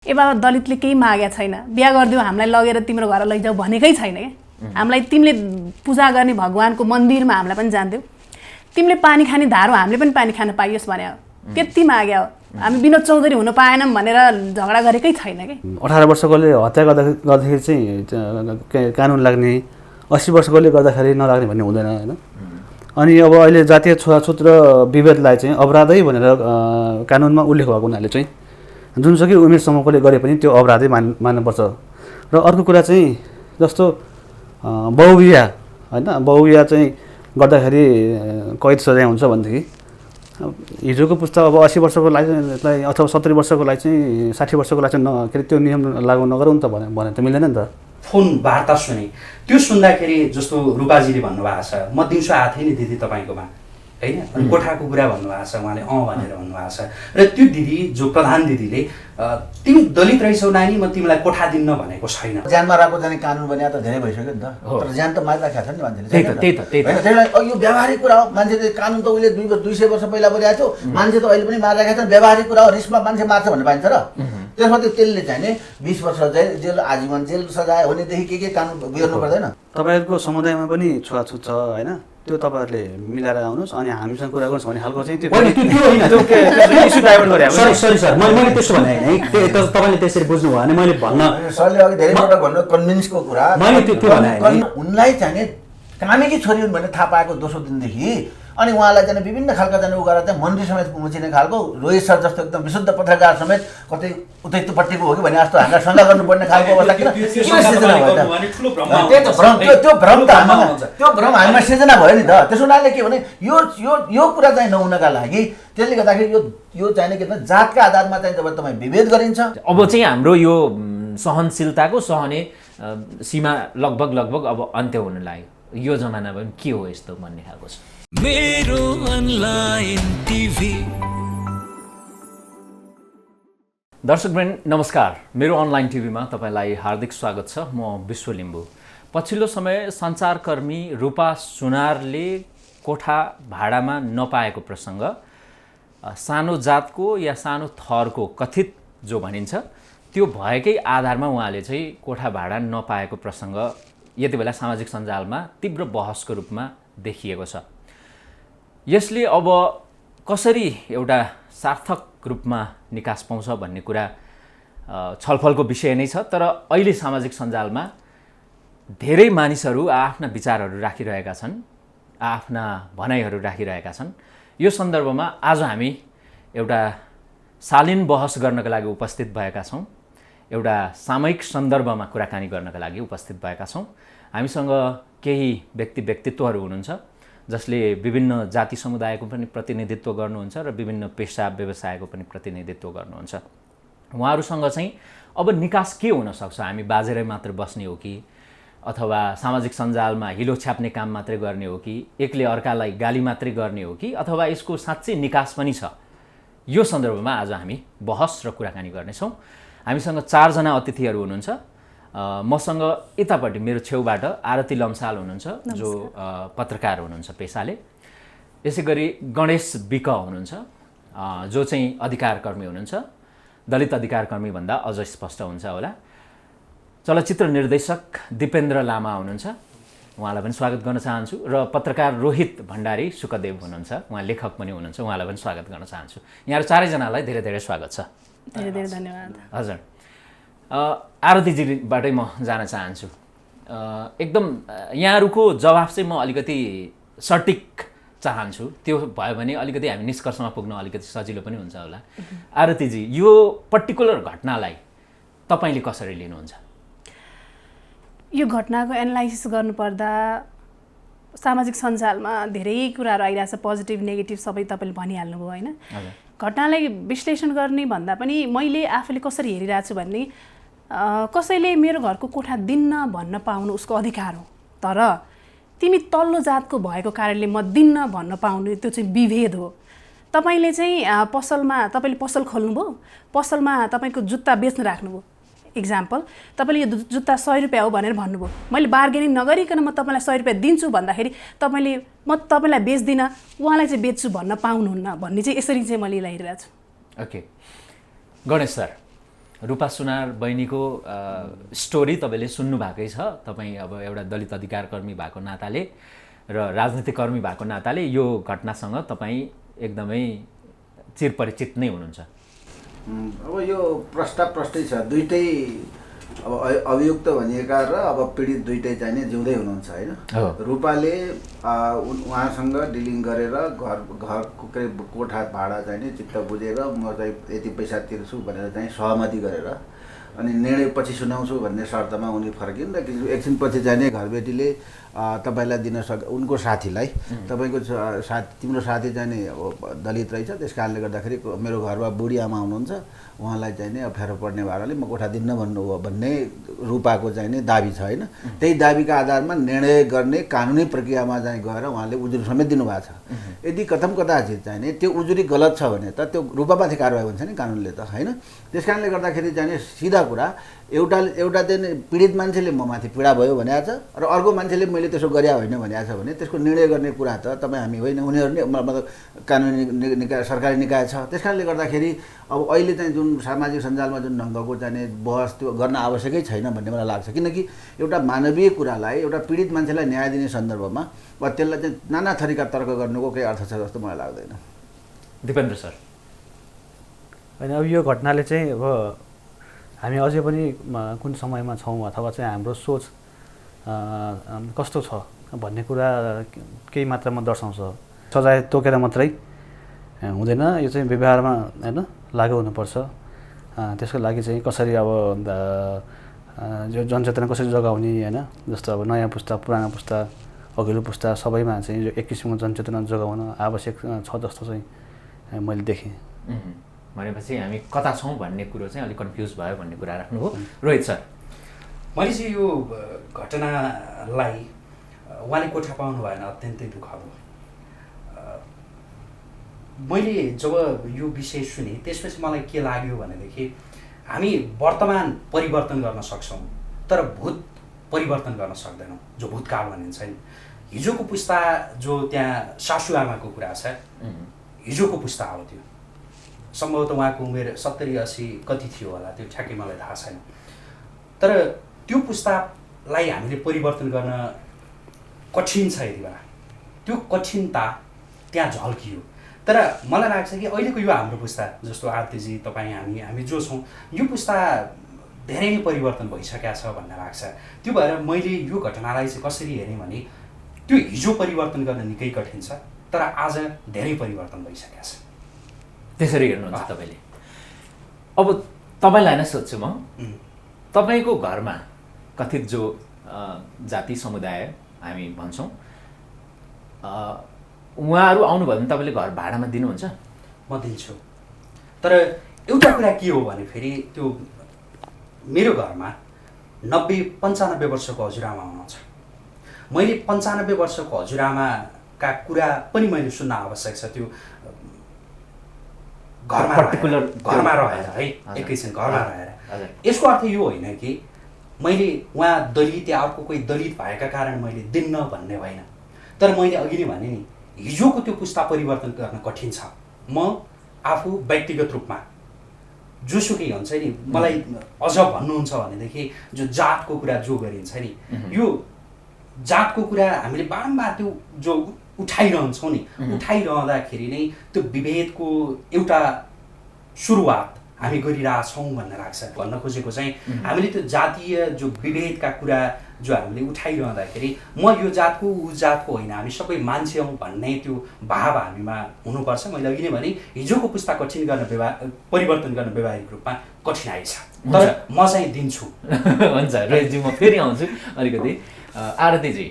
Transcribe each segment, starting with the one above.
ए बाबा दलितले केही मागेको छैन, बिहा गरिदियो हामीलाई लगेर तिम्रो घर लैजाऊ भनेकै छैन क्या। हामीलाई तिमीले पूजा गर्ने भगवानको मन्दिरमा हामीलाई पनि जान्थ्यौ, तिमीले पानी खाने धारो हामीले पनि पानी खान पाइयोस् भने त्यति माग्यो हो। हामी विनोद चौधरी हुन पाएनौँ भनेर झगडा गरेकै छैन कि। 18 वर्षकोले हत्या गर्दाखेरि चाहिँ कानुन लाग्ने, 80 वर्षकोले गर्दाखेरि नलाग्ने भन्ने हुँदैन होइन। अनि अब अहिले जातीय छुवाछुत र विभेदलाई चाहिँ अपराधै भनेर कानुनमा उल्लेख भएको हुनाले चाहिँ जुनसुकै उमेर समूहकोले गरे पनि त्यो अपराधै मान्नुपर्छ। र अर्को कुरा चाहिँ जस्तो बहुविवाह होइन, बहुविवाह चाहिँ गर्दाखेरि कैद सजाय हुन्छ भनेदेखि हिजोको पुस्ता अब 80 वर्षकोलाई अथवा 70 वर्षकोलाई चाहिँ 60 वर्षकोलाई चाहिँ के अरे त्यो नियम लागू नगरौँ त भने त मिल्दैन नि त। फोन वार्ता सुने, त्यो सुन्दाखेरि जस्तो रूपाजीले भन्नुभएको छ म दिउँसो आएको थिएँ नि दिदी तपाईँकोमा होइन, अनि कोठाको कुरा भन्नुभएको छ उहाँले भनेर भन्नुभएको छ। र त्यो दिदी जो प्रधान दिदीले तिमी दलित रहेछौ नानी म तिमीलाई कोठा दिन्न भनेको छैन। ज्यानमा रहेको जाने कानुन बनिया त धेरै भइसक्यो नि त, तर ज्यान त मारिराखेको छ नि मान्छेले। त्यही त यो व्यावहारिक कुरा हो। मान्छेले कानुन त उहिले 200 वर्ष पहिला बनिएको थियो, मान्छे त अहिले पनि मारिराखेको छ। व्यावहारिक कुरा हो, रिसमा मान्छे मार्छ भन्ने पाइन्छ र त्यसमा त्यो त्यसले चाहिँ नि 20 वर्ष जेल, आजीवन जेल सजाय हुनेदेखि के कानुन बिहोर्नु पर्दैन। तपाईँहरूको समुदायमा पनि छुवाछुत छ होइन, त्यो तपाईँहरूले मिलाएर आउनुहोस् अनि हामीसँग कुरा गर्नुहोस् भन्ने खालको चाहिँ त्यो इस्यु डाइभर्ट गरे। सरी सर, मैले त्यस्तो भने होइन, तपाईँले त्यसरी बुझ्नु भयो भने मैले भन्न सरले अघि धेरै पटक भन्नु कन्भिन्सको कुरा। मैले त्यो भने उनलाई चाहिँ नि कामेकी छोरी हुन् भन्ने थाहा पाएको दोस्रो दिनदेखि अनि उहाँलाई चाहिँ विभिन्न खालका चाहिँ उ गरेर चाहिँ मन्त्री समेत मुछिने खालको रोहित सर जस्तो एकदम विशुद्ध पत्रकार समेत कतै उतैपट्टिको हो कि भने जस्तो हामीलाई शङ्का गर्नुपर्ने खालको अवस्था त्यो भ्रम हामीमा सिर्जना भयो नि त। त्यसो हुनाले के भने यो कुरा चाहिँ नहुनका लागि त्यसले गर्दाखेरि यो चाहिँ के भन्छ जातका आधारमा चाहिँ जब तपाईँ विभेद गरिन्छ अब चाहिँ हाम्रो यो सहनशीलताको सहने सीमा लगभग अब अन्त्य हुन लाग्यो। यो जमानामा पनि के हो यस्तो भन्ने खालको छ। मेरो अनलाइन टिभी दर्शकवृन्द नमस्कार, मेरो अनलाइन टिभीमा तपाईँलाई हार्दिक स्वागत छ। म विश्व लिम्बू। पछिल्लो समय सञ्चारकर्मी रूपा सुनारले कोठा भाडामा नपाएको प्रसङ्ग, सानो जातको या सानो थरको कथित जो भनिन्छ त्यो भएकै आधारमा उहाँले चाहिँ कोठा भाडा नपाएको प्रसङ्ग यति बेला सामाजिक सञ्जालमा तीव्र बहसको रूपमा देखिएको छ। यसले अब कसरी एउटा सार्थक रूपमा निकास पाउँछ भन्ने कुरा छलफलको विषय नै छ। तर अहिले सामाजिक सञ्जालमा धेरै मानिसहरू आफ्ना विचारहरू राखिरहेका छन्, आफ्ना भनाइहरू राखिरहेका छन्। यो सन्दर्भमा आज हामी एउटा शालीन बहस गर्नका लागि उपस्थित भएका छौँ, एउटा सामयिक सन्दर्भमा कुराकानी गर्नका लागि उपस्थित भएका छौँ। हामीसँग केही व्यक्तित्वहरू हुनुहुन्छ जसले विभिन्न जाति समुदायको पनि प्रतिनिधित्व गर्नुहुन्छ र विभिन्न पेसा व्यवसायको पनि प्रतिनिधित्व गर्नुहुन्छ। उहाँहरूसँग चाहिँ अब निकास के हुनसक्छ? हामी बाजेरै मात्र बस्ने हो कि अथवा सामाजिक सञ्जालमा हिलो छ्याप्ने काम मात्रै गर्ने हो कि एकले अर्कालाई गाली मात्रै गर्ने हो कि अथवा यसको साँच्चै निकास पनि छ? यो सन्दर्भमा आज हामी बहस र कुराकानी गर्नेछौँ। हामीसँग 4 जना अतिथिहरू हुनुहुन्छ। मसँग यतापट्टि मेरो छेउबाट आरती लम्साल हुनुहुन्छ जो पत्रकार हुनुहुन्छ पेसाले। यसै गरी गणेश विक हुनुहुन्छ जो चाहिँ अधिकारकर्मी हुनुहुन्छ। दलित अधिकारकर्मी भन्दा अझ स्पष्ट हुन्छ होला। चलचित्र निर्देशक दिपेन्द्र लामा हुनुहुन्छ, उहाँलाई पनि स्वागत गर्न चाहन्छु। र पत्रकार रोहित भण्डारी सुकदेव हुनुहुन्छ, उहाँ लेखक पनि हुनुहुन्छ, उहाँलाई पनि स्वागत गर्न चाहन्छु। यहाँहरू चारैजनालाई धेरै धेरै स्वागत छ। धेरै धेरै धन्यवाद। हजुर, आरतीजीबाटै म जान चाहन्छु। एकदम यहाँहरूको जवाफ चाहिँ म अलिकति सटिक चाहन्छु, त्यो भयो भने अलिकति हामी निष्कर्षमा पुग्न अलिकति सजिलो पनि हुन्छ होला। आरतीजी, यो पर्टिकुलर घटनालाई तपाईँले कसरी लिनुहुन्छ? यो घटनाको एनालाइसिस गर्नुपर्दा सामाजिक सञ्जालमा धेरै कुराहरू आइरहेछ, पोजिटिभ नेगेटिभ सबै तपाईँले भनिहाल्नुभयो होइन। घटनालाई विश्लेषण गर्ने भन्दा पनि मैले आफूले कसरी हेरिरहेको छु भन्ने, कसैले मेरो घरको कोठा दिन्न भन्न पाउनु उसको अधिकार हो, तर तिमी तल्लो जातको भएको कारणले म दिन्न भन्न पाउनु त्यो चाहिँ विभेद हो। तपाईँले चाहिँ तपाईँले पसल खोल्नुभयो, पसलमा तपाईँको जुत्ता बेच्न राख्नुभयो, इक्जाम्पल तपाईँले यो जुत्ता 100 रुपियाँ हो भनेर भन्नुभयो, मैले बार्गेनिङ नगरिकन म तपाईँलाई 100 रुपियाँ दिन्छु भन्दाखेरि तपाईँले म तपाईँलाई बेच्दिनँ उहाँलाई चाहिँ बेच्छु भन्न पाउनुहुन्न भन्ने चाहिँ यसरी चाहिँ मैले हेरिरहेको छु। ओके, गणेश सर, रूपा सुनार बहिनीको स्टोरी तपाईँले सुन्नुभएकै छ। तपाईँ अब एउटा दलित अधिकार कर्मी भएको नाताले र राजनीतिक कर्मी भएको नाताले यो घटनासँग तपाईँ एकदमै चिरपरिचित नै हुनुहुन्छ। अब यो प्रष्टै छ, दुइटै अब अभियुक्त भनिएका र अब पीडित दुइटै चाहिँ नि जिउँदै हुनुहुन्छ होइन। रूपाले उहाँसँग डिलिङ गरेर घरको कोठा भाडा चाहिँ नि चित्त बुझेर म चाहिँ यति पैसा तिर्छु भनेर चाहिँ सहमति गरेर अनि निर्णय पछि सुनाउँछु भन्ने शर्तमा उनी फर्किन् र एकछिनपछि चाहिँ नि घरबेटीले तपाईँलाई दिन उनको साथीलाई तपाईँको तिम्रो साथी चाहिँ नि अब दलित रहेछ, त्यस कारणले गर्दाखेरि मेरो घरमा बुढी आमा हुनुहुन्छ, उहाँलाई चाहिँ नि अप्ठ्यारो पर्ने भएरले म कोठा दिन्न भन्नुभयो भन्ने रूपाको चाहिँ नि दाबी छ होइन। त्यही दाबीका आधारमा निर्णय गर्ने कानुनी प्रक्रियामा चाहिँ गएर उहाँले उजुरी समेत दिनुभएको छ। यदि कथम कदाचित चाहिँ नि त्यो उजुरी गलत छ भने त त्यो रूपामाथि कारवाही हुन्छ नि कानुनले त होइन। त्यस कारणले गर्दाखेरि चाहिँ नि सिधा कुरा एउटा चाहिँ पीडित मान्छेले म माथि पीडा भयो भनेको छ र अर्को मान्छेले मैले त्यसो गरे होइन भनेको छ भने त्यसको निर्णय गर्ने कुरा त तपाईँ हामी होइन, उनीहरू नै मतलब कानुनी निकाय सरकारी निकाय छ। त्यस कारणले गर्दाखेरि अब अहिले चाहिँ जुन सामाजिक सञ्जालमा जुन ढङ्गको चाहिँ बहस त्यो गर्न आवश्यकै छैन भन्ने मलाई लाग्छ। किनकि एउटा मानवीय कुरालाई एउटा पीडित मान्छेलाई न्याय दिने सन्दर्भमा वा त्यसलाई चाहिँ नाना थरीका तर्क गर्नुको केही अर्थ छ जस्तो मलाई लाग्दैन। दिपेन्द्र सर, होइन अब यो घटनाले चाहिँ अब हामी अझै पनि कुन समयमा छौँ अथवा चाहिँ हाम्रो सोच कस्तो छ भन्ने कुरा केही मात्रामा दर्शाउँछ। सजाय तोकेर मात्रै हुँदैन, यो चाहिँ व्यवहारमा होइन लागु हुनुपर्छ। त्यसको लागि चाहिँ कसरी अब जो जनचेतना कसरी जगाउने होइन, जस्तो अब नयाँ पुस्ता पुरानो पुस्ता अघिल्लो पुस्ता सबैमा चाहिँ यो एक किसिमको जनचेतना जगाउन आवश्यक छ जस्तो चाहिँ मैले देखेँ। भनेपछि हामी कता छौँ भन्ने कुरो चाहिँ अलिक कन्फ्युज भयो भन्ने कुरा राख्नुभयो। रोहित सर, मैले चाहिँ यो घटनालाई उहाँले कोठा पाउनु भएन अत्यन्तै दुःख भयो। मैले जब यो विषय सुने त्यसपछि मलाई के लाग्यो भनेदेखि हामी वर्तमान परिवर्तन गर्न सक्छौँ तर भूत परिवर्तन गर्न सक्दैनौँ, जो भूतकाल भनिन्छ नि। हिजोको पुस्ता जो त्यहाँ सासुआमाको कुरा छ, हिजोको पुस्ता हो त्यो। सम्भवतः उहाँको उमेर 70-80 कति थियो होला, त्यो ठ्याक्कै मलाई थाहा छैन। तर त्यो पुस्तालाई हामीले परिवर्तन गर्न कठिन छ यति बेला, त्यो कठिनता त्यहाँ झल्कियो। तर मलाई लाग्छ कि अहिलेको यो हाम्रो पुस्ता जस्तो आरतीजी तपाईँ हामी जो छौँ, यो पुस्ता धेरै नै परिवर्तन भइसकेको छ भन्ने लाग्छ। त्यो भएर मैले यो घटनालाई चाहिँ कसरी हेरेँ भने त्यो हिजो परिवर्तन गर्न निकै कठिन छ तर आज धेरै परिवर्तन भइसकेको छ। त्यसरी हेर्नुहुन्छ तपाईँले। अब तपाईँलाई नै सोध्छु म, तपाईँको घरमा कथित जो जाति समुदाय हामी भन्छौँ उहाँहरू आउनुभयो भने तपाईँले घर भाडामा दिनुहुन्छ? म दिन्छु, तर एउटा कुरा के हो भने फेरि त्यो मेरो घरमा 90-95 वर्षको हजुरआमा हुनुहुन्छ। मैले 95 वर्षको हजुरआमाका कुरा पनि मैले सुन्न आवश्यक छ। त्यो घरमा रहेर है, एकैछिन घरमा रहेर। यसको अर्थ यो होइन कि मैले उहाँ दलित या अर्को कोही दलित भएका कारण मैले दिन्न भन्ने होइन। तर मैले अघि नै भने नि हिजोको त्यो पुस्ता परिवर्तन गर्न कठिन छ। म आफू व्यक्तिगत रूपमा जोसुकै हुन्छ नि, मलाई अझ भन्नुहुन्छ भनेदेखि जो जातको कुरा जो गरिन्छ नि, यो जातको कुरा हामीले बारम्बार त्यो जो उठाइरहन्छौँ नि, उठाइरहँदाखेरि नै त्यो विभेदको एउटा सुरुवात हामी गरिरहेछौँ भन्ने लाग्छ। भन्न खोजेको चाहिँ हामीले त्यो जातीय जो विभेदका कुरा जो हामीले उठाइरहँदाखेरि म यो जातको ऊ जातको होइन, हामी सबै मान्छे हौँ भन्ने त्यो भाव हामीमा हुनुपर्छ। मैले अघि नै भने हिजोको पुस्ता कठिन गर्न परिवर्तन गर्न व्यावहारिक रूपमा कठिनाइ छ, तर म चाहिँ दिन्छु। हुन्छ रोहितजी, म फेरि आउँछु अलिकति। आरतीजी,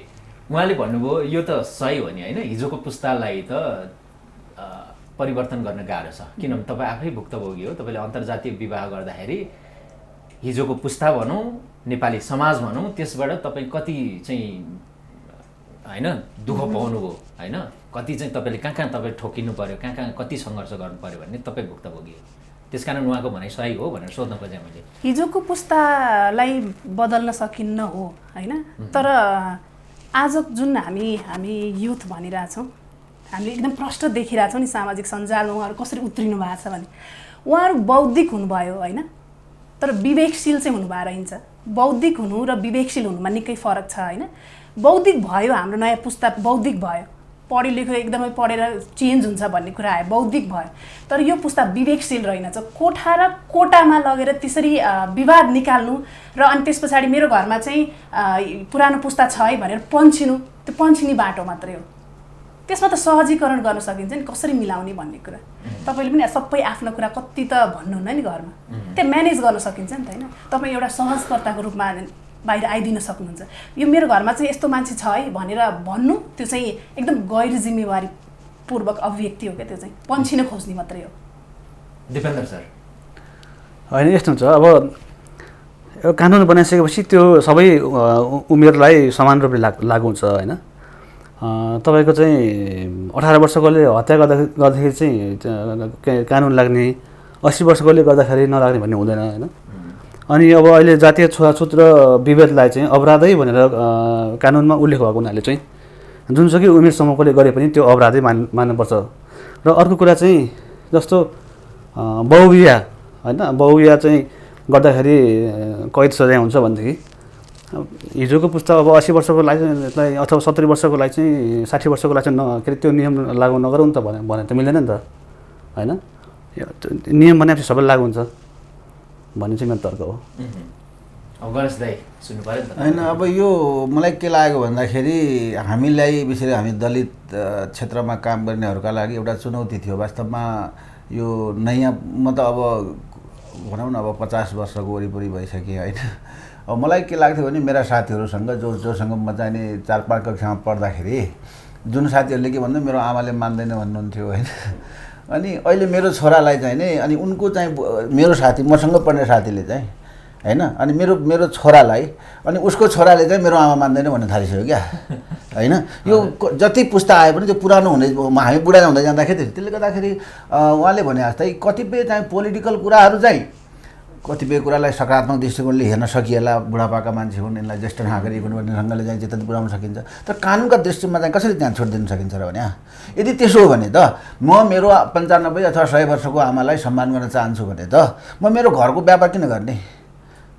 उहाँले भन्नुभयो यो त सही हो नि होइन, हिजोको पुस्तालाई त परिवर्तन गर्न गाह्रो छ किनभने तपाईँ आफै भुक्तभोगी हो। तपाईँले अन्तर्जातीय विवाह गर्दाखेरि हिजोको पुस्ता भनौँ, नेपाली समाज भनौँ, त्यसबाट तपाईँ कति चाहिँ होइन दुःख पाउनुभयो होइन, कति चाहिँ तपाईँले कहाँ तपाईँ ठोकिनु पऱ्यो, कहाँ कति सङ्घर्ष गर्नु पऱ्यो भन्ने तपाईँ भुक्तभोगी हो। त्यसकारण उहाँको भनाइ सही हो भनेर सोध्न खोजेँ मैले। हिजोको पुस्तालाई बदल्न सकिन्न हो होइन, तर आज जुन हामी युथ भनिरहेछौँ, हामीले एकदम प्रष्ट देखिरहेछौँ नि सामाजिक सञ्जालमा उहाँहरू कसरी उत्रिनु भएको छ भने, उहाँहरू बौद्धिक हुनुभयो होइन, तर विवेकशील चाहिँ हुनुभएको रहन्छ। बौद्धिक हुनु र विवेकशील हुनुमा निकै फरक छ होइन। बौद्धिक भयो हाम्रो नयाँ पुस्ता, बौद्धिक भयो, पढे लेखेर एकदमै पढेर चेन्ज हुन्छ भन्ने कुरा आयो, बौद्धिक भयो। तर यो पुस्ता विवेकशील रहेनछ। कोठा र कोटामा लगेर त्यसरी विवाद निकाल्नु र अनि त्यस पछाडि मेरो घरमा चाहिँ पुरानो पुस्ता छ है भनेर पन्छिनु, त्यो पन्छिने बाटो मात्रै हो। त्यसमा त सहजीकरण गर्न सकिन्छ नि, कसरी मिलाउने भन्ने कुरा। तपाईँले पनि सबै आफ्नो कुरा कति त भन्नुहुन्न नि घरमा, त्यो म्यानेज गर्न सकिन्छ नि त होइन। तपाईँ एउटा सहजकर्ताको रूपमा बाहिर आइदिन सक्नुहुन्छ। यो मेरो घरमा चाहिँ यस्तो मान्छे छ है भनेर भन्नु त्यो चाहिँ एकदम गैर जिम्मेवारीपूर्वक अभिव्यक्ति हो क्या, त्यो चाहिँ पन्छिन खोज्ने मात्रै हो। दिपेन्द्र सर होइन यस्तो हुन्छ, अब कानुन बनाइसकेपछि त्यो सबै उमेरलाई समान रूपले लागु हुन्छ होइन। तपाईँको चाहिँ 18 वर्षकोले हत्या गर्दाखेरि चाहिँ कानुन लाग्ने, 80 वर्षकोले गर्दाखेरि नलाग्ने भन्ने हुँदैन होइन। अनि अब अहिले जातीय छुवाछुत र विभेदलाई चाहिँ अपराधै भनेर कानुनमा उल्लेख भएको हुनाले चाहिँ जुनसुकै उमेरसम्मकोले गरे पनि त्यो अपराधै मान्नुपर्छ। र अर्को कुरा चाहिँ जस्तो बहुविवाह होइन, बहुविवाह चाहिँ गर्दाखेरि कैद सजाय हुन्छ भनेदेखि हिजोको पुस्ता अब 80 वर्षको लागि अथवा 70 वर्षको लागि चाहिँ 60 वर्षको लागि चाहिँ के अरे त्यो नियम लागू नगरौँ नि त भने त मिल्दैन नि त होइन। नियम बनाएपछि सबै लागु हुन्छ भन्ने चाहिँ मेरो तर्क हो। अब गणेश दाइ सुन्नु पर्यो नि त होइन। अब यो मलाई के लाग्यो भन्दाखेरि हामीलाई विशेष हामी दलित क्षेत्रमा काम गर्नेहरूका लागि एउटा चुनौती थियो वास्तवमा। यो नयाँ म त अब भनौँ न अब 50 वर्षको वरिपरि भइसकेँ होइन। अब मलाई के लाग्थ्यो भने मेरा साथीहरूसँग जोसँग म चाहिँ नि 4-5 कक्षामा पढ्दाखेरि जुन साथीहरूले के भन्दा मेरो आमाले मान्दैन भन्नुहुन्थ्यो होइन। अनि अहिले मेरो छोरालाई चाहिँ नि अनि उनको चाहिँ मेरो साथी मसँग पढ्ने साथीले चाहिँ होइन अनि मेरो छोरालाई अनि उसको छोराले चाहिँ मेरो आमा मान्दैन भन्न थालिसक्यो क्या होइन। यो जति पुस्ता आए पनि त्यो पुरानो हुँदै हामी बुढा हुँदै जाँदाखेरि त्यसले गर्दाखेरि उहाँले भने जस्तै कतिपय चाहिँ पोलिटिकल कुराहरू चाहिँ कतिपय कुरालाई सकारात्मक दृष्टिकोणले हेर्न सकिएला। बुढापाका मान्छे हुन्, यसलाई ज्येष्ठ नागरिक हुनु भन्ने ढङ्गले चाहिँ चित्त पुर्याउन सकिन्छ। तर कानुनका दृष्टिमा चाहिँ कसरी त्यहाँ छुट दिन सकिन्छ र भने यदि त्यसो हो भने त म मेरो 95 अथवा 100 वर्षको आमालाई सम्मान गर्न चाहन्छु भने त म मेरो घरको व्यापार किन गर्ने,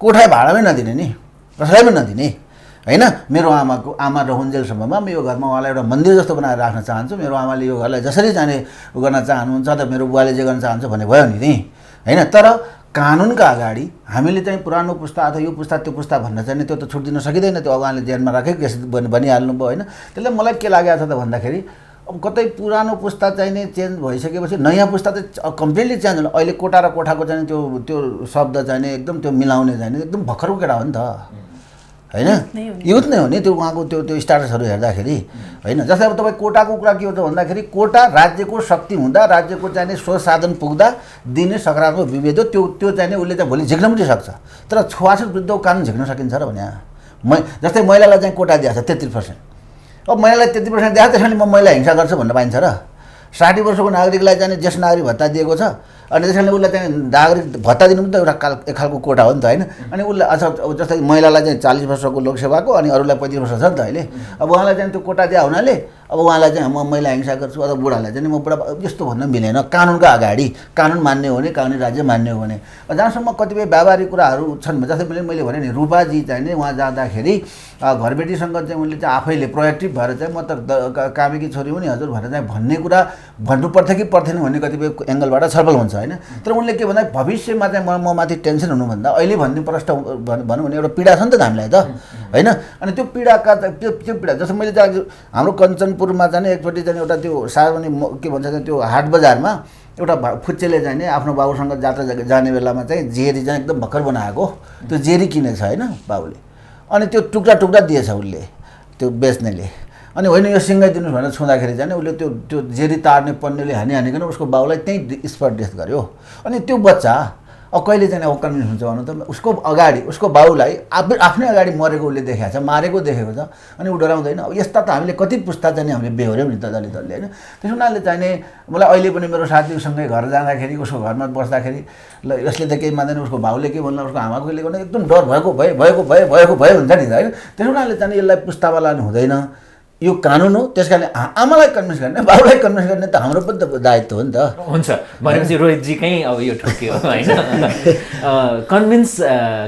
कोठा भाडामै नदिने नि, कसैलाई पनि नदिने होइन। मेरो आमा रहन्जेलसम्ममा म यो घरमा उहाँलाई एउटा मन्दिर जस्तो बनाएर राख्न चाहन्छु। मेरो आमाले यो घरलाई जसरी जाने गर्न चाहनुहुन्छ त मेरो बुवाले जे गर्न चाहन्छ भन्ने भयो नि होइन। तर कानुनका अगाडि हामीले चाहिँ पुरानो पुस्ता अथवा यो पुस्ता त्यो पुस्ता भन्न चाहिँ त्यो त छुट दिन सकिँदैन। त्यो उहाँले जेलमा राखेको केस भनिहाल्नु भयो होइन। त्यसले मलाई के लागेको छ त भन्दाखेरि अब कतै पुरानो पुस्ता चाहिँ नि चेन्ज भइसकेपछि नयाँ पुस्ता चाहिँ कम्प्लिटली चेन्ज हुनु। अहिले कोटा र कोठाको चाहिँ त्यो शब्द चाहिँ नि एकदम त्यो मिलाउने चाहिँ नि एकदम भर्खरको केटा हो नि त होइन। युथ नै हो नि त्यो उहाँको त्यो स्ट्याटसहरू हेर्दाखेरि होइन। जस्तै अब तपाईँ कोटाको कुरा के हो त भन्दाखेरि कोटा राज्यको शक्ति हुँदा राज्यको चाहिँ स्रोत साधन पुग्दा दिने सकारात्मक विभेद हो। त्यो चाहिँ उसले चाहिँ भोलि झिक्न पनि सक्छ। तर छुवाछुत विरुद्ध कानुन झिक्न सकिन्छ र भने जस्तै महिलालाई चाहिँ कोटा दिएको छ 33%। अब महिलालाई 33% दिएको त्यसैले म महिला हिंसा गर्छु भन्न पाइन्छ र? 60 वर्षको नागरिकलाई चाहिँ ज्येष्ठ नागरिक भत्ता दिएको छ अनि त्यसैले उसलाई चाहिँ नागरिक भत्ता दिनु पनि त एउटा एक खालको कोटा हो नि त होइन। अनि उसलाई अझ जस्तै महिलालाई चाहिँ 40 वर्षको लोकसेवाको अनि अरूलाई 35 वर्ष छ नि त अहिले। अब उहाँलाई चाहिँ त्यो कोटा दिए हुनाले अब उहाँलाई चाहिँ म महिला हिंसा गर्छु अथवा बुढालाई चाहिँ म बुढा यस्तो भन्न मिलेन। कानुनका अगाडि कानुन मान्ने हो भने कानुनी राज्य मान्ने हो भने जहाँसम्म कतिपय व्यावहारिक कुराहरू छन् जस्तै मैले भने नि रूपाजी चाहिँ नि उहाँ जाँदाखेरि घरबेटीसँग चाहिँ उनले चाहिँ आफैले प्रोएक्टिभ भएर चाहिँ म त कामेकी छोरी हुँ नि हजुर भनेर चाहिँ भन्ने कुरा भन्नु पर्थ्यो कि पर्थेन भन्ने कतिपय एङ्गलबाट छलफल हुन्छ होइन। तर उनले के भन्दा भविष्यमा चाहिँ म माथि टेन्सन हुनुभन्दा अहिले भन्ने प्रश्न भनौँ भने एउटा पीडा छ नि त हामीलाई त होइन। अनि त्यो पीडाका त्यो पीडा जस्तो मैले चाहिँ हाम्रो कञ्चनपुरमा चाहिँ एकचोटि चाहिँ एउटा त्यो सार्वजनिक के भन्छ त्यो हाट बजारमा एउटा फुच्चेले चाहिँ नि आफ्नो बाबुसँग जात्रा जाने बेलामा चाहिँ जेरी चाहिँ एकदम भर्खर बनाएको त्यो जेरी किनेको छ होइन बाबुले। अनि त्यो टुक्रा टुक्रा दिएछ उसले त्यो बेच्नेले। अनि होइन यो सिँगाइदिनुहोस् भनेर छुँदाखेरि चाहिँ उसले त्यो जेरी तार्ने पन्नेले हानिकन उसको बाउलाई त्यहीँ स्पट डेथ गर्यो। अनि त्यो बच्चा अब कहिले चाहिँ अब कन्भिन्स हुन्छ भन्नु त उसको अगाडि उसको बाउलाई आफ्नै अगाडि मरेको उसले देखाएको छ, मारेको देखेको छ। अनि ऊ डराउँदैन। अब यस्ता त हामीले कति पुस्ता चाहिँ हामीले बेहोऱ्यौँ नि त दलितहरूले होइन। त्यस हुनाले चाहिँ नि मलाई अहिले पनि मेरो साथीसँगै घर जाँदाखेरि उसको घरमा बस्दाखेरि ल यसले त केही मान्दैन उसको बाउले के भन्ला उसको आमाकोले गर्दा एकदम डर भएको भए हुन्छ नि त होइन। त्यस हुनाले चाहिँ यसलाई पुस्तामा लानु हुँदैन। यो कानुन हो, त्यस कारण आमालाई कन्भिन्स गर्ने, बाबुलाई कन्भिन्स गर्ने त हाम्रो पनि त दायित्व हो नि त। हुन्छ, भनेपछि रोहितजीकै अब यो ठोक्यो होइन, कन्भिन्स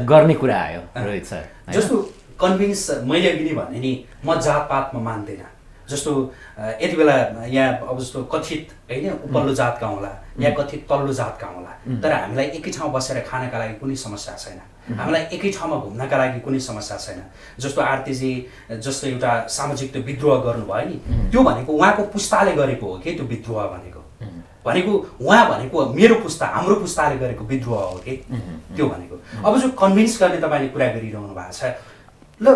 गर्ने कुरा आयो रोहित सर। जस्तो कन्भिन्स मैले अघि नै भने नि, म जातपातमा मान्दिनँ। जस्तो यति बेला यहाँ अब जस्तो कथित होइन उपल्लो जातका होला या कथित तल्लो जातका होला, तर हामीलाई एकै ठाउँ बसेर खानका लागि कुनै समस्या छैन, हामीलाई एकै ठाउँमा घुम्नका लागि कुनै समस्या छैन। जस्तो आरतीजी जस्तो एउटा सामाजिक त्यो विद्रोह गर्नुभयो नि, त्यो भनेको उहाँको पुस्ताले गरेको हो कि त्यो विद्रोह भनेको उहाँ भनेको मेरो पुस्ता, हाम्रो पुस्ताले गरेको विद्रोह हो कि त्यो भनेको। अब जो कन्भिन्स गर्ने तपाईँले कुरा गरिरहनु भएको छ, ल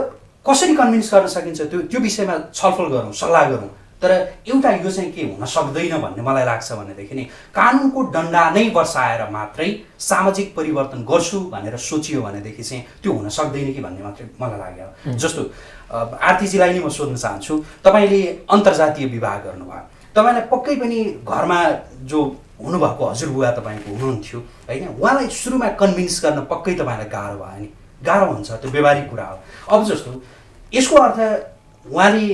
कसरी कन्भिन्स गर्न सकिन्छ त्यो विषयमा छलफल गरौँ, सल्लाह गरौँ। तर एउटा यो चाहिँ के हुन सक्दैन भन्ने मलाई लाग्छ भनेदेखि नि, कानुनको डन्डा नै बर्साएर मात्रै सामाजिक परिवर्तन गर्छु भनेर सोचियो भनेदेखि चाहिँ त्यो हुन सक्दैन कि भन्ने मात्रै मलाई लाग्यो। जस्तो आरतीजीलाई नै म सोध्न चाहन्छु, तपाईँले अन्तर्जातीय विवाह गर्नुभयो, तपाईँलाई पक्कै पनि घरमा जो हुनुभएको हजुरबुवा तपाईँको हुनुहुन्थ्यो होइन, उहाँलाई सुरुमा कन्भिन्स गर्न पक्कै तपाईँलाई गाह्रो भयो नि, गाह्रो हुन्छ, त्यो व्यवहारिक कुरा हो। अब जस्तो यसको अर्थ उहाँले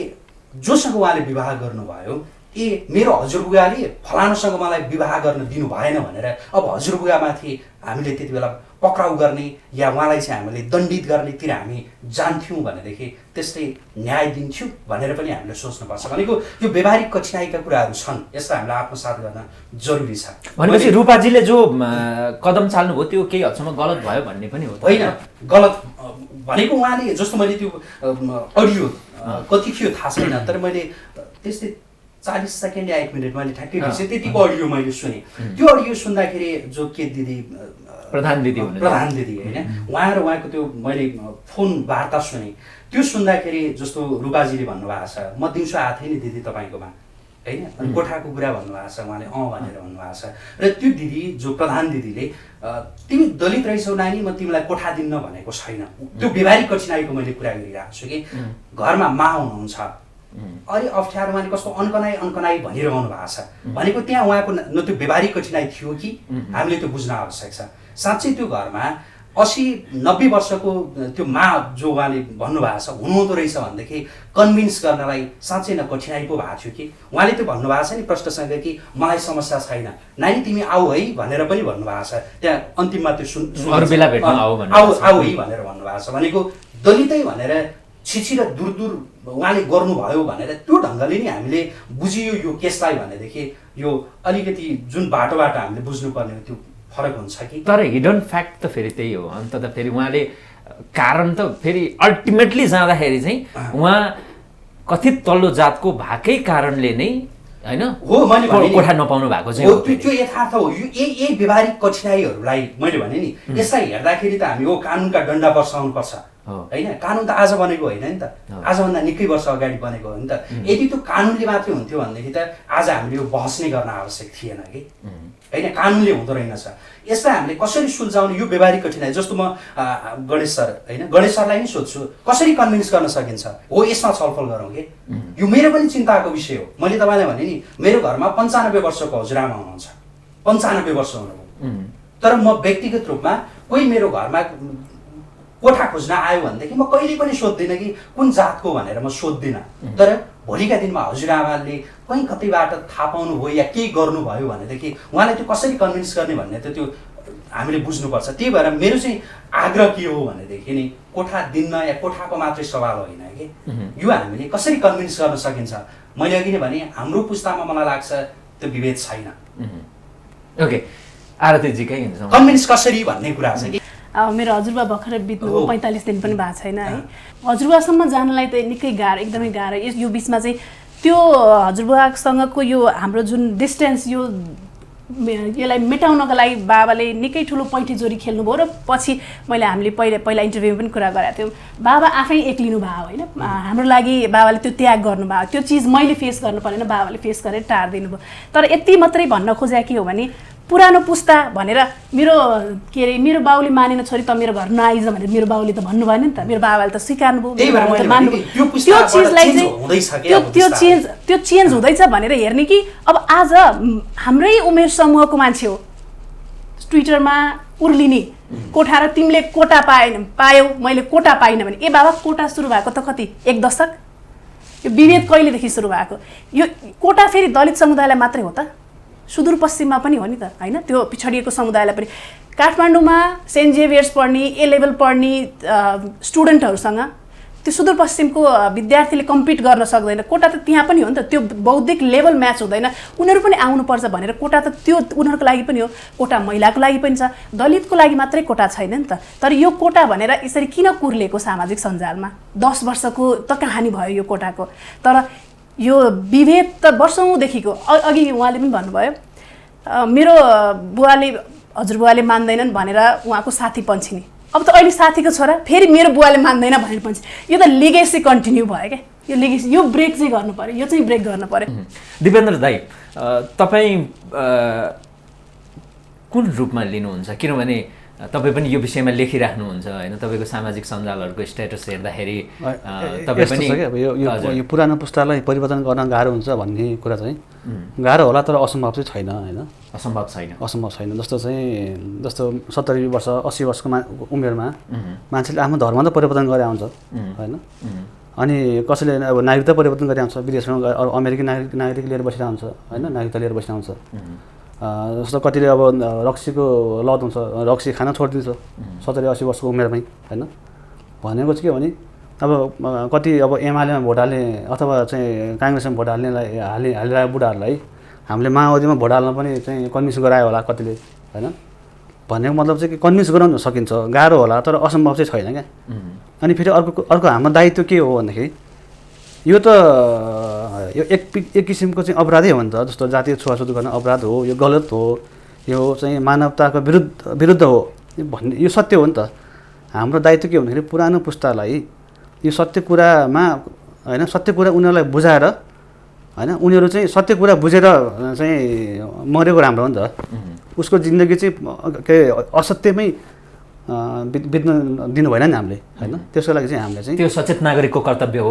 जोसँग उहाँले विवाह गर्नुभयो, ए मेरो हजुरबुवाले फलानुसँग मलाई विवाह गर्न दिनु भएन भनेर अब हजुरबुवामाथि हामीले त्यति बेला पक्राउ गर्ने या उहाँलाई चाहिँ हामीले दण्डित गर्नेतिर हामी जान्थ्यौँ भनेदेखि त्यस्तै न्याय दिन्थ्यौँ भनेर पनि हामीले सोच्नुपर्छ। भनेको यो व्यवहारिक कठिनाइका कुराहरू छन्, यसलाई हामीले आत्मसात गर्न जरुरी छ। भनेपछि रूपाजीले जो कदम चाल्नुभयो त्यो केही हदसम्म गलत भयो भन्ने पनि हो? होइन, गलत भनेको उहाँले जस्तो मैले त्यो अडियो कति थियो थाहा छैन, तर मैले त्यस्तै 40 सेकेन्ड या 1 मिनट मैले ठ्याक्कै बिर्सेँ त्यतिको अडियो मैले सुनेँ। त्यो अडियो सुन्दाखेरि जो के दिदी प्रधान दिदी होइन, उहाँ र उहाँको त्यो मैले फोन वार्ता सुनेँ, त्यो सुन्दाखेरि जस्तो रूपाजीले भन्नुभएको छ, म दिउँसो आएको थिएँ नि दिदी तपाईँकोमा होइन, अनि कोठाको कुरा भन्नुभएको छ उहाँले, भनेर भन्नुभएको छ। र त्यो दिदी जो प्रधान दिदीले तिमी दलित रहेछौ नानी, म तिमीलाई कोठा दिन्न भनेको छैन, त्यो व्यवहारिक कठिनाइको मैले कुरा गरिरहेको छु कि घरमा मा हुनुहुन्छ, अलि अप्ठ्यारो माने कस्तो अनकनाई भनिरहनु भएको छ भनेको त्यहाँ उहाँको न त्यो व्यवहारिक कठिनाइ थियो कि हामीले त्यो बुझ्न आवश्यक छ। साँच्चै त्यो घरमा 80-90 वर्षको त्यो मा जो उहाँले भन्नुभएको छ हुनुहुँदो रहेछ भनेदेखि कन्भिन्स गर्नलाई साँच्चै न कठिनाइ पो भएको थियो कि उहाँले त्यो भन्नुभएको छ नि प्रश्नसँग कि मलाई समस्या छैन नानी तिमी आऊ है भनेर पनि भन्नुभएको छ। त्यहाँ अन्तिममा त्यो अरु बेला भेट्न आऊ है भनेर भन्नुभएको छ। भनेको दलितै भनेर छिछि र दूर उहाँले गर्नुभयो भनेर त्यो ढङ्गले नि हामीले बुझियो यो केसलाई भनेदेखि यो अलिकति जुन बाटोबाट हामीले बुझ्नुपर्ने त्यो फरक हुन्छ कि। तर हिडन फ्याक्ट त फेरि त्यही हो अन्त त फेरि उहाँले कारण त फेरि अल्टिमेटली जाँदाखेरि चाहिँ उहाँ कथित तल्लो जातको भएकै कारणले नै हैन हो मैले भने कोठा नपाउनु भएको चाहिँ हो त्यो यथार्थ हो। यो यही व्यवहारिक कठिनाइहरूलाई मैले भने नि यसलाई हेर्दाखेरि त हामी हो कानुनका डन्डा बर्साउनु पर्छ हैन। कानुन त आज बनेको होइन नि त, आजभन्दा निकै वर्ष अगाडि बनेको हो नि त। यदि त्यो कानुनले मात्रै हुन्थ्यो भनेदेखि त आज हामीले यो बहस नै गर्न आवश्यक थिएन कि हैन। कानुनले हुँदो रहेनछ। यसलाई हामीले कसरी सुल्झाउने यो व्यवहारिक कठिनाइ जस्तो म गणेश सर हैन गणेश सरलाई नै सोध्छु कसरी कन्भिन्स गर्न सकिन्छ हो यसमा छलफल गरौँ कि। यो मेरो पनि चिन्ताको विषय हो। मैले तपाईँलाई भने नि मेरो घरमा 95 वर्षको हजुरआमा हुनुहुन्छ, 95 वर्ष हुनुभयो। तर म व्यक्तिगत रूपमा कोही मेरो घरमा कोठा खोज्न आयो भनेदेखि म कहिले पनि सोध्दिनँ कि कुन जातको भनेर म सोध्दिनँ। तर भोलिका दिनमा हजुरआमाले कहीँ कतैबाट थाहा पाउनुभयो या केही गर्नुभयो भनेदेखि उहाँलाई त्यो कसरी कन्भिन्स गर्ने भन्ने त त्यो हामीले बुझ्नुपर्छ। त्यही भएर मेरो चाहिँ आग्रह के हो भनेदेखि नि कोठा दिन्न या कोठाको मात्रै सवाल होइन कि यो हामीले कसरी कन्भिन्स गर्न सकिन्छ। मैले अघि नै भने हाम्रो पुस्तामा मलाई लाग्छ त्यो विभेद छैन। ओके आरतीजी के हुन्छ कन्भिन्स कसरी भन्ने कुरा छ कि मेरो हजुरबा भर्खरै बित्नु 45 दिन पनि भएको छैन है। हजुरबासम्म जानलाई त निकै गाह्रो, एकदमै गाह्रो। यो बिचमा चाहिँ त्यो हजुरबासँगको यो हाम्रो जुन डिस्टेन्स यसलाई मेटाउनको लागि बाबाले निकै ठुलो पैँठी जोरी खेल्नुभयो र पछि हामीले पहिला इन्टरभ्यूमा पनि कुरा गरेका थियौँ। बाबा आफै एक्लिनु भयो होइन। हाम्रो लागि बाबाले त्यो त्याग गर्नुभयो। त्यो चिज मैले फेस गर्नु परेन, बाबाले फेस गरेर टार्दिनु भयो। तर यति मात्रै भन्न खोजेको के हो भने पुरानो पुस्ता भनेर मेरो बाउले मानेन छोरी त मेरो घर नआइज भनेर मेरो बाउले त भन्नुभयो नि त। मेरो बाबाले त स्वीकार्नुभयो, मान्नुभयो। त्यो चिजलाई चाहिँ त्यो चेन्ज हुँदैछ भनेर हेर्ने कि अब आज हाम्रै उमेर समूहको मान्छे हो ट्विटरमा उर्लिने कोठा र तिमीले कोटा पायौ मैले कोटा पाइनँ भने ए बाबा कोटा सुरु भएको त कति 1 दशक यो विभेद कहिलेदेखि सुरु भएको? यो कोटा फेरि दलित समुदायलाई मात्रै हो त? सुदूरपश्चिममा पनि हो नि त, होइन? त्यो पिछडिएको समुदायलाई पनि। काठमाडौँमा सेन्ट जेभियर्स पढ्ने, ए लेभल पढ्ने स्टुडेन्टहरूसँग त्यो सुदूरपश्चिमको विद्यार्थीले कम्पिट गर्न सक्दैन। कोटा त त्यहाँ पनि हो नि त, त्यो बौद्धिक लेभल म्याच हुँदैन, उनीहरू पनि आउनुपर्छ भनेर कोटा त त्यो उनीहरूको लागि पनि हो। कोटा महिलाको लागि पनि छ, दलितको लागि मात्रै कोटा छैन नि त। तर यो कोटा भनेर यसरी किन कुर्लेको सामाजिक सञ्जालमा? 10 वर्षको त कहानी भयो यो कोटाको। तर यो विभेद त वर्षौँदेखिको। अघि उहाँले पनि भन्नुभयो मेरो बुवाले, हजुरबुवाले मान्दैनन् भनेर उहाँको साथी पन्छिने। अब त अहिले साथीको छोरा फेरि मेरो बुवाले मान्दैन भनेर पन्छिने। यो त लिगेसी कन्टिन्यू भयो क्या। यो लिगेसी, यो ब्रेक चाहिँ गर्नु पऱ्यो, यो चाहिँ ब्रेक गर्नु पऱ्यो। दिपेन्द्र दाइ, तपाईँ कुन रूपमा लिनुहुन्छ? किनभने तपाईँ पनि यो विषयमा लेखिराख्नुहुन्छ होइन? तपाईँको सामाजिक सञ्जालहरूको स्ट्याटस हेर्दाखेरि तपाईँ पनि यो पुरानो पुस्तालाई परिवर्तन गर्न गाह्रो हुन्छ भन्ने कुरा चाहिँ गाह्रो होला, तर असम्भव चाहिँ छैन होइन? असम्भव छैन। जस्तो 70 वर्ष 80 वर्षको उमेरमा मान्छेले आफ्नो धर्म त परिवर्तन गरे आउँछ होइन? अनि कसैले अब नागरिकता परिवर्तन गरे आउँछ, विदेशमा अमेरिकी नागरिक लिएर बसिरहन्छ होइन? नागरिकता लिएर बसिरहन्छ। जस्तो कतिले अब रक्सीको लत हुन्छ, रक्सी खान छोडिदिन्छ 70-80 वर्षको उमेरमै होइन? भनेको चाहिँ के भने अब कति अब एमालेमा भोट हाल्ने अथवा चाहिँ काङ्ग्रेसमा भोट हालिरहेको बुढाहरूलाई हामीले माओवादीमा भोट हाल्न पनि चाहिँ कन्भिन्स गरायो होला कतिले होइन? भनेको मतलब चाहिँ कन्भिन्स गराउन सकिन्छ, गाह्रो होला, तर असम्भव चाहिँ छैन क्या। अनि फेरि अर्को हाम्रो दायित्व के हो भन्दाखेरि यो त यो एक किसिमको चाहिँ अपराधै हो नि त। जस्तो जातीय छुवाछुत गर्न अपराध हो, यो गलत हो, यो चाहिँ मानवताको विरुद्ध हो भन्ने यो सत्य हो नि त। हाम्रो दायित्व के हो भन्दाखेरि पुरानो पुस्तालाई यो सत्य कुरामा होइन, सत्य कुरा उनीहरूलाई बुझाएर होइन, उनीहरू चाहिँ सत्य कुरा बुझेर चाहिँ मरेको राम्रो हो नि त। उसको जिन्दगी चाहिँ के असत्यमै बित्न दिनु भएन नि हामीले होइन? त्यसको लागि चाहिँ हामीले चाहिँ त्यो सचेत नागरिकको कर्तव्य हो।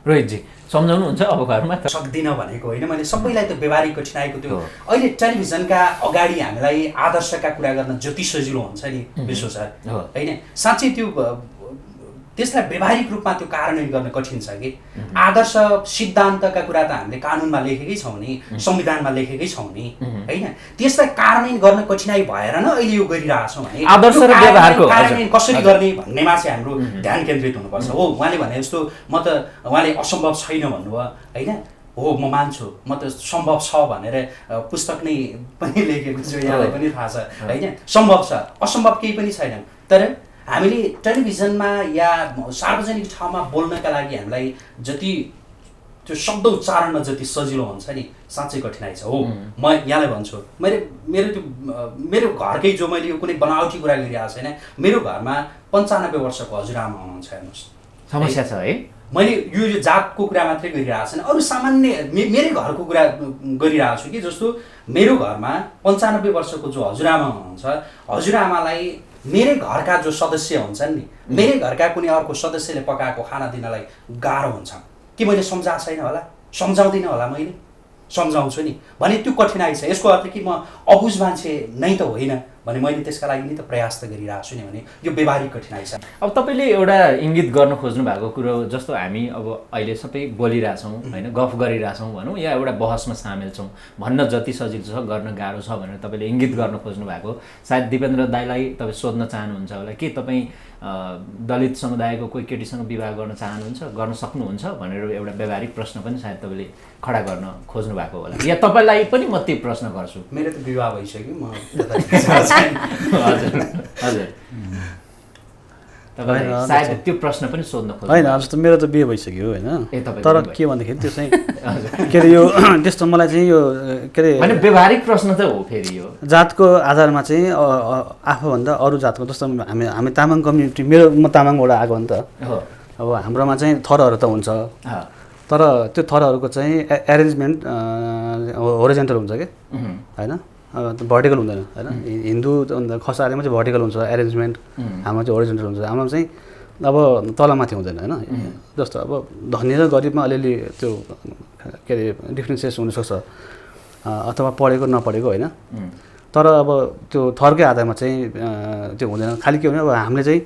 रोहितजी सम्झाउनुहुन्छ अब घरमा? सक्दिनँ भनेको होइन, मैले सबैलाई त व्यवहारिक कठिनाइको त्यो अहिले टेलिभिजनका अगाडि हामीलाई आदर्शका कुरा गर्न जति सजिलो हुन्छ नि विश्व सर होइन, साँच्चै त्यो त्यसलाई व्यवहारिक रूपमा त्यो कार्यान्वयन गर्न कठिन छ कि। आदर्श सिद्धान्तका कुरा त हामीले कानुनमा लेखेकै छौँ नि, संविधानमा लेखेकै छौँ नि होइन? त्यसलाई कार्यान्वयन गर्न कठिनाइ भएर न अहिले यो गरिरहेछौँ भने आदर्श र व्यवहारको कार्यान्वयन कसरी गर्ने भन्नेमा चाहिँ हाम्रो ध्यान केन्द्रित हुनुपर्छ। हो, उहाँले भने जस्तो म त उहाँले असम्भव छैन भन्नुभयो होइन? हो, म मान्छु, म त सम्भव छ भनेर पुस्तक नै पनि लेखेको छु, यहाँलाई पनि थाहा छ होइन? सम्भव छ, असम्भव केही पनि छैन। तर हामीले टेलिभिजनमा या सार्वजनिक ठाउँमा बोल्नका लागि हामीलाई जति त्यो शब्द उच्चारणमा जति सजिलो हुन्छ नि, साँच्चै कठिनाइ छ। हो, म यहाँलाई भन्छु, मेरो घरकै जो मैले यो कुनै बनावटी कुरा गरिरहेको छैन, मेरो घरमा 95 वर्षको हजुरआमा हुनुहुन्छ। हेर्नुहोस्, समस्या छ है। मैले यो जातको कुरा मात्रै गरिरहेको छैन, अरू सामान्य मेरै घरको कुरा गरिरहेको छु कि जस्तो मेरो घरमा 95 वर्षको जो हजुरआमा हुनुहुन्छ, हजुरआमालाई मेरै घरका जो सदस्य हुन्छन् नि, मेरै घरका कुनै अर्को सदस्यले पकाएको खाना दिनलाई गाह्रो हुन्छ कि मैले सम्झाएको छैन होला, सम्झाउँदिनँ होला, मैले सम्झाउँछु नि भने त्यो कठिनाइ छ। यसको अर्थ कि म अबुझ मान्छे नै त होइन भने मैले त्यसका लागि नि त प्रयास त गरिरहेको छु नि, भने यो व्यवहारिक कठिनाइ छ। अब तपाईँले एउटा इङ्गित गर्न खोज्नु भएको कुरो जस्तो हामी अब अहिले सबै बोलिरहेछौँ होइन, गफ गरिरहेछौँ भनौँ या एउटा बहसमा सामेल छौँ, भन्न जति सजिलो छ गर्न गाह्रो छ भनेर तपाईँले इङ्गित गर्न खोज्नु भएको। सायद दिपेन्द्र दाइलाई तपाईँ सोध्न चाहनुहुन्छ होला कि तपाईँ दलित समुदायको कोही केटीसँग विवाह गर्न चाहनुहुन्छ, गर्न सक्नुहुन्छ भनेर एउटा व्यवहारिक प्रश्न पनि सायद तपाईँले खडा गर्न खोज्नु भएको होला, या तपाईँलाई पनि म त्यो प्रश्न गर्छु। मेरो त विवाह भइसक्यो, म हजुर हजुर तपाईँ सायद त्यो प्रश्न पनि सोध्न खोज्नु होइन? जस्तो मेरो त बिहे भइसक्यो होइन, तर के भन्दाखेरि त्यो चाहिँ के अरे यो त्यस्तो मलाई चाहिँ यो के अरे होइन व्यवहारिक प्रश्न त हो। फेरि यो जातको आधारमा चाहिँ आफूभन्दा अरू जातको जस्तो हामी तामाङ कम्युनिटी, म तामाङबाट आएको हो नि त। अब हाम्रोमा चाहिँ थरहरू त हुन्छ, तर त्यो थरहरूको चाहिँ एरेन्जमेन्ट होरिजेन्टल हुन्छ क्या होइन, भर्टिकल हुँदैन होइन। हिन्दू खसारीमा चाहिँ भर्टिकल हुन्छ एरेन्जमेन्ट, हाम्रो चाहिँ होरिजेन्टल हुन्छ। हाम्रो चाहिँ अब तलमाथि हुँदैन होइन। जस्तो अब धनी र गरिबमा अलिअलि त्यो के अरे डिफ्रेन्सिएस हुनसक्छ, अथवा पढेको नपढेको होइन, तर अब त्यो थरकै आधारमा चाहिँ त्यो हुँदैन। खालि के भने अब हामीले चाहिँ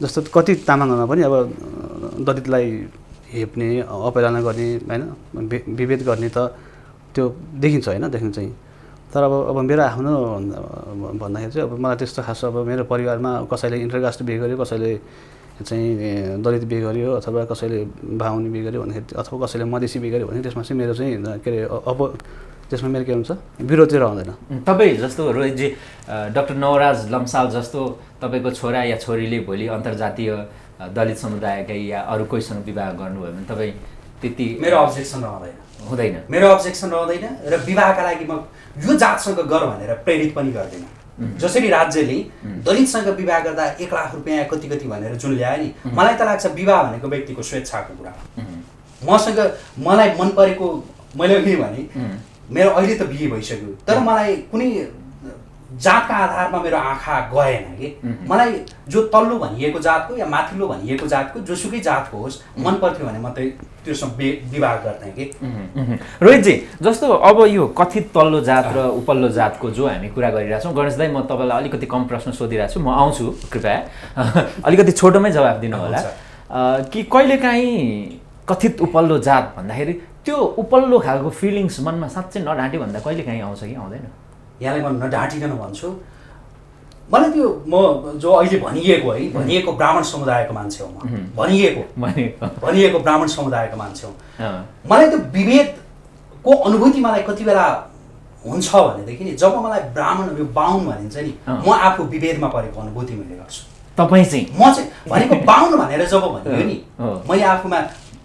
जस्तो कति तामाङहरूमा पनि अब दलितलाई हेप्ने अपहेलना गर्ने होइन विभेद गर्ने त त्यो देखिन्छ होइन देख्नु चाहिँ। तर अब मेरो आफ्नो भन्दाखेरि चाहिँ अब मलाई त्यस्तो खास अब मेरो परिवारमा कसैले इन्टरकास्ट बिहे गर्यो, कसैले चाहिँ दलित बिहे गर्यो, अथवा कसैले बाहुनी बिहे गर्यो भन्दाखेरि, अथवा कसैले मधेसी बिहे गर्यो भने त्यसमा चाहिँ मेरो चाहिँ के अरे अब त्यसमा मेरो के हुन्छ विरोध चाहिँ रहँदैन। तपाईँ जस्तो रोहितजी डाक्टर नवराज लम्साल जस्तो तपाईँको छोरा या छोरीले भोलि अन्तर्जातीय दलित समुदायकै या अरू कोहीसँग विवाह गर्नुभयो भने तपाईँ त्यति मेरो अब्जेक्सन हुँदैन? मेरो अब्जेक्सन रहँदैन र विवाहका लागि म यो जातसँग गर भनेर प्रेरित पनि गर्दैन। जसरी राज्यले दलितसँग विवाह गर्दा 1 लाख रुपियाँ कति कति भनेर जुन ल्यायो नि, मलाई त लाग्छ विवाह भनेको व्यक्तिको स्वेच्छाको कुरा हो। मसँग मलाई मन परेको, मैले के भने मेरो अहिले त बिहे भइसक्यो, तर मलाई कुनै जातका आधारमा मेरो आँखा गएन कि मलाई जो तल्लो भनिएको जातको या माथिल्लो भनिएको जातको जोसुकै जातको होस् मन पर्थ्यो भने म त्योसँग विवाह गर्थेँ कि। रोहितजी जस्तो अब यो कथित तल्लो जात र उपल्लो जातको जो हामी कुरा गरिरहेछौँ, गणेश दाइ म तपाईँलाई अलिकति कम प्रश्न सोधिरहेको छु, म आउँछु कृपया अलिकति छोटोमै जवाफ दिनु होला कि कहिलेकाहीँ कथित उपल्लो जात भन्दाखेरि त्यो उपल्लो खालको फिलिङ्स मनमा साँच्चै नढाँट्यो भन्दा कहिलेकाहीँ आउँछ कि आउँदैन? यहाँलाई म नढाँटिकन भन्छु, मलाई त्यो म जो अहिले भनिएको है भनिएको ब्राह्मण समुदायको मान्छे हो, म भनिएको ब्राह्मण समुदायको मान्छे हो। मलाई त्यो विभेदको अनुभूति मलाई कति बेला हुन्छ भनेदेखि नि जब मलाई ब्राह्मणहरू बाहुन भनिन्छ नि, म आफू विभेदमा परेको अनुभूति मैले गर्छु। तपाईँ चाहिँ म चाहिँ भनेको बाहुन भनेर जब भनियो नि, मैले आफूमा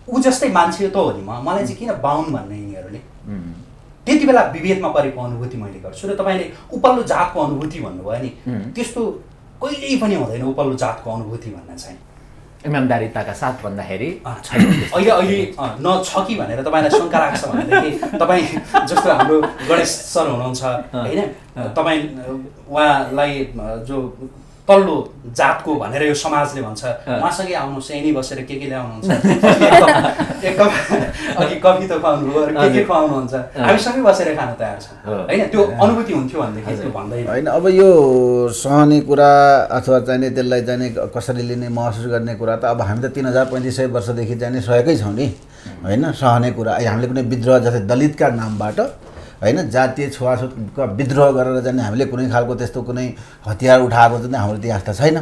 ऊ जस्तै मान्छे त हो नि, मलाई चाहिँ किन बाहुन भन्ने यिनीहरूले, त्यति बेला विभेदमा परेको अनुभूति मैले गर्छु। र तपाईँले उपल्लो जातको अनुभूति भन्नुभयो नि, त्यस्तो कहिल्यै पनि हुँदैन उपल्लो जातको अनुभूति भन्न चाहिँ। इमान्दारिताका साथ भन्दाखेरि अहिले न छ कि भनेर तपाईँलाई शङ्का लाग्छ भनेदेखि तपाईँ जस्तो हाम्रो गणेश सर हुनुहुन्छ होइन, तपाईँ उहाँलाई जो तल्लो जातको भनेर यो समाजले भन्छ, उहाँसँगै आउनुहोस्, यहीँ बसेर के ल्याउनुहुन्छ, एक कप अघि कफी त खुवाउनुभयो, के खुवाउनुहुन्छ, हामीसँगै बसेर खान तयार छ होइन, त्यो अनुभूति हुन्थ्यो भनेदेखि त्यो भन्दैन होइन। अब यो सहने कुरा अथवा चाहिने त्यसलाई चाहिने कसरी लिने महसुस गर्ने कुरा त अब हामी त 3500 वर्षदेखि चाहिने सहेकै छौँ नि होइन। सहने कुरा हामीले कुनै विद्रोह जस्तै दलितका नामबाट होइन जातीय छुवाछुतका विद्रोह गरेर चाहिँ हामीले कुनै खालको त्यस्तो कुनै हतियार उठाएको चाहिँ हाम्रो इतिहास त छैन।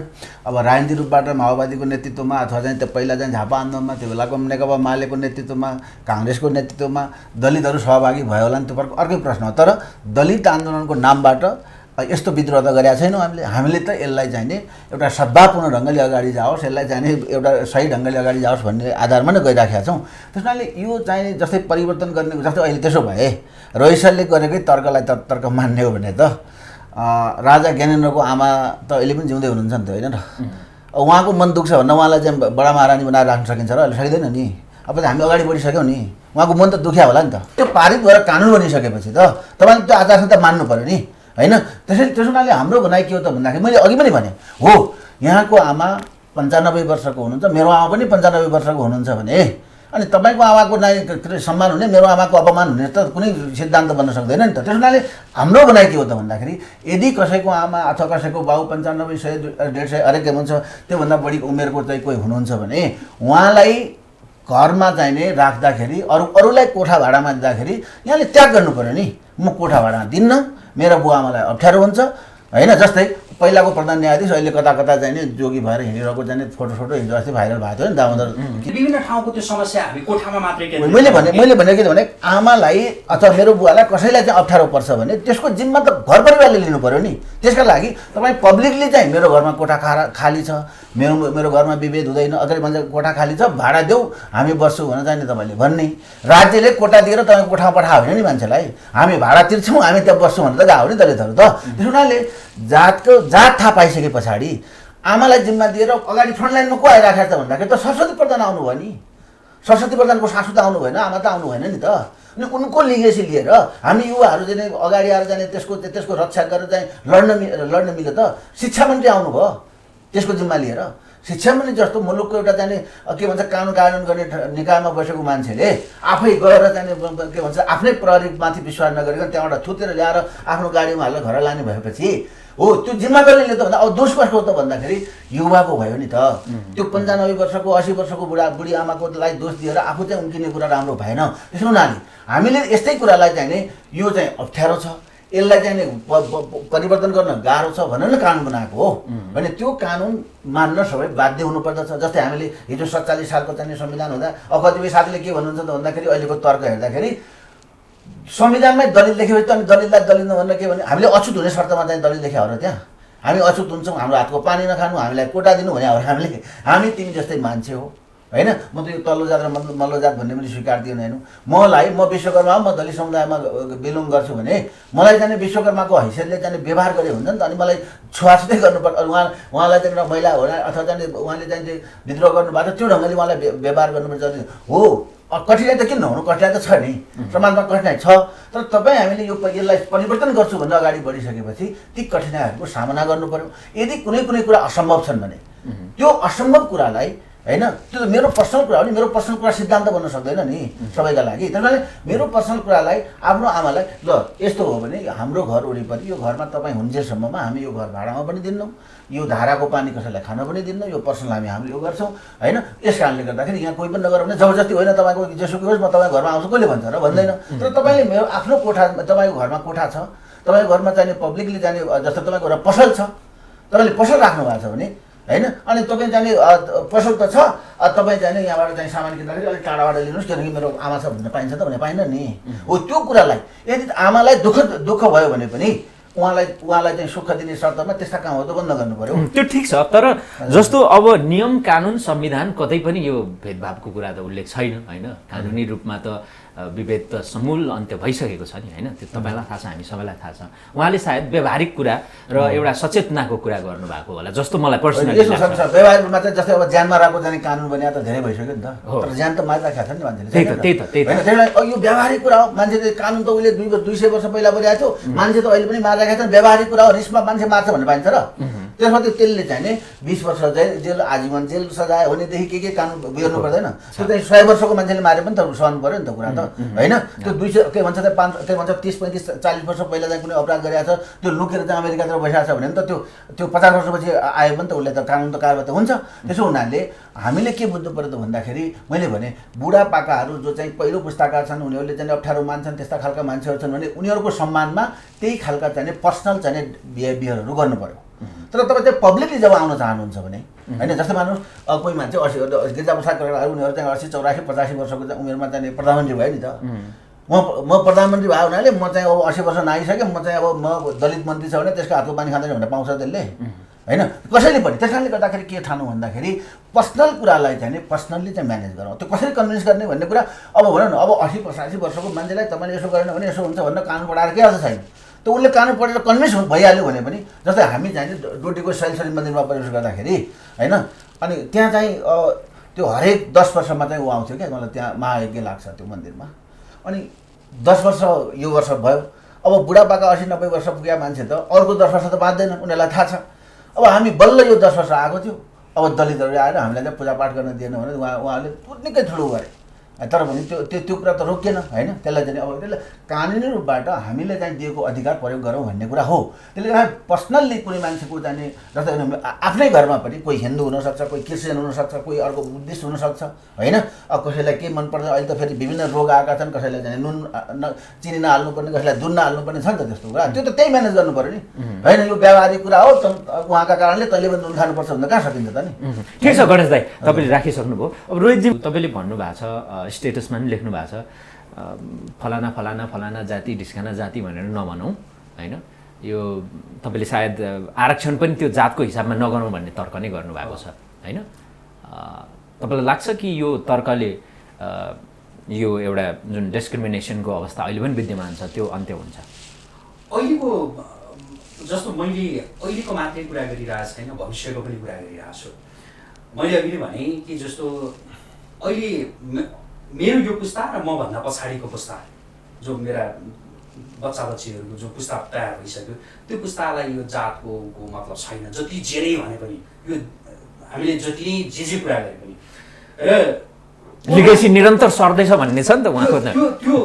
अब राजनीतिक रूपबाट माओवादीको नेतृत्वमा अथवा चाहिँ त्यो पहिला चाहिँ झापा आन्दोलनमा त्यो बेलाको नेकपा मालेको नेतृत्वमा काङ्ग्रेसको नेतृत्वमा दलितहरू सहभागी भयो होला नि, त्यो अर्कै प्रश्न हो। तर दलित आन्दोलनको नामबाट यस्तो विद्रोह त गरेका छैनौँ हामीले त यसलाई चाहिने एउटा सद्भावपूर्ण ढङ्गले अगाडि जाओस्, यसलाई चाहिने एउटा सही ढङ्गले अगाडि जाओस् भन्ने आधारमा नै गइराखेका छौँ। त्यस कारणले यो चाहिने जस्तै परिवर्तन गर्ने जस्तै अहिले त्यसो भए रोहित सरले गरेकै तर्कलाई तर्क मान्ने हो भने त राजा ज्ञानेन्द्रको आमा त अहिले पनि जिउँदै हुनुहुन्छ नि त होइन र, उहाँको मन दुख्छ भन्न उहाँलाई चाहिँ बडा महारानी बनाएर राख्न सकिन्छ र अहिले सकिँदैन नि। अब हामी अगाडि बढिसक्यौँ नि, उहाँको मन त दुख्या होला नि त। त्यो पारित भएर कानुन बनिसकेपछि त तपाईँले त्यो आचार संहिता मान्नु पऱ्यो नि होइन। त्यसो हुनाले हाम्रो भनाइ के हो त भन्दाखेरि मैले अघि पनि भने हो, यहाँको आमा 95 वर्षको हुनुहुन्छ, मेरो आमा पनि 95 वर्षको हुनुहुन्छ भने अनि तपाईँको आमाको सम्मान हुने, मेरो आमाको अपमान हुने त कुनै सिद्धान्त बन्न सक्दैन नि त। त्यस हुनाले हाम्रो भनाइ के हो त भन्दाखेरि यदि कसैको आमा अथवा कसैको बाउ 95, 100, 150 हरेक हुन्छ त्योभन्दा बढी उमेरको चाहिँ कोही हुनुहुन्छ भने उहाँलाई घरमा चाहिने राख्दाखेरि अरूलाई कोठा भाडामा दिँदाखेरि यहाँले त्याग गर्नु पऱ्यो नि। म कोठा भाडामा दिन्न, मेरो बुवा आमालाई अप्ठ्यारो हुन्छ होइन। जस्तै पहिलाको प्रधान न्यायाधीश अहिले कता कता चाहिने जोगी भएर हिँडिरहेको चाहिने फोटो हिजो अस्ति भाइरल भएको थियो नि दामोदर। विभिन्न ठाउँको त्यो समस्या हामी कोठामा मात्रै मैले भने के भने आमालाई अथवा मेरो बुवालाई कसैलाई चाहिँ अप्ठ्यारो पर्छ भने त्यसको जिम्मा त घर परिवारले लिनु पऱ्यो नि। त्यसका लागि तपाईँ पब्लिकली चाहिँ मेरो घरमा कोठा खाली छ, मेरो घरमा विभेद हुँदैन, अगाडि भन्छ कोठा खाली छ भाडा देऊ हामी बस्छौँ भने चाहिँ तपाईँले भन्ने, राज्यले कोठा दिएर तपाईँ कोठामा पठायो होइन नि मान्छेलाई, हामी भाडा तिर्छौँ हामी त्यहाँ बस्छौँ भने त गएको नि दलितहरू त। त्यस हुनाले जात थाहा पाइसके पछाडि आमालाई जिम्मा दिएर अगाडि फ्रन्टलाइनमा को आइराखेको त भन्दाखेरि त सरस्वती प्रधान आउनुभयो नि। सरस्वती प्रधानको सासू त आउनु भएन, आमा त आउनु भएन नि त। अनि उनको लिगेसी लिएर हामी युवाहरू चाहिँ अगाडि आएर जाने त्यसको रक्षा गरेर चाहिँ लड्न मिल्यो त। शिक्षा मन्त्री आउनुभयो त्यसको जिम्मा लिएर। शिक्षा मन्त्री जस्तो मुलुकको एउटा चाहिँ के भन्छ कानुन गर्ने निकायमा बसेको मान्छेले आफै गएर चाहिँ के भन्छ आफ्नै प्रहरीमाथि विश्वास नगरिकन त्यहाँबाट थुतेर ल्याएर आफ्नो गाडीमा हालेर घर लाने भएपछि हो त्यो जिम्मा गर्नेले त भन्दा अब दोष कसको त भन्दाखेरि युवाको भयो नि त। त्यो 95 वर्षको 80 वर्षको बुढी आमाको लागि दोष दिएर आफू चाहिँ उम्किने कुरा राम्रो भएन। त्यसो हुनाले हामीले यस्तै कुरालाई चाहिँ नि यो चाहिँ अप्ठ्यारो छ, यसलाई चाहिँ नि परिवर्तन गर्न गाह्रो छ भनेर नै कानुन बनाएको हो। भने त्यो कानुन मान्न सबै बाध्य हुनुपर्दछ। जस्तै हामीले हिजो 47 सालको चाहिँ संविधान हुँदा अब कतिपय साथीले के भन्नुहुन्छ त भन्दाखेरि अहिलेको तर्क हेर्दाखेरि संविधानमै दलिल लेखेपछि त अनि दलिललाई दलिल नभन्न के भने हामीले अछुत हुने शर्तमा चाहिँ दलिल लेख्या हो र त्यहाँ हामी अछुत हुन्छौँ, हाम्रो हातको पानी नखानु, हामीलाई कोटा दिनु भने हामी तिमी जस्तै मान्छे हो होइन। म त यो तल्लो जात र मल्लो जात भन्ने पनि स्वीकार दिएन होइन। म विश्वकर्मा म दलित समुदायमा बिलोङ गर्छु भने मलाई चाहिँ विश्वकर्माको हैसियतले चाहिँ व्यवहार गरे हुन्छ नि त। अनि मलाई छुवाछुतै गर्नुपर्छ, उहाँलाई चाहिँ महिला हो अथवा चाहिँ उहाँले चाहिँ विद्रोह गर्नुभएको छ त्यो ढङ्गले उहाँलाई व्यवहार गर्नुपर्छ हो। कठिनाइ त किन नहुनु, कठिनाइ त छ नि, समाजमा कठिनाइ छ। तर तपाईँ हामीले यसलाई परिवर्तन गर्छु भनेर अगाडि बढिसकेपछि ती कठिनाइहरूको सामना गर्नु पर्यो। यदि कुनै कुरा असम्भव छन् भने त्यो असम्भव कुरालाई होइन, त्यो त मेरो पर्सनल कुरा हो नि, मेरो पर्सनल कुरा सिद्धान्त बन्न सक्दैन नि सबैका लागि। त्यस कारणले मेरो पर्सनल कुरालाई आफ्नो आमालाई ल यस्तो हो भने हाम्रो घर वरिपरि यो घरमा तपाईँ हुन्जेलसम्ममा हामी यो घर भाडामा पनि दिन्नौँ, यो धाराको पानी कसैलाई खान पनि दिन्नौँ, यो पर्सनल हामीले यो गर्छौँ होइन। यस कारणले गर्दाखेरि यहाँ कोही पनि नगर भने जबरजस्ती होइन, तपाईँको जेसुकै होस् म तपाईँको घरमा आउँछु कसले भन्छ र भन्दैन। तर तपाईँले मेरो आफ्नो कोठा, तपाईँको घरमा कोठा छ, तपाईँको घरमा चाहिने पब्लिकली जाने जस्तो तपाईँको घरमा पसल छ, तपाईँले पसल राख्नु भएको छ भने होइन, अनि तपाईँ जाने पसल त छ, तपाईँ जाने यहाँबाट चाहिँ सामान किन्दाखेरि अलिक टाढाबाट लिनुहोस् किनकि मेरो आमा छ भन्ने पाइन्छ त भने पाइन्न नि हो। त्यो कुरालाई यदि आमालाई दुःख भयो भने पनि उहाँलाई चाहिँ सुख दिने शर्तमा त्यस्ता कामहरू त बन्द गर्नु पर्यो। त्यो ठिक छ, तर जस्तो अब नियम कानुन संविधान कतै पनि यो भेदभावको कुरा त उल्लेख छैन होइन। कानुनी रूपमा त विभेद त समूल अन्त्य भइसकेको छ नि होइन। त्यो तपाईँलाई थाहा छ, हामी सबैलाई थाहा छ। उहाँले सायद व्यवहारिक कुरा र एउटा सचेतनाको कुरा गर्नुभएको होला जस्तो मलाई पर्सनली लाग्छ। व्यवहारिक रूपमा चाहिँ जस्तै अब ज्यान माराको जाने कानुन बनिया त धेरै भइसक्यो नि त, तर ज्यान त मारिराखेको छ नि मान्छेले। त्यही त यो व्यवहारिक कुरा हो। मान्छेले कानुन त उहिले 200 वर्ष पहिला बनिएको थियो, मान्छे त अहिले पनि मारिराखेको छ। व्यवहारिक कुरा हो, रिसमा मान्छे मार्छ भन्ने पाइन्छ र त्यसमा त्यसले चाहिँ नि 20 वर्ष जेल, आजीवन जेल सजाय हुनेदेखि के कानुन बिहोर्नु पर्दैन। त्यो चाहिँ 100 वर्षको मान्छेले मारे पनि त सहनु पर्यो नि त कुरा त होइन। त्यो 200 के भन्छ 30, 35, 40 वर्ष पहिला चाहिँ कुनै अपराध गरेको छ, त्यो लुकेर चाहिँ अमेरिकातिर बसिरहेको छ भने त त्यो 50 वर्षपछि आयो भने त उसले त कानुन त कारबाही त हुन्छ। त्यसो हुनाले हामीले के बुझ्नु पर्यो त भन्दाखेरि मैले भने बुढापाकाहरू जो चाहिँ पहिलो पुस्ताका छन्, उनीहरूले चाहिँ अप्ठ्यारो मान्छन्, त्यस्ता खालका मान्छेहरू छन् भने उनीहरूको सम्मानमा त्यही खालका चाहिँ पर्सनल चाहिँ बिहेभियरहरू गर्नु पर्यो। तर तपाईँ चाहिँ पब्लिकली जब आउन चाहनुहुन्छ भने होइन, जस्तै मान्नुहोस् कोही मान्छे गिरिजाप्रसाद कोइराला उनीहरू चाहिँ 80, 84, 85 वर्षको उमेरमा चाहिँ प्रधानमन्त्री भयो नि त। म प्रधानमन्त्री भयो हुनाले म चाहिँ अब 80 वर्ष नागिसकेँ, म चाहिँ अब म दलित मन्त्री छ भने त्यसको हातको पानी खाँदैन भनेर पाउँछ त्यसले होइन, कसैले पनि। त्यस कारणले गर्दाखेरि के ठानु भन्दाखेरि पर्सनल कुरालाई चाहिँ पर्सनल्ली चाहिँ म्यानेज गरौँ। त्यो कसरी कन्भिन्स गर्ने भन्ने कुरा अब भनौँ न, अब 80, 85 वर्षको मान्छेलाई तपाईँले यसो गरेन भने यसो हुन्छ भनेर कानुन पढाएर के अर्थ छैन। त उसले कानुन पढेर कन्भिन्स भइहाल्यो भने पनि जस्तै हामी चाहिँ डोटीको शैलशरी मन्दिरमा प्रवेश गर्दाखेरि होइन, अनि त्यहाँ चाहिँ त्यो हरेक 10 वर्षमा चाहिँ ऊ आउँथ्यो क्या, मलाई त्यहाँ महायज्ञ लाग्छ त्यो मन्दिरमा। अनि 10 वर्ष यो वर्ष भयो, अब बुढापाका 80, 90 वर्ष पुगेका मान्छे त अर्को 10 वर्ष त बाँच्दैन, उनीहरूलाई थाहा छ। अब हामी बल्ल यो 10 वर्ष आएको थियो, अब दलितहरू आएर हामीलाई चाहिँ पूजापाठ गर्न दिएन भने उहाँले निकै ठुलो गरे। तर पनि त्यो कुरा त रोकिएन होइन। त्यसलाई चाहिँ अब त्यसलाई कानुनी रूपबाट हामीले चाहिँ दिएको अधिकार प्रयोग गरौँ भन्ने कुरा हो। त्यसले गर्दा पर्सनल्ली कुनै मान्छेको चाहिँ जस्तै आफ्नै घरमा पनि कोही हिन्दू हुनसक्छ, कोही क्रिस्चियन हुनसक्छ, कोही अर्को बुद्धिस्ट हुनसक्छ होइन। अब कसैलाई के मन पर्दैन, अहिले त फेरि विभिन्न रोग आएका छन्, कसैलाई चाहिँ नुन चिनी नहाल्नुपर्ने, कसैलाई दुध नहाल्नुपर्ने छ नि त त्यस्तो कुरा। त्यो त त्यही म्यानेज गर्नु पऱ्यो नि होइन। यो व्यावहारिक कुरा हो, उहाँका कारणले तैँले पनि नुन खानुपर्छ भने कहाँ सकिन्छ त नि। ठिक छ गणेश दाइ, तपाईँले राखिसक्नुभयो। अब रोहितजी तपाईँले भन्नुभएको छ, स्टेटसमा पनि लेख्नु भएको छ फलाना फलाना फलाना जाति ढिस्काना जाति भनेर नभनौँ होइन। यो तपाईँले सायद आरक्षण पनि त्यो जातको हिसाबमा नगरौँ भन्ने तर्क नै गर्नुभएको छ होइन। तपाईँलाई लाग्छ कि यो तर्कले यो एउटा जुन डिस्क्रिमिनेसनको अवस्था अहिले पनि विद्यमान छ त्यो अन्त्य हुन्छ? अहिलेको जस्तो मैले अहिलेको मात्रै कुरा गरिरहेको छैन, भविष्यको पनि कुरा गरिरहेको छु। मैले अघि भने कि जस्तो अहिले मेरो यो पुस्ता र मभन्दा पछाडिको पुस्ता जो मेरा बच्चा बच्चीहरूको जो पुस्ता तयार भइसक्यो त्यो पुस्तालाई यो जातको मतलब छैन। जति जेरै भने पनि यो हामीले जति नै जे कुरा गरे पनि र लिगेसी निरन्तर सर्दैछ भन्ने छ नि त उहाँको। त्यो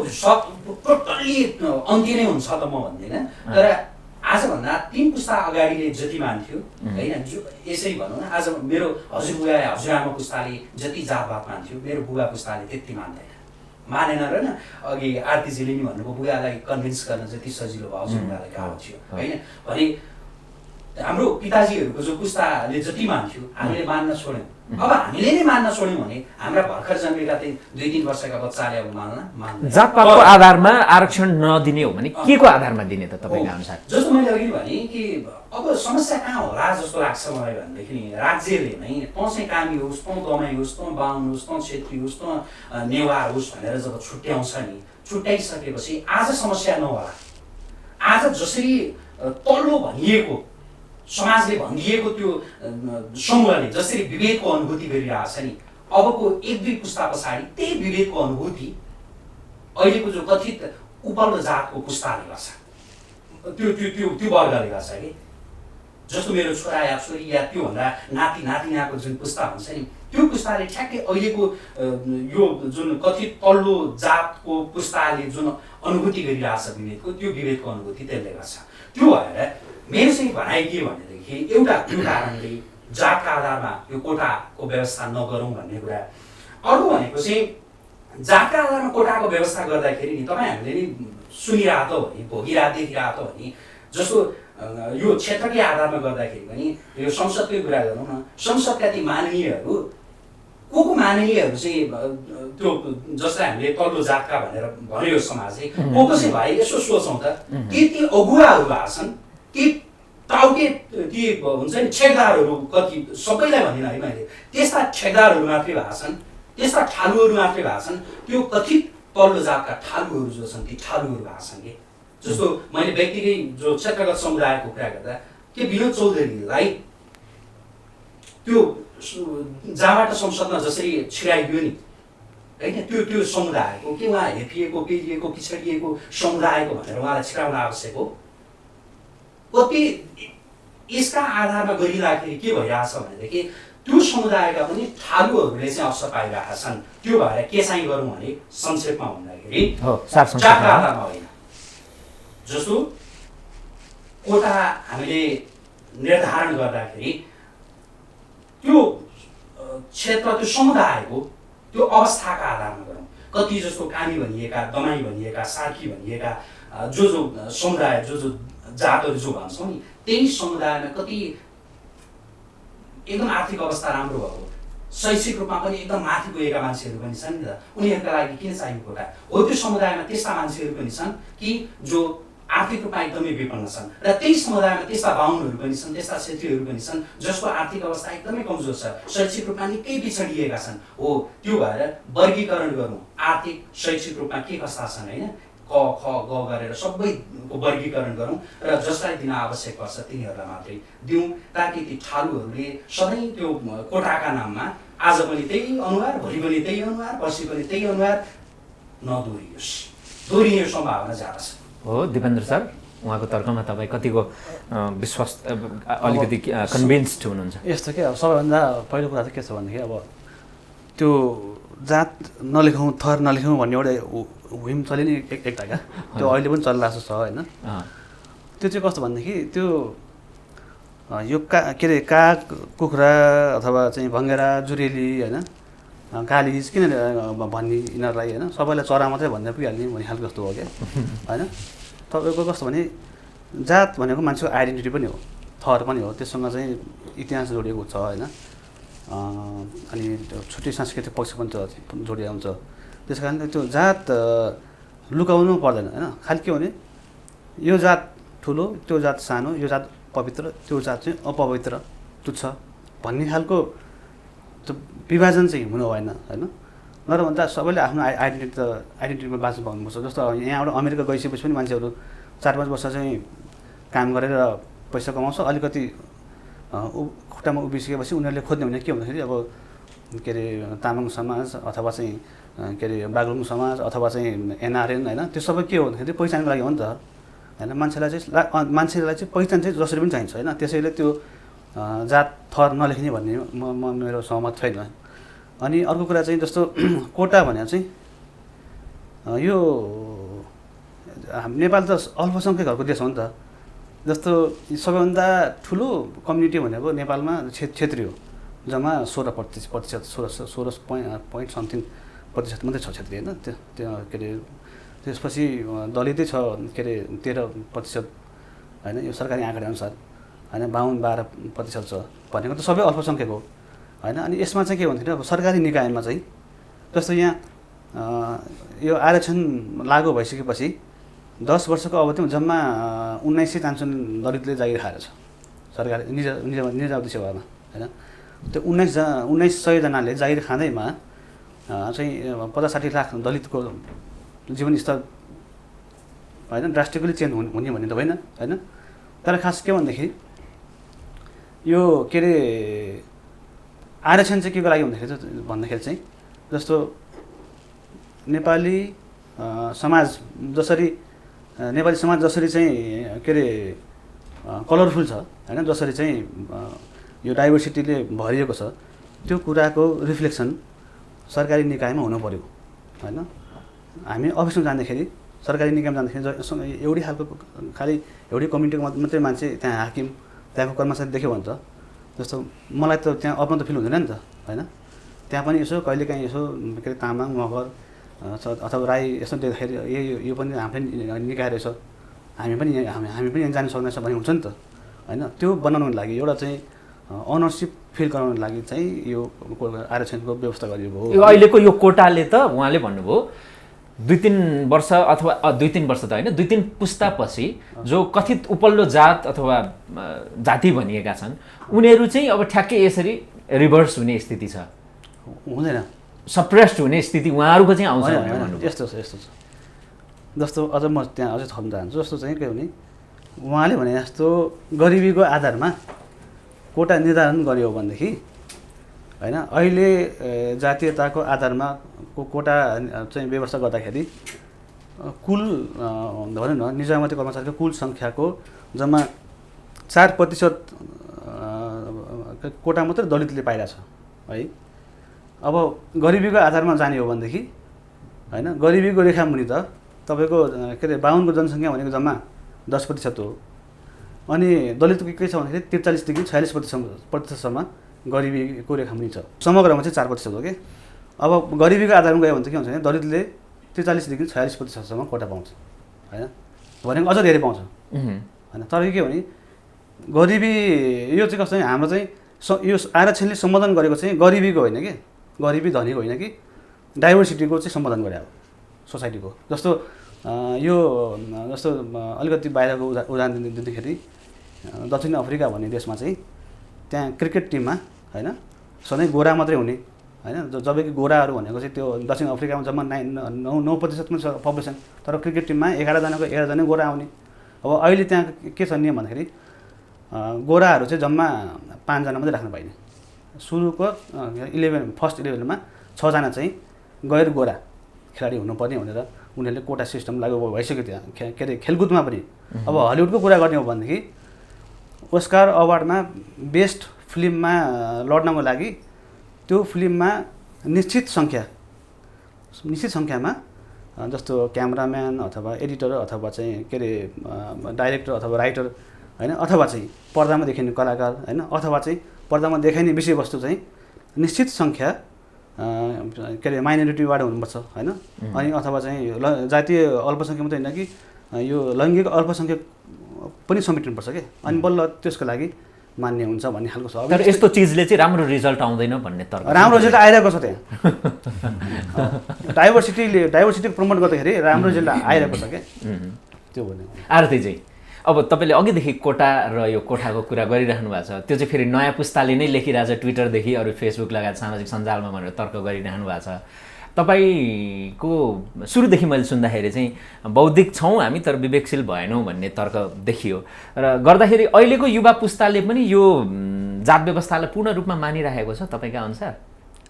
टोटल्ली अन्त्य नै हुन्छ त म भन्दिनँ, तर आजभन्दा 3 पुस्ता अगाडिले जति मान्थ्यो होइन, यसरी भनौँ न, आज मेरो हजुरबुवा हजुरआमा पुस्ताले जति जातभात मान्थ्यो मेरो बुबा पुस्ताले त्यति मानेन र न। अघि आरतीजीले नि भन्नुभयो बुबालाई कन्भिन्स गर्न जति सजिलो भयो हजुरबुवालाई गाह्रो थियो होइन। भने हाम्रो पिताजीहरूको जो पुस्ताले जति मान्थ्यो हामीले मान्न छोड्यौँ। अब हामीले नै मान्न छोड्यौँ भने हाम्रा भर्खर जन्मेका 2-3 वर्षका बच्चाले अब मान्दैन। जातपातको आधारमा आरक्षण नदिने हो भने के को आधारमा दिने त तपाईँको अनुसार? जस्तो मैले अघि भने कि अब समस्या कहाँ होला जस्तो लाग्छ मलाई भनेदेखि राज्यले नै तँ चाहिँ कामी होस्, तँ दमाई होस्, तँ बाहुन होस्, तँ छेत्री होस्, तँ नेवार होस् भनेर जब छुट्याउँछ नि, छुट्याइसकेपछि आज समस्या नहोला। आज जसरी तल्लो भनिएको समाजले भनिदिएको त्यो समूहले जसरी विभेदको अनुभूति गरिरहेछ नि, अबको 1-2 पुस्ता पछाडि त्यही विभेदको अनुभूति अहिलेको जो कथित उपल्लो जातको पुस्ताले गर्छ, त्यो वर्गले गर्छ कि। जस्तो मेरो छोरा या छोरी या त्योभन्दा नाति नातिनाको जुन पुस्ता हुन्छ नि, त्यो पुस्ताले ठ्याक्कै अहिलेको यो जुन कथित तल्लो जातको पुस्ताले जुन अनुभूति गरिरहेछ विभेदको, त्यो विभेदको अनुभूति त्यसले गर्छ। त्यो भएर मेरो चाहिँ भनाइ के भनेदेखि एउटा त्यो कारणले जातका आधारमा यो कोटाको व्यवस्था नगरौँ भन्ने कुरा। अर्को भनेको चाहिँ जातका आधारमा कोटाको व्यवस्था गर्दाखेरि नि तपाईँहरूले नि सुनिरहेको हो भने, भोगिरहेको देखिरहेको हो भने, जस्तो यो क्षेत्रकै आधारमा गर्दाखेरि पनि यो संसदकै कुरा गरौँ न, संसदका ती माननीयहरू को माननीयहरू चाहिँ त्यो जसलाई हामीले तल्लो जातका भनेर भन्यो समाजले को चाहिँ भाइ यसो सोचौँ त, ती अगुवाहरू भएको छन्, ती टाउके ती हुन्छ नि ठेकदारहरू, कति सबैलाई भन्दिनँ है मैले, त्यस्ता ठेकदारहरू मात्रै भएको छन्, त्यस्ता ठालुहरू मात्रै भएको छन्। त्यो कथित तल्लो जातका ठालुहरू जो छन् ती ठालुहरू भएको छन् कि। जस्तो मैले व्यक्तिकै जो क्षेत्रगत समुदायको कुरा गर्दा के विनोद चौधरीलाई त्यो जहाँबाट संसदमा जसरी छिराइदियो नि होइन, त्यो समुदायको के उहाँ हेपिएको, पेलिएको, पिछडिएको समुदायको भनेर उहाँलाई छिराउन आवश्यक हो। कति यसका आधारमा गरिँदाखेरि के भइरहेछ भनेदेखि त्यो समुदायका पनि ठालुहरूले चाहिँ अवसर पाइरहेका छन्। त्यो भएर के चाहिँ गरौँ भने संक्षेपमा भन्दाखेरि जातका आधारमा होइन। जस्तो कोटा हामीले निर्धारण गर्दाखेरि त्यो क्षेत्र, त्यो समुदायको त्यो अवस्थाका आधारमा गरौँ। कति जस्तो कामी भनिएका, दमाई भनिएका, सार्की भनिएका जो समुदाय, जो जातहरू जो भन्छौँ नि, त्यही समुदायमा कति एकदम आर्थिक अवस्था राम्रो भएको, शैक्षिक रूपमा पनि एकदम माथि पुगेका मान्छेहरू पनि छन् नि त, उनीहरूका लागि किन चाहियो कोटा? हो त्यो समुदायमा त्यस्ता मान्छेहरू पनि छन् कि जो आर्थिक रूपमा एकदमै विपन्न छन्, र त्यही समुदायमा त्यस्ता बाहुनहरू पनि छन्, त्यस्ता क्षेत्रीहरू पनि छन् जसको आर्थिक अवस्था एकदमै कमजोर छ, शैक्षिक रूपमा निकै पिछडिएका छन्। हो त्यो भएर वर्गीकरण गरौँ, आर्थिक शैक्षिक रूपमा के कस्ता छन् होइन, क ख ग गरेर सबैको वर्गीकरण गरौँ र जसलाई दिन आवश्यक पर्छ तिनीहरूलाई मात्रै दिउँ, ताकि ती ठालुहरूले सधैँ त्यो कोटाका नाममा आज पनि त्यही अनुहार, भोलि पनि त्यही अनुहार, पर्सि पनि त्यही अनुहार नदोहोरियोस्। दोहोरिने सम्भावना ज्यादा छ। हो दिपेन्द्र सर, उहाँको तर्कमा तपाईँ कतिको विश्वास, अलिकति कन्भिन्स्ड हुनुहुन्छ? यस्तो के अब सबैभन्दा पहिलो कुरा चाहिँ के छ भनेदेखि अब त्यो जात नलेखौँ, थर नलेखौँ भन्ने एउटा हुइम चल्यो नि एकटा क्या, त्यो अहिले पनि चलिरहेको छ होइन। त्यो चाहिँ कस्तो भनेदेखि त्यो यो के अरे काग, कुखुरा अथवा चाहिँ भङ्गेरा, जुरेली होइन, कालिज किन भन्ने यिनीहरूलाई होइन, सबैलाई चरा मात्रै भन्दै पुगिहाल्ने भन्ने खालको जस्तो हो क्या होइन। तपाईँको कस्तो भने जात भनेको मान्छेको आइडेन्टिटी पनि हो, थर पनि हो, त्यससँग चाहिँ इतिहास जोडिएको छ होइन। अनि छुट्टै सांस्कृतिक पक्ष पनि जोडिएको हुन्छ। त्यस कारणले त्यो जात लुकाउनु पर्दैन होइन। खालि के भने यो जात ठुलो, त्यो जात सानो, यो जात पवित्र, त्यो जात चाहिँ अपवित्र, तुच्छ भन्ने खालको त्यो विभाजन चाहिँ हुनु भएन होइन। नत्र भन्दा सबैले आफ्नो आइडेन्टिटीमा बाँच्नु पाउनुपर्छ। जस्तो यहाँबाट अमेरिका गइसकेपछि पनि मान्छेहरू 4-5 वर्ष चाहिँ काम गरेर पैसा कमाउँछ, अलिकति खुट्टामा उभिसकेपछि उनीहरूले खोज्ने भने के भन्दाखेरि अब के अरे तामाङ समाज अथवा चाहिँ के अरे बागलुङ समाज अथवा चाहिँ एनआरएन होइन, त्यो सबै के हो भन्दाखेरि पहिचानको लागि हो नि त होइन। मान्छेलाई चाहिँ पहिचान चाहिँ जसरी पनि चाहिन्छ होइन। त्यसैले त्यो जात थर नलेख्ने भन्ने म मेरो सहमत छैन। अनि अर्को कुरा चाहिँ जस्तो कोटा भने चाहिँ यो नेपाल त अल्पसङ्ख्यकहरूको देश हो नि त जस्तो सबैभन्दा ठुलो कम्युनिटी भनेको नेपालमा क्षेत्री हो, जम्मा 16% 16 पोइन्ट समथिङ प्रतिशत मात्रै छ क्षेत्री होइन। त्यो के अरे त्यसपछि दलितै छ के अरे 13% होइन, यो सरकारी आँकडा अनुसार होइन। 52-12% छ भनेको त सबै अल्पसङ्ख्यक हो होइन। अनि यसमा चाहिँ के भन्दाखेरि अब सरकारी निकायमा चाहिँ जस्तो यहाँ यो आरक्षण लागू भइसकेपछि 10 वर्षको अवधिमा जम्मा 1900 चान्सुन दलितले जागिर खाएर छ सरकारी निजामती सेवामा होइन। त्यो 1900 जनाले जागिर खाँदैमा चाहिँ 50-60 लाख दलितको जीवनस्तर होइन ड्रास्टिकली चेन्ज हुने भन्ने त होइन होइन। तर खास के भन्दाखेरि यो के अरे आरक्षण चाहिँ के को लागि भन्दाखेरि चाहिँ जस्तो नेपाली समाज जसरी चाहिँ के अरे कलरफुल छ होइन, जसरी चाहिँ यो डाइभर्सिटीले भरिएको छ, त्यो कुराको रिफ्लेक्सन सरकारी निकायमा हुनु पर्यो होइन। हामी अफिसमा जाँदाखेरि सरकारी निकायमा जाँदाखेरि एउटै खालको खालि एउटै कम्युनिटीको मात्रै मान्छे त्यहाँ हाकिम त्यहाँको कर्मचारी देख्यो भने त जस्तो मलाई त त्यहाँ अपना त फिल हुँदैन नि त होइन। त्यहाँ पनि यसो कहिलेकाहीँ यसो के अरे तामाङ मगर अथवा राई यसो देख्दाखेरि यो पनि हामीले निकाय रहेछ, हामी पनि यहाँ जानु सक्दैछ भन्ने हुन्छ नि त होइन। त्यो बनाउनको लागि एउटा चाहिँ अनरसिप फिल गराउनको लागि चाहिँ यो आरक्षणको व्यवस्था गरिएको हो। यो अहिलेको यो कोटाले त उहाँले भन्नुभयो 2-3 वर्ष अथवा 2-3 वर्ष त होइन 2-3 पुस्तापछि जो कथित उपल्लो जात अथवा जाति भनिएका छन् उनीहरू चाहिँ अब ठ्याक्कै यसरी रिभर्स हुने स्थिति छ, हुँदैन, सप्रेस्ड हुने स्थिति उहाँहरूको चाहिँ आउँछ। यस्तो छ जस्तो अझ म त्यहाँ अझै थप्न चाहन्छु। जस्तो चाहिँ के भने उहाँले भने जस्तो गरिबीको आधारमा कोटा निर्धारण गर्यो भनेदेखि होइन, अहिले जातीयताको आधारमा कोटा चाहिँ व्यवस्था गर्दाखेरि कुल भनौँ न निजामती कर्मचारीको कुल सङ्ख्याको जम्मा 4% कोटा मात्रै दलितले पाइरहेछ है। अब गरिबीको आधारमा जाने हो भनेदेखि होइन, गरिबीको रेखामुनि त तपाईँको के अरे 52 को जनसङ्ख्या भनेको जम्मा 10% हो। अनि दलितको के छ भन्दाखेरि 43 देखि 46%सम्म गरिबीको रेखामुनि छ, समग्रमा चाहिँ 4% हो कि। अब गरिबीको आधारमा गयो भने चाहिँ के हुन्छ भने दलितले 43 देखि 46%सम्म कोटा पाउँछ होइन, भनेको अझ धेरै पाउँछ होइन। तर के भने गरिबी यो चाहिँ कस्तो हाम्रो चाहिँ यो आरक्षणले सम्बोधन गरेको चाहिँ गरिबीको होइन कि, गरिबी धनीको होइन कि, डाइभर्सिटीको चाहिँ सम्बोधन गरे अब सोसाइटीको। जस्तो यो जस्तो अलिकति बाहिरको उदाहरण दिँदाखेरि दक्षिण अफ्रिका भन्ने देशमा चाहिँ त्यहाँ क्रिकेट टिममा होइन सधैँ गोरा मात्रै हुने होइन, जबकि गोराहरू भनेको चाहिँ त्यो दक्षिण अफ्रिकामा जम्मा 9% छ पपुलेसन, तर क्रिकेट टिममा 11 जनाको 11 जना गोरा आउने। अब अहिले त्यहाँ के छ नियम भन्दाखेरि गोराहरू चाहिँ जम्मा 5 जना मात्रै राख्न पाइने। सुरुको फर्स्ट 11मा 6 जना चाहिँ गैर गोरा खेलाडी हुनुपर्ने भनेर उनीहरूले कोटा सिस्टम लागू भइसक्यो त्यहाँ के अरे खेलकुदमा पनि। अब हलिउडको कुरा गर्ने हो भनेदेखि ओस्कार अवार्डमा बेस्ट फिल्ममा लड्नको लागि त्यो फिल्ममा निश्चित सङ्ख्यामा जस्तो क्यामेराम्यान अथवा एडिटर अथवा चाहिँ के अरे डाइरेक्टर अथवा राइटर होइन, अथवा चाहिँ पर्दामा देखिने कलाकार होइन, अथवा चाहिँ पर्दामा देखाइने विषयवस्तु चाहिँ निश्चित सङ्ख्या के अरे माइनोरिटीबाट हुनुपर्छ होइन। अनि अथवा चाहिँ जातीय अल्पसङ्ख्यक मात्रै होइन कि यो लैङ्गिक अल्पसङ्ख्यक पनि समेटिनुपर्छ कि, अनि बल्ल त्यसको लागि मान्य हुन्छ भन्ने खालको छ। तर यस्तो चिजले चाहिँ राम्रो रिजल्ट आउँदैन भन्ने तर्क, राम्रो रिजल्ट आइरहेको छ त्यहाँ डाइभर्सिटी प्रमोट गर्दाखेरि राम्रो रिजल्ट आइरहेको छ क्या त्यो भन्ने। आरती चाहिँ अब तपाईँले अघिदेखि कोटा र यो कोठाको कुरा गरिराख्नु भएको छ, त्यो चाहिँ फेरि नयाँ पुस्ताले नै लेखिरहेछ ट्विटरदेखि अरू फेसबुक लगायत सामाजिक सञ्जालमा भनेर तर्क गरिरहनु भएको छ। तपाईँको सुरुदेखि मैले सुन्दाखेरि चाहिँ बौद्धिक छौँ हामी तर विवेकशील भएनौँ भन्ने तर्क देखियो र गर्दाखेरि अहिलेको युवा पुस्ताले पनि यो जात व्यवस्थालाई पूर्ण रूपमा मानिरहेको छ तपाईँका अनुसार?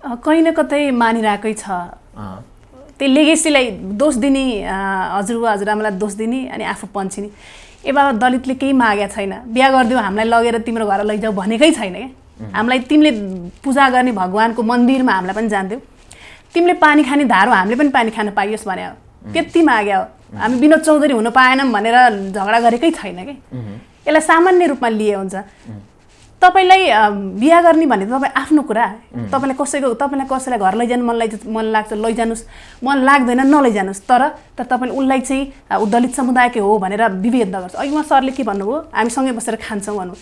कहीँ न कतै मानिरहेकै छ। त्यो लेगेसीलाई दोष दिने, हजुरबुवा हजुरआमालाई दोष दिने अनि आफू पन्छिने। ए बाबा दलितले केही मागेको छैन, बिहा गरिदियो हामीलाई लगेर तिम्रो घर लैजाऊ भनेकै छैन क्या। हामीलाई तिमीले पूजा गर्ने भगवान्को मन्दिरमा हामीलाई पनि जान्थ्यौ, तिमीले पानी खाने धारो हामीले पनि पानी खान पाइयोस् भने हो, त्यति माग्यो। हामी विनोद चौधरी हुन पाएनौँ भनेर झगडा गरेकै छैन कि। यसलाई सामान्य रूपमा लिए हुन्छ। तपाईलाई बिहा गर्ने भने तपाईँ आफ्नो कुरा, तपाईँलाई कसैलाई घर लैजानु मन लाग्छ लैजानुस्, मन लाग्दैन नलैजानुस्, तर तपाईँले उसलाई चाहिँ ऊ दलित समुदायकै हो भनेर विभेद नगर्छ। अघि उहाँ सरले के भन्नुभयो, हामी सँगै बसेर खान्छौँ भन्नु,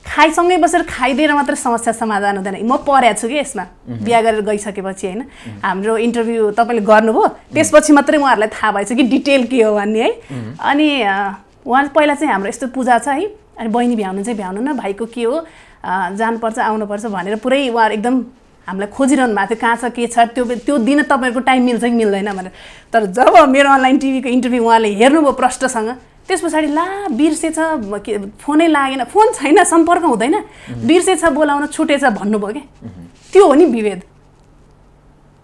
सँगै बसेर खाइदिएर मात्रै समस्या समाधान हुँदैन। म पढेको छु कि यसमा, बिहा गरेर गइसकेपछि होइन, हाम्रो इन्टरभ्यू तपाईँले गर्नुभयो त्यसपछि मात्रै उहाँहरूलाई थाहा भएछ कि डिटेल के हो भन्ने है। अनि उहाँ पहिला चाहिँ हाम्रो यस्तो पूजा छ है, अनि बहिनी भ्याउनु चाहिँ भ्याउनु न, भाइको के हो, जानुपर्छ आउनुपर्छ भनेर पुरै उहाँहरू एकदम हामीलाई खोजिरहनु भएको थियो, कहाँ छ के छ, त्यो दिन तपाईँहरूको टाइम मिल्छ कि मिल्दैन भनेर। तर जब मेरो अनलाइन टिभीको इन्टरभ्यू उहाँले हेर्नुभयो प्रष्टसँग, त्यस पछाडि ला बिर्सेछ, फोनै लागेन, फोन छैन, सम्पर्क हुँदैन, बिर्सेछ बोलाउन छुटेछ भन्नुभयो कि त्यो हो नि विभेद।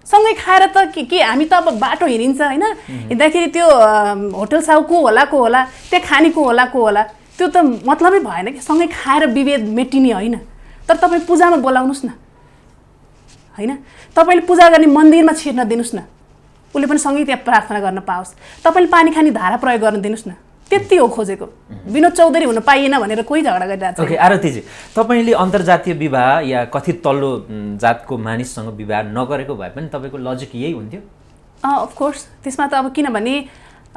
सँगै खाएर त के हामी त अब बाटो हिँडिन्छ होइन, हिँड्दाखेरि त्यो होटल साउ को होला त्यहाँ खाने को होला, त्यो त मतलबै भएन कि सँगै खाएर विभेद मेटिने होइन। तर तपाईँ पूजामा बोलाउनुहोस् न होइन, तपाईँले पूजा गर्ने मन्दिरमा छिर्न दिनुहोस् न, उसले पनि सँगै त्यहाँ प्रार्थना गर्न पाओस्, तपाईँले पानी खाने धारा प्रयोग गर्न दिनुहोस् न, त्यति हो खोजेको। विनोद चौधरी हुन पाइएन भनेर कोही झगडा गरिरहेको छ। ओके आरतीजी, तपाईँले अन्तर्जातीय विवाह या कथित तल्लो जातको मानिससँग विवाह नगरेको भए पनि तपाईँको लजिक यही हुन्थ्यो? अफकोर्स त्यसमा त अब किनभने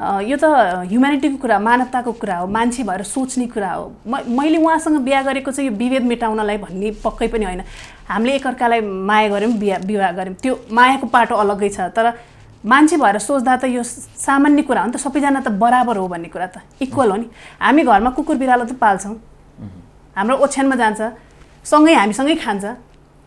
यो त ह्युम्यानिटीको कुरा, मानवताको कुरा हो, मान्छे भएर सोच्ने कुरा हो। मैले उहाँसँग बिहा गरेको चाहिँ यो विभेद मेटाउनलाई भन्ने पक्कै पनि होइन। हामीले एकअर्कालाई माया गऱ्यौँ, विवाह गऱ्यौँ, त्यो मायाको पाटो अलग्गै छ। तर मान्छे भएर सोच्दा त यो सामान्य कुरा हो नि त, सबैजना त बराबर हो भन्ने कुरा त इक्वल हो नि। हामी घरमा कुकुर बिरालो त पाल्छौँ, हाम्रो ओछ्यानमा जान्छ, हामीसँगै खान्छ,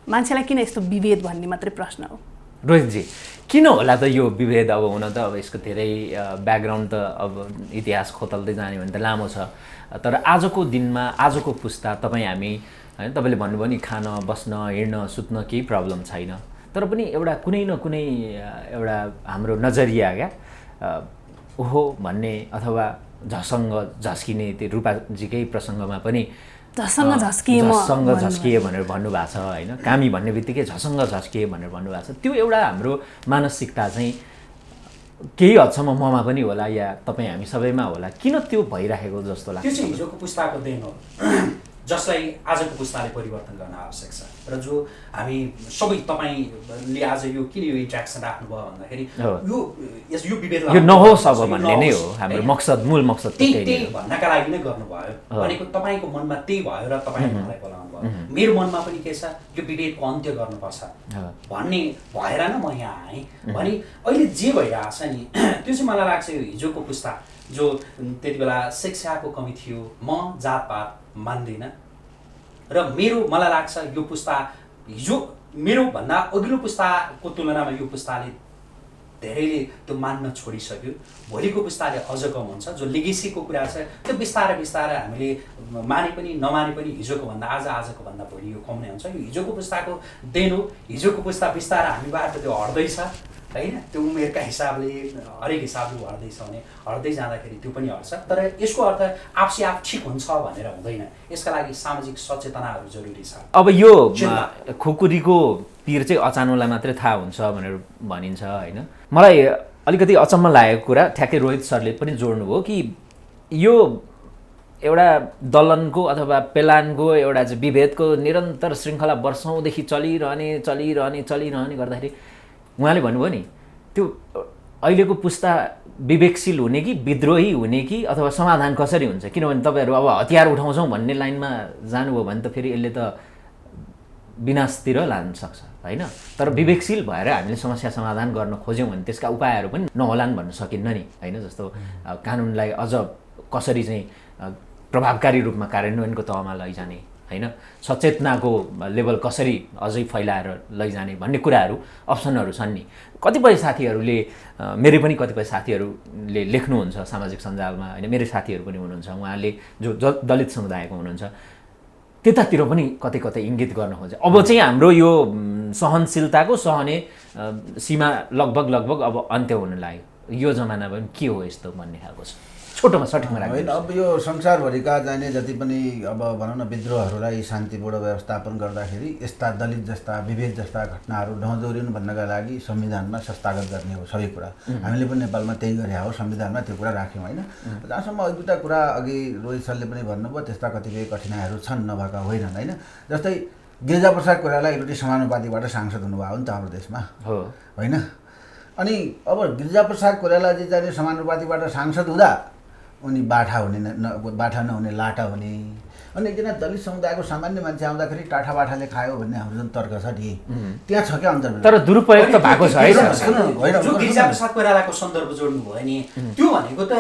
मान्छेलाई किन यस्तो विभेद भन्ने मात्रै प्रश्न हो। रोहितजी, किन होला त यो विभेद? अब हुन त अब यसको धेरै ब्याकग्राउन्ड त अब इतिहास खोतल्दै जाने भने त लामो छ, तर आजको दिनमा आजको पुस्ता तपाईँ हामी होइन, तपाईँले भन्नुभयो नि खान बस्न हिँड्न सुत्न केही प्रब्लम छैन, तर पनि एउटा कुनै न कुनै एउटा हाम्रो नजरिया क्या ओहो भन्ने अथवा झसँग झस्किने, त्यो रूपाजीकै प्रसङ्गमा पनि झसँग झस्किए भनेर भन्नुभएको छ होइन, कामी भन्ने बित्तिकै झसँग झस्किए भनेर भन्नुभएको छ। त्यो एउटा हाम्रो मानसिकता चाहिँ केही हदसम्म ममा पनि होला या तपाईँ हामी सबैमा होला, किन त्यो भइराखेको जस्तो लाग्छ? त्यो चाहिँ हिजोको पुस्ताको देन हो जसलाई आजको पुस्ताले परिवर्तन गर्न आवश्यक छ। र जो हामी सबै तपाईँले आज यो किन यो इन्ट्र्याक्सन राख्नुभयो भन्दाखेरि यो विभेदलाई यो नहोस् अब भन्ने नै हो हाम्रो मकसद, मूल मकसद त्यही भन्नका लागि नै गर्नुभयो। भनेको तपाईँको मनमा त्यही भयो र तपाईँले मलाई बोलाउनु भयो, मेरो मनमा पनि के छ, यो विभेदको अन्त्य गर्नुपर्छ भन्ने भएर न म यहाँ आएँ। भने अहिले जे भइरहेछ नि त्यो चाहिँ मलाई लाग्छ यो हिजोको पुस्ता जो त्यति बेला शिक्षाको कमी थियो, म जातपात मान्दिनँ र मलाई लाग्छ यो पुस्ता हिजो मेरो भन्दा अघिल्लो पुस्ताको तुलनामा यो पुस्ताले धेरैले त्यो मान्न छोडिसक्यो। भोलिको पुस्ताले अझ कम हुन्छ। जो लिगेसीको कुरा छ त्यो बिस्तारै बिस्तारै हामीले माने पनि नमाने पनि हिजोको भन्दा आजको भन्दा भोलि यो कम नै हुन्छ। यो हिजोको पुस्ताको देन हो। हिजोको पुस्ता बिस्तारै हामीबाट त्यो हट्दैछ होइन, त्यो उमेरका हिसाबले हरेक हिसाबले हट्दैछ भने हट्दै जाँदाखेरि त्यो पनि हट्छ। तर यसको अर्थ आफसे आफ ठिक हुन्छ भनेर हुँदैन, यसका लागि सामाजिक सचेतनाहरू जरुरी छ। अब यो खुकुरीको पिर चाहिँ अचानोलाई मात्रै थाहा हुन्छ भनेर भनिन्छ होइन। मलाई अलिकति अचम्म लागेको कुरा ठ्याक्कै रोहित सरले पनि जोड्नुभयो कि यो एउटा दलनको अथवा पेलानको एउटा चाहिँ विभेदको निरन्तर श्रृङ्खला वर्षौँदेखि चलिरहने गर्दाखेरि उहाँले भन्नुभयो नि त्यो अहिलेको पुस्ता विवेकशील हुने कि विद्रोही हुने कि अथवा समाधान कसरी हुन्छ, किनभने तपाईँहरू अब हतियार उठाउँछौँ भन्ने लाइनमा जानुभयो भने त फेरि यसले त विनाशतिर लान सक्छ होइन। तर विवेकशील भएर हामीले समस्या समाधान गर्न खोज्यौँ भने त्यसका उपायहरू पनि नहोलान् भन्न सकिन्न नि होइन। जस्तो कानुनलाई अझ कसरी चाहिँ प्रभावकारी रूपमा कार्यान्वयनको तहमा लैजाने होइन, सचेतनाको लेभल कसरी अझै फैलाएर लैजाने भन्ने कुराहरू अप्सनहरू छन् नि। कतिपय साथीहरूले मेरो पनि कतिपय साथीहरूले लेख्नुहुन्छ सामाजिक सञ्जालमा होइन, मेरो साथीहरू पनि हुनुहुन्छ उहाँले जो दलित समुदायको हुनुहुन्छ त्यतातिर पनि कतै कतै इङ्गित गर्न खोजे। अब चाहिँ हाम्रो यो सहनशीलताको सहने सीमा लगभग अब अन्त्य हुन लाग्यो, यो जमाना पनि के हो यस्तो भन्ने खालको छ। छोटोमा सठिकमा होइन राख्नु। अब यो संसारभरिका चाहिने जति पनि अब भनौँ न विद्रोहहरूलाई शान्तिपूर्ण व्यवस्थापन गर्दाखेरि यस्ता दलित जस्ता विभेद जस्ता घटनाहरू नदोहोरिनु भन्नका लागि संविधानमा संस्थागत गर्ने हो सबै कुरा। हामीले पनि नेपालमा त्यही गरे हो, संविधानमा त्यो कुरा राख्यौँ होइन। जहाँसम्म एक दुईवटा कुरा अघि रोहित सरले पनि भन्नुभयो त्यस्ता कतिपय कठिनाइहरू छन्, नभएका होइनन् होइन। जस्तै गिरिजाप्रसाद कोइराला एकचोटि समानुपातिबाट सांसद हुनुभयो नि त हाम्रो देशमा होइन। अनि अब गिरिजाप्रसाद कोइरालाजी चाहिँ समानुपातिबाट सांसद हुँदा उनी बाठा नहुने लाटा हुने, अनि एकजना दलित समुदायको सामान्य मान्छे आउँदाखेरि टाठा बाठाले खायो भन्ने हाम्रो जुन तर्क छ नि त्यहाँ छ क्या अन्तर। तर दुरुपयोग त भएको छ है जो गिरिजाप्रसाद कोइरालाको सन्दर्भ जोड्नुभयो नि, त्यो भनेको त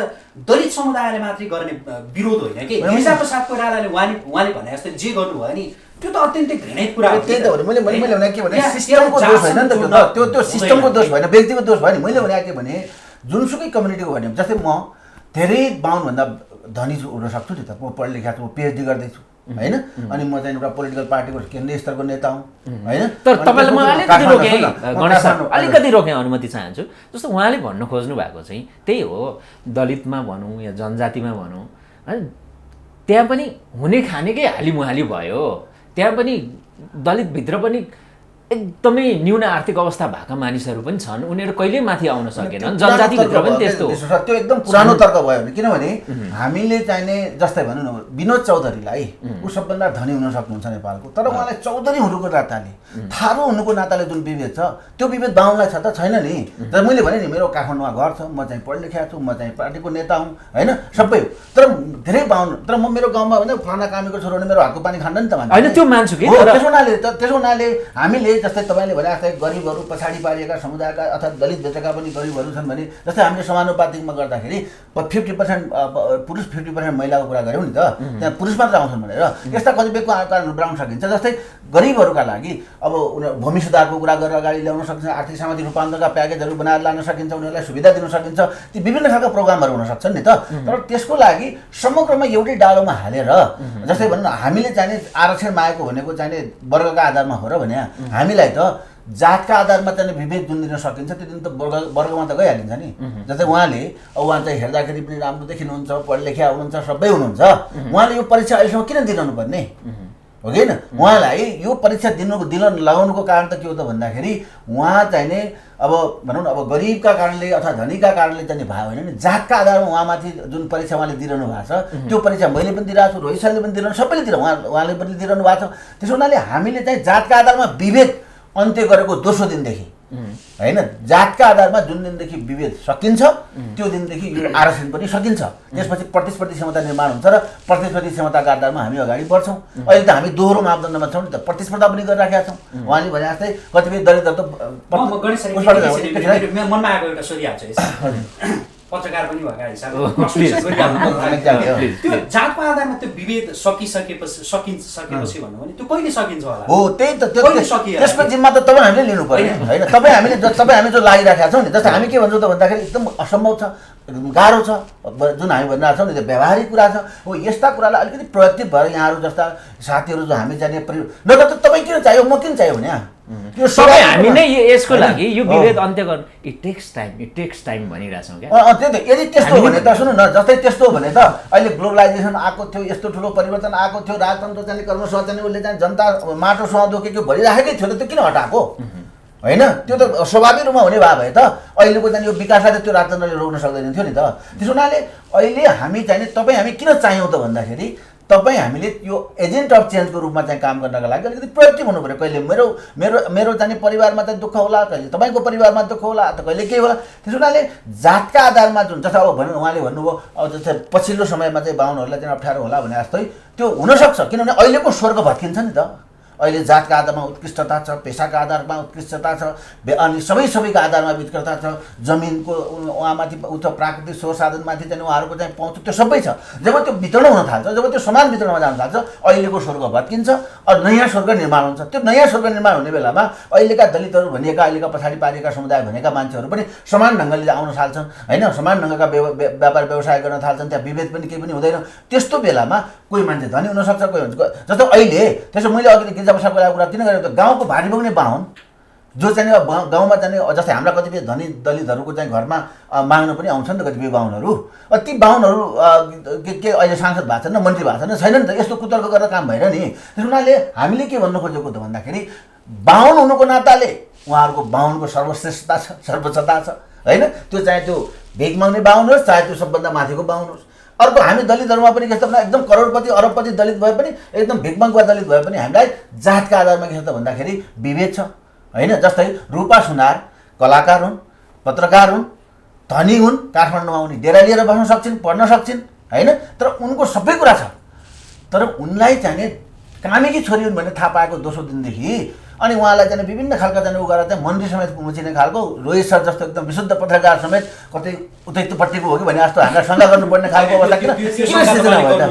दलित समुदायले मात्रै गर्ने विरोध होइन कि। गिरिजाप्रसाद कोइरालाले उहाँले भने जस्तै जे गर्नुभयो नि त्यो त अत्यन्तै घृणित कुरा हो। त्यही त हो। मैले भने के भने सिस्टमको दोष होइन नि त, त्यो सिस्टमको दोष भएन, व्यक्तिको दोष भयो नि। मैले भने के भने जुनसुकै कम्युनिटीको भने जस्तै म धेरै बाहुनभन्दा धनी हुन सक्छु नि त, म पढे लेखेको छु, म पिएचडी गर्दैछु होइन। अनि म चाहिँ एउटा पोलिटिकल पार्टीको केन्द्रीय स्तरको नेता हुँ होइन। तर तपाईँलाई म अलिकति रोकेँ अनुमति चाहन्छु। जस्तो उहाँले भन्नु खोज्नु भएको चाहिँ त्यही हो, दलितमा भनौँ या जनजातिमा भनौँ होइन, त्यहाँ पनि हुने खानेकै हालिमुहाली भयो। त्यहाँ पनि दलितभित्र पनि एकदमै न्यून आर्थिक अवस्था भएका मानिसहरू पनि छन्, उनीहरू कहिल्यै माथि आउन सकेनन्। जनजातिभित्र पनि त्यस्तो हो। त्यो एकदम पुरानो तर्क भयो भने, किनभने हामीले चाहिने जस्तै भनौँ न विनोद चौधरीलाई ऊ सबभन्दा धनी हुन सक्नुहुन्छ नेपालको, तर उहाँलाई चौधरी हुनुको नाताले थारू हुनुको नाताले जुन विभेद छ त्यो विभेद बाहुनलाई छ त छैन नि। तर मैले भने नि मेरो काठमाडौँमा घर छ, म चाहिँ पढे लेखेको छु, म चाहिँ पार्टीको नेता हुँ होइन, सबै हो। तर धेरै बाहुन, तर म मेरो गाउँमा भने फलाना कामीको छोरो भने मेरो हातको पानी खान्न नि त होइन, त्यो मान्छु कि। त्यसो हुनाले हामीले जस्तै तपाईँले भने जस्तै गरिबहरू पछाडि पारिएका समुदायका अथवा दलित भेटेका पनि गरिबहरू छन् भने जस्तै हामीले समानुपातिकमा गर्दाखेरि 50% पुरुष 50% महिलाको कुरा गऱ्यौँ नि त, त्यहाँ पुरुष मात्र आउँछन् भनेर यस्ता कतिपय कारणहरू बनाउन सकिन्छ। जस्तै गरिबहरूका लागि अब उनीहरू भूमि सुधारको कुरा गरेर अगाडि ल्याउन सकिन्छ, आर्थिक सामाजिक रूपान्तरणका प्याकेजहरू बनाएर लान सकिन्छ, उनीहरूलाई सुविधा दिन सकिन्छ, ती विभिन्न खालका प्रोग्रामहरू हुन सक्छन् नि त। तर त्यसको लागि समग्रमा एउटै डालोमा हालेर जस्तै भनौँ न हामीले चाहिने आरक्षण मागेको भनेको चाहिने वर्गका आधारमा हो र भने हामीलाई त जातका आधारमा चाहिँ विभेद जुन दिन सकिन्छ त्यो दिन त वर्गमा त गइहालिन्छ नि। जस्तै उहाँ चाहिँ हेर्दाखेरि पनि राम्रो देखिनुहुन्छ, पढे लेखा हुनुहुन्छ, सबै हुनुहुन्छ, उहाँले यो परीक्षा अहिलेसम्म किन दिइरहनु पर्ने हो कि होइन। उहाँलाई यो परीक्षा दिन लगाउनुको कारण त के हो त भन्दाखेरि उहाँ चाहिने अब भनौँ न अब गरिबका कारणले अथवा धनीका कारणले चाहिँ भयो होइन नि, जातका आधारमा उहाँमाथि जुन परीक्षा उहाँले दिइरहनु भएको छ त्यो परीक्षा मैले पनि दिइरहेको छु, रोहित सरले पनि दिइरहनु, सबैले उहाँले पनि दिइरहनु भएको छ। त्यसो हुनाले हामीले चाहिँ जातका आधारमा विभेद अन्त्य गरेको दोस्रो दिनदेखि होइन, जातका आधारमा जुन दिनदेखि विभेद सकिन्छ त्यो दिनदेखि यो आरक्षण पनि सकिन्छ। त्यसपछि प्रतिस्पर्धी क्षमता निर्माण हुन्छ र प्रतिस्पर्धी क्षमताका आधारमा हामी अगाडि बढ्छौँ। अहिले त हामी दोहोरो मापदण्डमा छौँ नि त, प्रतिस्पर्धा पनि गरिराखेका छौँ। उहाँले भने जस्तै कतिपय दलितहरू त मनमा आएको एउटा सोधिहाल्छु, पत्रकार पनि भएका हिसाबले त्यो जातको आधारमा त्यो विभेद सकिसकेपछि भन्नु भने त्यो कहिले सकिन्छ होला? हो त्यही त, त्यसको जिम्मा त तपाईँ हामीले लिनु पर्यो होइन। तपाईँ हामी जो लागिराखेका छौँ नि, जस्तै हामी के भन्छौँ त भन्दाखेरि एकदम असम्भव छ, गाह्रो छ जुन हामी भनिरहेको छौँ नि, त्यो व्यावहारिक कुरा छ। हो यस्ता कुरालाई अलिकति प्रयत्न भएर यहाँहरू जस्ता साथीहरू जो हामी चाहिने न त तपाईँ किन चाहियो म किन चाहियो भने यो सबै हामी नै यसको लागि यो विभेद अन्त्य गर्नु इट टेक्स टाइम भनिरहेछौँ क्या। त्यही त, यदि त्यस्तो हो भने त सुन्नु न, जस्तै त्यस्तो हो भने त अहिले ग्लोबलाइजेसन आएको थियो, यस्तो ठुलो परिवर्तन आएको थियो, राजतन्त्र चाहिँ कर्मसभा चाहिँ उसले चाहिँ जनता माटो सुहाउँदो के भरिराखेकै थियो त, त्यो किन हटाएको होइन? त्यो त स्वाभाविक रूपमा हुने भए त अहिलेको चाहिँ यो विकासलाई त त्यो राजतन्त्रले रोक्न सक्दैन थियो नि त। त्यसो हुनाले अहिले हामी चाहिँ तपाईँ हामी किन चाहियौँ त भन्दाखेरि तपाईँ हामीले यो एजेन्ट अफ चेन्जको रूपमा चाहिँ काम गर्नका लागि अलिकति प्रोएक्टिभ हुनु पऱ्यो। कहिले मेरो मेरो मेरो चाहिँ परिवारमा चाहिँ दुःख होला, कहिले तपाईँको परिवारमा दुःख होला, त कहिले केही होला। त्यसो हुनाले जातका आधारमा जुन जस्तो अब भनौँ उहाँले भन्नुभयो अब जस्तै पछिल्लो समयमा चाहिँ बाहुनहरूलाई चाहिँ अप्ठ्यारो होला भने जस्तै त्यो हुनसक्छ, किनभने अहिलेको स्वर्ग भत्किन्छ नि त। अहिले जातका आधारमा उत्कृष्टता छ, पेसाका आधारमा उत्कृष्टता छ, अनि सबैका आधारमा उत्कृष्टता छ, जमिनको उहाँमाथि उच्च प्राकृतिक स्रोत साधनमाथि चाहिँ उहाँहरूको चाहिँ पहुँच त्यो सबै छ। जब त्यो वितरण हुन थाल्छ, जब त्यो समान वितरणमा जान थाल्छ, अहिलेको स्वर्ग भत्किन्छ अनि नयाँ स्वर्ग निर्माण हुन्छ। त्यो नयाँ स्वर्ग निर्माण हुने बेलामा अहिलेका दलितहरू भनिएका, अहिलेका पछाडि पारिएका समुदाय भनेका मान्छेहरू पनि समान ढङ्गले आउन थाल्छन् होइन, समान ढङ्गका व्यापार व्यवसाय गर्न थाल्छन्, त्यहाँ विभेद पनि केही पनि हुँदैन। त्यस्तो बेलामा कोही मान्छे धनी हुनसक्छ, कोही हुन्छ जस्तो अहिले। त्यसो मैले अघि गिरिजाप्रसादको कुरा किन गरेको त, गाउँको भारी बोक्ने बाहुन जो चाहिँ गाउँमा चाहिँ जस्तै हाम्रा कतिपय धनी दलितहरूको चाहिँ घरमा माग्न पनि आउँछन् त कतिपय बाहुनहरू। ती बाहुनहरू के अहिले सांसद भएको छन् न, मन्त्री भएको छन्, छैन नि त। यस्तो कुतर्क गरेर काम भएर नि। त्यस हुनाले हामीले के भन्नु खोजेको त भन्दाखेरि बाहुन हुनुको नाताले उहाँहरूको बाहुनको सर्वश्रेष्ठता छ, सर्वोच्चता छ होइन। त्यो चाहे त्यो भिख माग्ने बाहुन होस्, चाहे त्यो सबभन्दा माथिको बाहुन होस्। अर्को हामी दलितहरूमा पनि के छ त एकदम करोडपति अरबपति दलित भए पनि, एकदम भिखमंगुवा दलित भए पनि हामीलाई जातका आधारमा के छ त भन्दाखेरि विभेद छ होइन। जस्तै रूपा सुनार कलाकार हुन्, पत्रकार हुन्, धनी हुन्, काठमाडौँमा उनी डेरा लिएर बस्न सक्छिन्, पढ्न सक्छिन् होइन। तर उनको सबै कुरा छ। तर उनलाई चाहिँ कामेकी छोरी हुन् भन्ने थाहा पाएको दोस्रो दिनदेखि अनि उहाँलाई चाहिँ विभिन्न खालका चाहिँ उ गरेर चाहिँ मन्त्री समेत मुचिने खालको, रोहित सर जस्तो एकदम विशुद्ध पत्रकार समेत कतै उतैपट्टिको हो कि भने जस्तो हामीलाई शङ्का गर्नुपर्ने खालको अवस्था किन सिर्जना भयो त?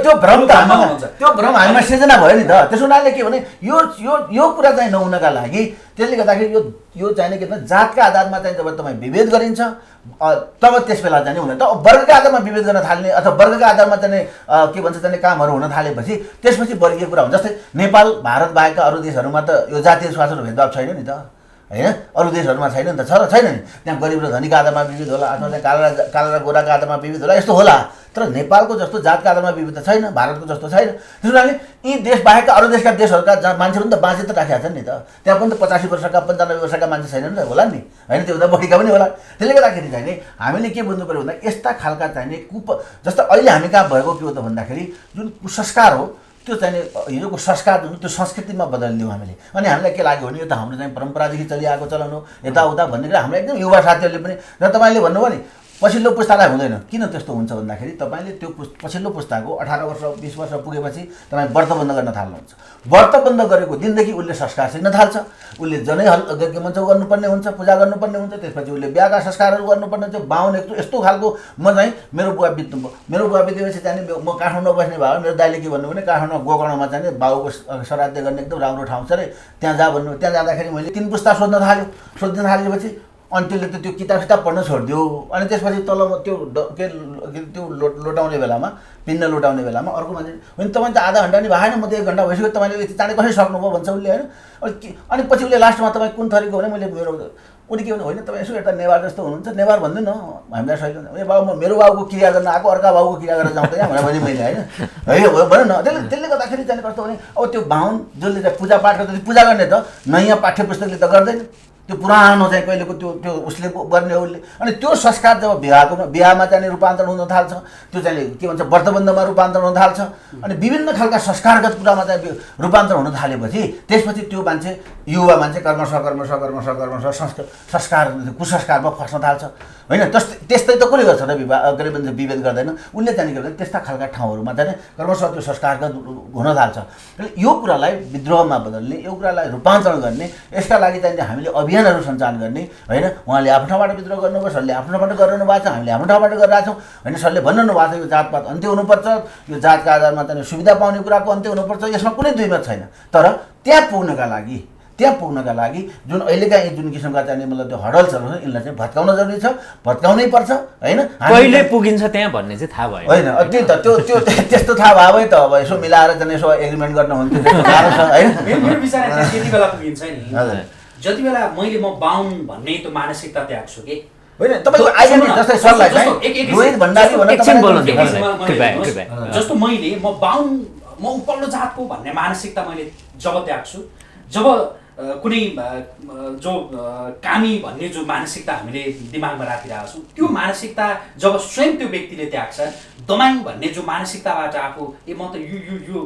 त्यो भ्रम हामीमा सिर्जना भयो नि त। त्यसो हुनाले के भने यो कुरा चाहिँ नहुनका लागि त्यसले गर्दाखेरि यो चाहिने के भन्छ जातका आधारमा चाहिँ जब तपाईँ विभेद गरिन्छ तब त्यस बेला चाहिँ हुन त वर्गका आधारमा विभेद गर्न थाल्ने अथवा वर्गका आधारमा चाहिँ के भन्छ चाहिँ कामहरू हुन थालेपछि त्यसपछि वर्गीय कुरा हुन्छ। जस्तै नेपाल भारत बाहेकका अरू देशहरूमा त यो जातीय स्वास्थ्य भेदभाव छैन नि त होइन। अरू देशहरूमा छैन नि त, छ र छैन नि। त्यहाँ गरिब र धनीका आधारमा विभेद होला अथवा त्यहाँ काला र गोराका आधारमा विभेद होला, यस्तो होला। तर नेपालको जस्तो जातका आधारमा विभेद त छैन, भारतको जस्तो छैन। त्यसो हुनाले यी देश बाहेकका अरू देशका देशहरूका मान्छेहरू पनि त बाँचे त राखेका छन् नि त। त्यहाँ पनि त 85 वर्षका 95 वर्षका मान्छे छैनन् त, होला नि होइन। त्योभन्दा बढीका पनि होला। त्यसले गर्दाखेरि चाहिँ हामीले के बुझ्नु पऱ्यो भन्दा यस्ता खालका चाहिँ जस्तो अहिले हामी कहाँ भएको के हो त भन्दाखेरि जुन कुसंस्कार हो त्यो चाहिँ हिजोको संस्कार जुन त्यो संस्कृतिमा बदलिदियौँ हामीले। अनि हामीलाई के लाग्यो भने यो त हाम्रो चाहिँ परम्परादेखि चलिआएको चलन हो यताउता भन्ने कुरा हामीलाई एकदम युवा साथीहरूले पनि र तपाईँले भन्नुभयो नि पछिल्लो पुस्तालाई हुँदैन। किन त्यस्तो हुन्छ भन्दाखेरि तपाईँले त्यो पछिल्लो पुस्ताको 18 वर्ष 20 वर्ष पुगेपछि तपाईँ व्रत बन्द गर्न थाल्नुहुन्छ। व्रत बन्द गरेको दिनदेखि उसले संस्कार सिक्न थाल्छ। उसले जनै के भन्छ गर्नुपर्ने हुन्छ, पूजा गर्नुपर्ने हुन्छ, त्यसपछि उसले बिहाका संस्कारहरू गर्नुपर्ने हुन्छ। बाहुन यस्तो खालको म चाहिँ मेरो बुवा बितेपछि चाहिँ म काठमाडौँ बस्ने भयो। मेरो दाइले के भन्नु भने काठमाडौँ गोकर्णमा चाहिँ बाउको श्राद्ध गर्ने एकदम राम्रो ठाउँ छ अरे, त्यहाँ जा भन्नु। त्यहाँ जाँदाखेरि मैले 3 पुस्ता सोध्न थालेपछि अनि त्यसले त त्यो किताब पढ्न छोडिदियो। अनि त्यसपछि तल त्यो लोटाउने बेलामा पिन्न लोटाउने बेलामा अर्को मान्छे होइन तपाईँ त आधा घन्टा नि भएन, म त 1 घन्टा भइसक्यो, तपाईँले यति चाँडै कसरी सक्नुभयो भन्छ उसले होइन। अनि पछि उसले लास्टमा तपाईँ कुन थरीको भने मैले उनी के भने होइन तपाईँ यसो यता नेवार जस्तो हुनुहुन्छ, नेवार भन्दैन हामीलाई सही ए बाबु मेरो बाबुको क्रिया गर्न आएको अर्का बाबुको क्रिया गरेर जाउँदैन भनेर भने मैले होइन भन न। त्यसले गर्दाखेरि चाहिँ कस्तो भने अब त्यो बाहुन जसले चाहिँ पूजापाठ गर्दा पूजा गर्ने त नयाँ पाठ्य पुस्तकले त गर्दैन, त्यो पुरानो चाहिँ कहिलेको त्यो उसले गर्ने उसले। अनि त्यो संस्कार जब बिहामा चाहिँ रूपान्तरण हुन थाल्छ, त्यो चाहिँ के भन्छ व्रतबन्धमा रूपान्तरण हुन थाल्छ, अनि विभिन्न खालका संस्कारगत कुरामा चाहिँ रूपान्तरण हुन थालेपछि त्यसपछि त्यो मान्छे युवा मान्छे संस्कार कुसंस्कारमा फस्न थाल्छ होइन। त्यस्तै त कसले गर्छ र विभेद गर्दैन। उसले चाहिँ के भन्छ त्यस्ता खालका ठाउँहरूमा चाहिँ क्रमशः त्यो संस्कारगत हुन थाल्छ। यो कुरालाई विद्रोहमा बदल्ने, यो कुरालाई रूपान्तरण गर्ने, यसका लागि चाहिँ हामीले अभियानहरू सञ्चालन गर्ने होइन। उहाँले आफ्नो ठाउँबाट विद्रोह गर्नुभयो, सरले आफ्नो ठाउँबाट गरिरहनु भएको छ, हामीले हाम्रो ठाउँबाट गरिरहेको छौँ होइन। सरले भन्नु भएको छ यो जातपात अन्त्य हुनुपर्छ, यो जातका आधारमा चाहिँ सुविधा पाउने कुराको अन्त्य हुनुपर्छ, यसमा कुनै दुई मत छैन। तर त्यहाँ पुग्नका लागि जुन अहिलेका जुन किसिमका चाहिँ मतलब त्यो हडल्सहरू छ यिनलाई चाहिँ भत्काउन जरुरी छ, भत्काउनै पर्छ होइन। कहिले पुगिन्छ त्यहाँ भन्ने चाहिँ थाहा भयो होइन। त्यही त त्यो त्यस्तो थाहा भयो है त अब यसो मिलाएर चाहिँ यसो एग्रिमेन्ट गर्न हुन्थ्यो गाह्रो छ होइन। मेरो विचार त्यति बेला पुगिन्छ नि जति बेला मैले म बाहुन भन्ने त्यो मानसिकता त्याग्छु कि होइन। तपाईँको आइडेन्टिटी जस्तै सरलाई चाहिँ रोहित भण्डारी जस्तो मैले म बाहुन म उपल्लो जातको भन्ने मानसिकता मैले जब त्याग्छु, जब कुनै जो कामी भन्ने जो मानसिकता हामीले दिमागमा राखिरहेको छौँ त्यो मानसिकता जब स्वयं त्यो व्यक्तिले त्याग्छ, दमाई भन्ने जो मानसिकताबाट आफू म त यो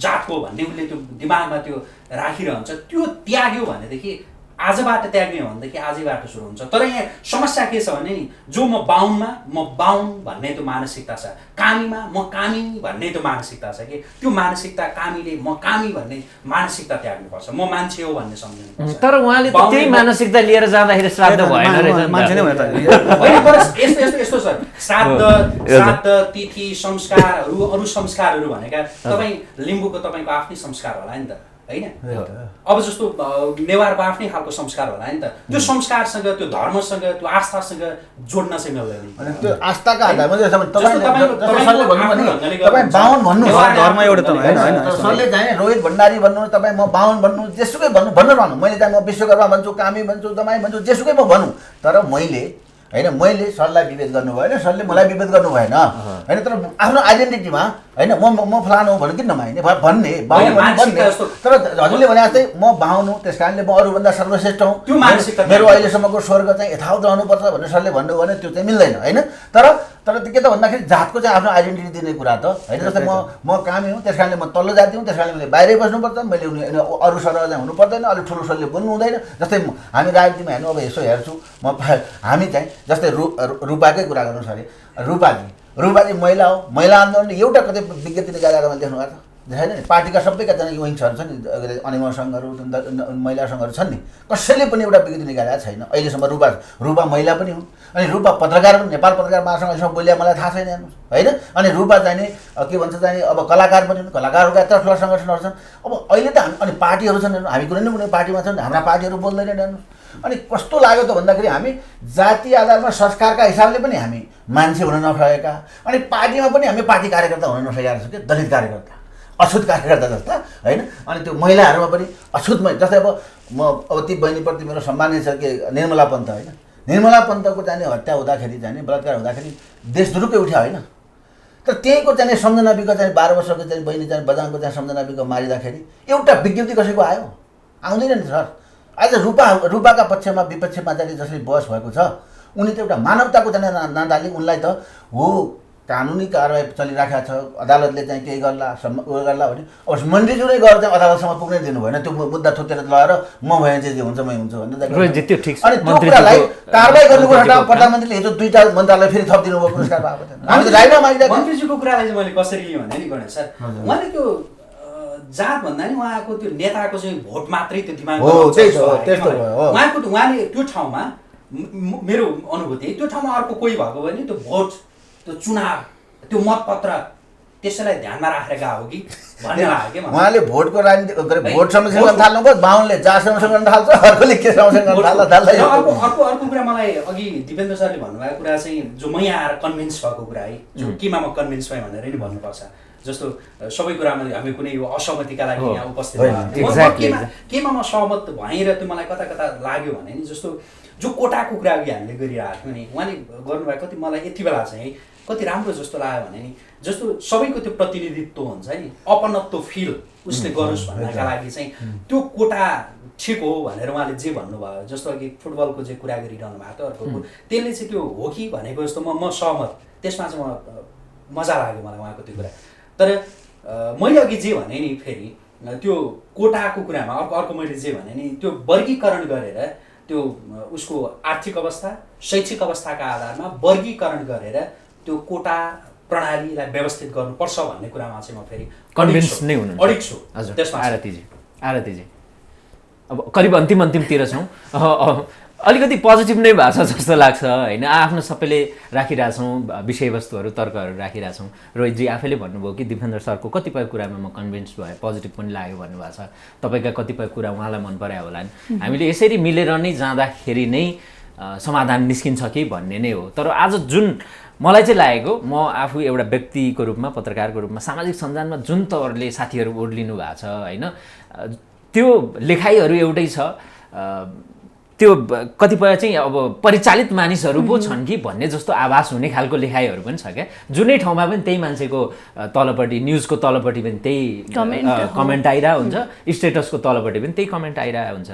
जातको भन्ने उसले त्यो दिमागमा त्यो राखिरहन्छ, त्यो त्याग्यो भनेदेखि आजबाट त्याग्ने हो भनेदेखि आजैबाट सुरु हुन्छ। तर यहाँ समस्या के छ भने नि जो म बाहुन भन्ने त्यो मानसिकता छ, कामीमा म कामी भन्ने त्यो मानसिकता छ कि त्यो मानसिकता कामीले म कामी भन्ने मानसिकता त्याग्नुपर्छ, म मान्छे हो भन्ने सम्झिनुपर्छ। तर उहाँले त्यही मानसिकता लिएर जाँदाखेरि श्राद्ध भएन रहेछ मान्छे नै भएन त। यस्तो छ श्राद्ध तिथि संस्कारहरू अरू संस्कारहरू भनेका तपाईँ लिम्बूको तपाईँको आफ्नै संस्कार होला नि त होइन। अब जस्तो नेवारको आफ्नै खालको संस्कार होला नि त, त्यो संस्कारसँग त्यो धर्मसँग त्यो आस्थासँग जोड्न चाहिँ मिल्दैन। त्यो आस्थाका आधारमा तपाईँ बाहुन भन्नु धर्म एउटा त होइन सरले चाहिँ रोहित भण्डारी भन्नु, तपाईँ म बाहुन भन्नु, जेसुकै भन्नु भन्नु, मैले चाहिँ म विश्वकर्मा भन्छु, कामी भन्छु, दमाई भन्छु, जेसुकै म भनौँ, तर मैले सरलाई विभेद गर्नु भएन, सरले मलाई विभेद गर्नु भएन होइन। तर आफ्नो आइडेन्टिटीमा होइन म फलानु हो भने किन नमान्ने भन्ने बाहुन भन्ने, तर हजुरले भने जस्तै म बाहुन हो त्यस कारणले म अरूभन्दा सर्वश्रेष्ठ हुँ, मेरो अहिलेसम्मको स्वर्ग चाहिँ यथावत रहनुपर्छ भनेर सरले भन्नु भने त्यो चाहिँ मिल्दैन होइन। तर के त भन्दाखेरि जातको चाहिँ आफ्नो आइडेन्टिटी दिने कुरा त होइन। जस्तै म कामी हुँ त्यस कारणले म तल्लो जाति हुँ, त्यस कारणले मैले बाहिरै बस्नुपर्छ, मैले अरू सरह चाहिँ हुनु पर्दैन, अलिक ठुलो सरले बोल्नु हुँदैन। जस्तै हामी राजनीतिमा हेर्नु, अब यसो हेर्छु म, हामी चाहिँ जस्तै रूपाकै कुरा गर्नु अरे, रूपाजी महिला हो, महिला आन्दोलनले एउटा कतै विज्ञप्ति निकालेर मैले देख्नु भएको छैन नि। पार्टीका सबैका चाहिँ विङ्सहरू छन् नि, अनिमा सङ्घहरू, महिला सङ्घहरू छन् नि, कसैले पनि एउटा विज्ञप्ति निकालेको छैन अहिलेसम्म। रूपा महिला पनि हुन्, अनि रूपा पत्रकार पनि, नेपाल पत्रकार महासङ्घ अहिलेसम्म बोल्या मलाई थाहा छैन हेर्नुहोस् होइन। अनि रूपा चाहिँ नि के भन्छ चाहिँ अब कलाकार पनि हुन्, कलाकारहरूका यत्र ठुला सङ्गठनहरू छन्। अब अहिले त अनि पार्टीहरू छन्, हामी कुनै न कुनै पार्टीमा छन्, हाम्रा पार्टीहरू बोल्दैनन् हेर्नुहोस्। अनि कस्तो लाग्यो त भन्दाखेरि हामी जाति आधारमा संस्कारका हिसाबले पनि हामी मान्छे हुन नसकेका, अनि पार्टीमा पनि हामी पार्टी कार्यकर्ता हुन नसकेका छौँ, कि दलित कार्यकर्ता, अछुत कार्यकर्ता जस्ता होइन। अनि त्यो महिलाहरूमा पनि अछुत, जस्तै अब ती बहिनीप्रति मेरो सम्मान छ कि निर्मला पन्त होइन, निर्मला पन्तको चाहिँ हत्या हुँदाखेरि चाहिँ बलात्कार हुँदाखेरि देश दुरुकै उठ्यो होइन। तर त्यहीँको चाहिँ सम्झना बिको चाहिँ 12 वर्षको चाहिँ बहिनी चाहिँ बजाङको चाहिँ सम्झना बिको मारिँदाखेरि एउटा विज्ञप्ति कसैको आयो? आउँदैन नि सर। आज रूपाका पक्षमा विपक्षमा चाहिँ जसरी बहस भएको छ, उनी त एउटा मानवताको चाहिँ नाताले उनलाई त हो कानुनी कारवाही चलिराखेको छ, अदालतले चाहिँ केही गर्ला भने अब मन्त्रीज्यू नै गएर चाहिँ अदालतसम्म पुग्नै दिनु भएन, त्यो मुद्दा थुतेर लगाएर म भए चाहिँ जे हुन्छ मै हुन्छ भनेर। अनि त्यो कुरालाई कारवाही गर्नुको हटाउ प्रधानमन्त्रीले हिजो 2टा मन्त्रालय फेरि थपिदिनु भयो पुरस्कार पाएको थिएन। हामी त राजीनामा मागिरहेको मन्त्रीज्यूको कुरालाई चाहिँ मैले कसरी लिएँ भने नि गणेश सर, उहाँले त्यो जात भन्दा नि उहाँको त्यो नेताको चाहिँ भोट मात्रै त्यो दिमागमा उहाँले त्यो ठाउँमा, मेरो अनुभूति त्यो ठाउँमा अर्को कोही भएको भने त्यो भोट, त्यो चुनाव, त्यो मतपत्र त्यसैलाई ध्यानमा राखेर गएको हो कि भन्ने लाग्यो। उहाँले भोटको राजनीति भोट संरक्षण गर्न थाल्नुभयो, बाहुनले जात संरक्षण गर्न थाल्छ, अर्कोले के संरक्षण गर्न थाल्छ। अर्को कुरा मलाई अघि दिपेन्द्र सरले भन्नुभएको कुरा चाहिँ जो म यहाँ आएर कन्भिन्स भएको कुरा है, जो केमा म कन्भिन्स भएँ भनेर नि भन्नुपर्छ। जस्तो सबै कुरामा हामी कुनै यो असहमतिका लागि यहाँ उपस्थित केमा म सहमत भएँ र त्यो मलाई कता कता लाग्यो भने नि, जस्तो जो कोटाको कुरा अघि हामीले गरिरहेको थियौँ नि, उहाँले गर्नुभएको कति मलाई यति बेला चाहिँ कति राम्रो जस्तो लाग्यो भने नि, जस्तो सबैको त्यो प्रतिनिधित्व हुन्छ नि, अपनत्व फिल उसले गरोस् भन्नका लागि चाहिँ त्यो कोटा ठिक हो भनेर उहाँले जे भन्नुभयो। जस्तो अघि फुटबलको जे कुरा गरिरहनु भएको थियो अर्को, त्यसले चाहिँ त्यो हो कि भनेको जस्तो म सहमत, त्यसमा चाहिँ मजा लाग्यो मलाई उहाँको त्यो कुरा। तर मैले अघि जे भने नि फेरि त्यो कोटाको कुरामा अर्को मैले जे भने नि, त्यो वर्गीकरण गरेर त्यो उसको आर्थिक अवस्था, शैक्षिक अवस्थाका आधारमा वर्गीकरण गरेर त्यो कोटा प्रणालीलाई व्यवस्थित गर्नुपर्छ भन्ने कुरामा चाहिँ म फेरि कन्भिन्स नै हुनु अडिक छु। हजुर त्यसमा आरतीजी अब करिब अन्तिमतिर छौँ, अलिकति पोजिटिभ नै भएको छ जस्तो लाग्छ होइन। आफ्नो सबैले राखिरहेछौँ विषयवस्तुहरू, तर्कहरू राखिरहेछौँ। रोहितजी आफैले भन्नुभयो कि दिपेन्द्र सरको कतिपय कुरामा म कन्भिन्स भएँ, पोजिटिभ पनि लाग्यो भन्नुभएको छ, तपाईँका कतिपय कुरा उहाँलाई मन परायो होला नि। हामीले यसरी मिलेर नै जाँदाखेरि नै समाधान निस्किन्छ कि भन्ने नै हो। तर आज जुन मलाई चाहिँ लागेको, म आफू एउटा व्यक्तिको रूपमा, पत्रकारको रूपमा सामाजिक सञ्जालमा जुन तवरले साथीहरू ओर्लिनु भएको छ होइन, त्यो लेखाइहरू एउटै छ, त्यो कतिपय चाहिँ अब परिचालित मानिसहरू पो छन् कि भन्ने जस्तो आभास हुने खालको लेखाइहरू पनि छ क्या। जुनै ठाउँमा पनि त्यही मान्छेको तलपट्टि, न्युजको तलपट्टि पनि त्यही कमेन्ट आइरहेको हुन्छ, स्टेटसको तलपट्टि पनि त्यही कमेन्ट आइरहेको हुन्छ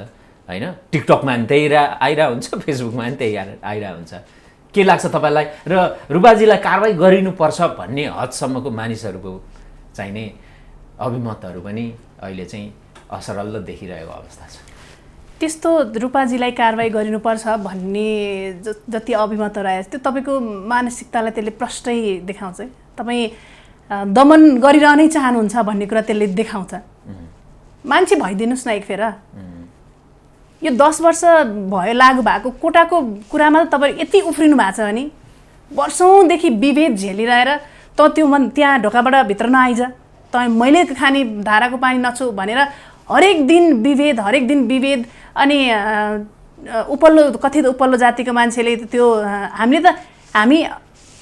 होइन, टिकटकमा पनि त्यही आइरहेको हुन्छ, फेसबुकमा पनि त्यही आइरहेको हुन्छ। के लाग्छ तपाईँलाई? र रुपाजीलाई कारवाही गरिनुपर्छ भन्ने हदसम्मको मानिसहरूको चाहिने अभिमतहरू पनि अहिले चाहिँ असरल देखिरहेको अवस्था छ। त्यस्तो रूपाजीलाई कारवाही गरिनुपर्छ भन्ने जति अभिमतहरू आएछ त्यो तपाईँको मानसिकतालाई त्यसले प्रष्टै देखाउँछ। तपाईँ दमन गरिरहनै चाहनुहुन्छ भन्ने कुरा त्यसले देखाउँछ। मान्छे भइदिनुहोस् न एक फेर। यो 10 वर्ष भयो लागु भएको कोटाको कुरामा त तपाईँ यति उफ्रिनु भएको छ भने वर्षौँदेखि विभेद झेलिरहेर त त्यो त्यहाँ ढोकाबाट भित्र नआइज, तपाईँ मैले खाने धाराको पानी नछु भनेर हरेक दिन विभेद अनि कथित उपल्लो जातिको मान्छेले त्यो हामी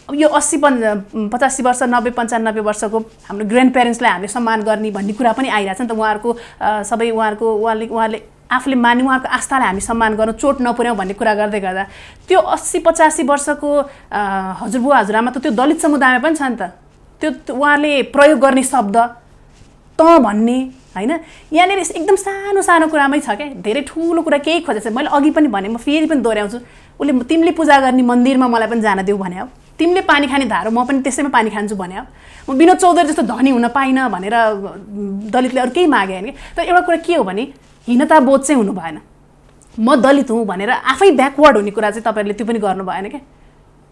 यो 80-85 वर्ष 90-95 वर्षको हाम्रो ग्रान्ड प्यारेन्ट्सलाई हामीले सम्मान गर्ने भन्ने कुरा पनि आइरहेछ नि त। उहाँले आफूले मान्ने उहाँहरूको आस्थालाई हामी सम्मान गर्नु, चोट नपुर्याउँ भन्ने कुरा गर्दै गर्दा त्यो 80-85 वर्षको हजुरबुवा हजुरआमा त त्यो दलित समुदायमा पनि छ नि त। त्यो उहाँले प्रयोग गर्ने शब्द त भन्ने होइन, यहाँनिर एकदम सानो कुरामै छ क्या, धेरै ठुलो कुरा केही खोजेको छ। मैले अघि पनि भने, म फेरि पनि दोहोऱ्याउँछु, उसले तिमीले पूजा गर्ने मन्दिरमा मलाई पनि जान देऊ भने हो, तिमीले पानी खाने धारो म पनि त्यसैमा पानी खान्छु भने हो। म विनोद चौधरी जस्तो धनी हुन पाइनँ भनेर दलितले अरू केही मागे होइन कि। तर एउटा कुरा के हो भने हीनता बोध चाहिँ हुनु भएन। म दलित हुँ भनेर आफै ब्याकवर्ड हुने कुरा चाहिँ तपाईँहरूले त्यो पनि गर्नु भएन क्या।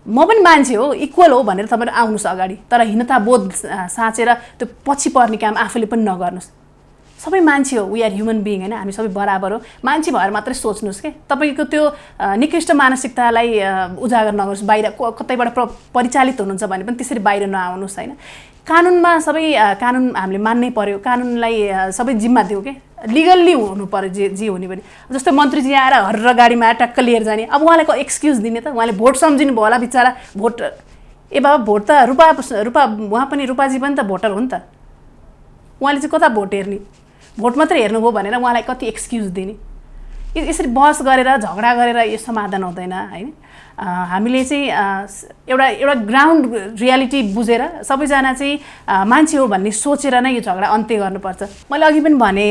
म पनि मान्छे हो, इक्वल हो भनेर तपाईँहरू आउनुहोस् अगाडि, तर हीनता बोध साँचेर त्यो पछि पर्ने काम आफूले पनि नगर्नुहोस्। सबै मान्छे हो, वी आर ह्युमन बिइङ होइन, हामी सबै बराबर हो, मान्छे भएर मात्रै सोच्नुहोस् क्या। तपाईँको त्यो निकृष्ट मानसिकतालाई उजागर नगर्नुहोस्, बाहिर कतैबाट परिचालित हुनुहुन्छ भने पनि त्यसरी बाहिर नआउनुहोस् होइन। कानुनमा कानुन हामीले मान्नै पर्यो, कानुनलाई सबै जिम्मा दियो क्या, लिगल्ली हुनु पर्यो जे हुने पनि। जस्तो मन्त्रीजी आएर हर्र गाडीमा आएर टक्क लिएर जाने, अब उहाँलाई एक्सक्युज दिने त, उहाँले भोट सम्झिनु भयो होला बिचरा, भोट बाबा भोट त रूपा उहाँ पनि रूपाजी पनि त भोटर हो नि त, उहाँले चाहिँ कता भोट हेर्ने, भोट मात्रै हेर्नुभयो भनेर उहाँलाई कति एक्सक्युज दिने। यसरी बहस गरेर झगडा गरेर यो समाधान हुँदैन होइन। हामीले चाहिँ एउटा ग्राउन्ड रियालिटी बुझेर सबैजना चाहिँ मान्छे हो भन्ने सोचेर नै यो झगडा अन्त्य गर्नुपर्छ। मैले अघि पनि भने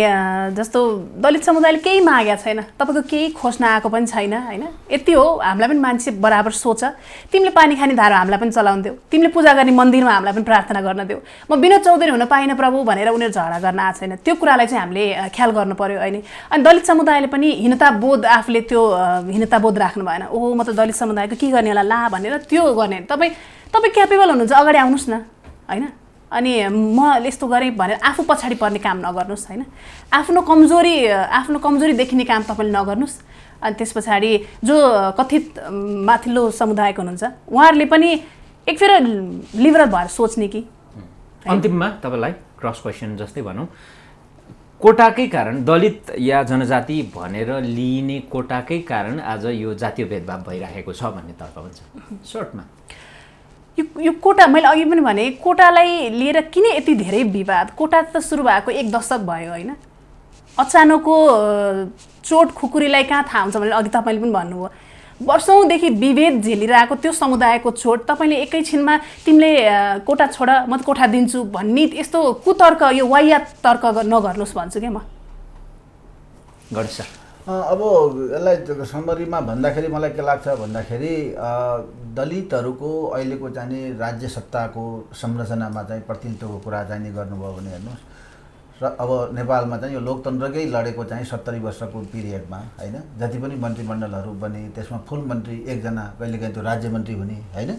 जस्तो दलित समुदायले केही मागेको छैन, तपाईँको केही खोज्न आएको पनि छैन होइन। यति हो, हामीलाई पनि मान्छे बराबर सोच, तिमीले पानी खाने धारो हामीलाई पनि चलाउन देऊ, तिमीले पूजा गर्ने मन्दिरमा हामीलाई पनि प्रार्थना गर्न देऊ, म विनोद चौधरी हुन पाइनँ प्रभु भनेर उनीहरू झगडा गर्न आएको छैन। त्यो कुरालाई चाहिँ हामीले ख्याल गर्नु पर्यो होइन। अनि दलित समुदायले पनि हीनताबोध, आफूले त्यो हीनताबोध राख्नु भएन, ओहो म त दलित समुदायको के गर्ने होला ला भनेर त्यो गर्ने। तपाईँ क्यापेबल हुनुहुन्छ अगाडि आउनुहोस् न होइन। अनि म यस्तो गरेँ भनेर आफू पछाडि पर्ने काम नगर्नुहोस् होइन। आफ्नो कमजोरी देखिने काम तपाईँले नगर्नुहोस्। अनि त्यस पछाडि जो कथित माथिल्लो समुदायको हुनुहुन्छ उहाँहरूले पनि एक फेर लिबरल भएर सोच्ने कि। अन्तिममा तपाईँलाई क्रस क्वेसन जस्तै भनौँ, कोटाकै कारण दलित या जनजाति भनेर लिइने कोटाकै कारण आज यो जातीय भेदभाव भइरहेको छ भन्ने तर्क हुन्छ सर्टमा। यो कोटा मैले अघि पनि भने, कोटालाई लिएर किन यति धेरै विवाद? कोटा त सुरु भएको 1 दशक भयो होइन। अचानकको चोट खुकुरीलाई कहाँ थाहा हुन्छ भनेर अघि तपाईँले पनि भन्नुभयो। वर्षौँदेखि विभेद झेलिरहेको त्यो समुदायको चोट तपाईँले एकैछिनमा तिमीले कोटा छोड म त कोठा दिन्छु भन्ने यस्तो कुतर्क, यो वाहियात तर्क नगर्नुहोस् भन्छु क्या म। गणेश सर, अब यसलाई समरीमा भन्दाखेरि मलाई के लाग्छ भन्दाखेरि दलितहरूको अहिलेको चाहिँ राज्य सत्ताको संरचनामा चाहिँ प्रतिनिधित्वको कुरा चाहिँ गर्नुभयो भने हेर्नुहोस्, अब नेपालमा चाहिँ यो लोकतन्त्रकै लडेको चाहिँ 70 वर्षको पिरियडमा होइन, जति पनि मन्त्रीमण्डलहरू बने त्यसमा फुल मन्त्री एकजना कहिलेकाहीँ त्यो राज्य मन्त्री हुने होइन।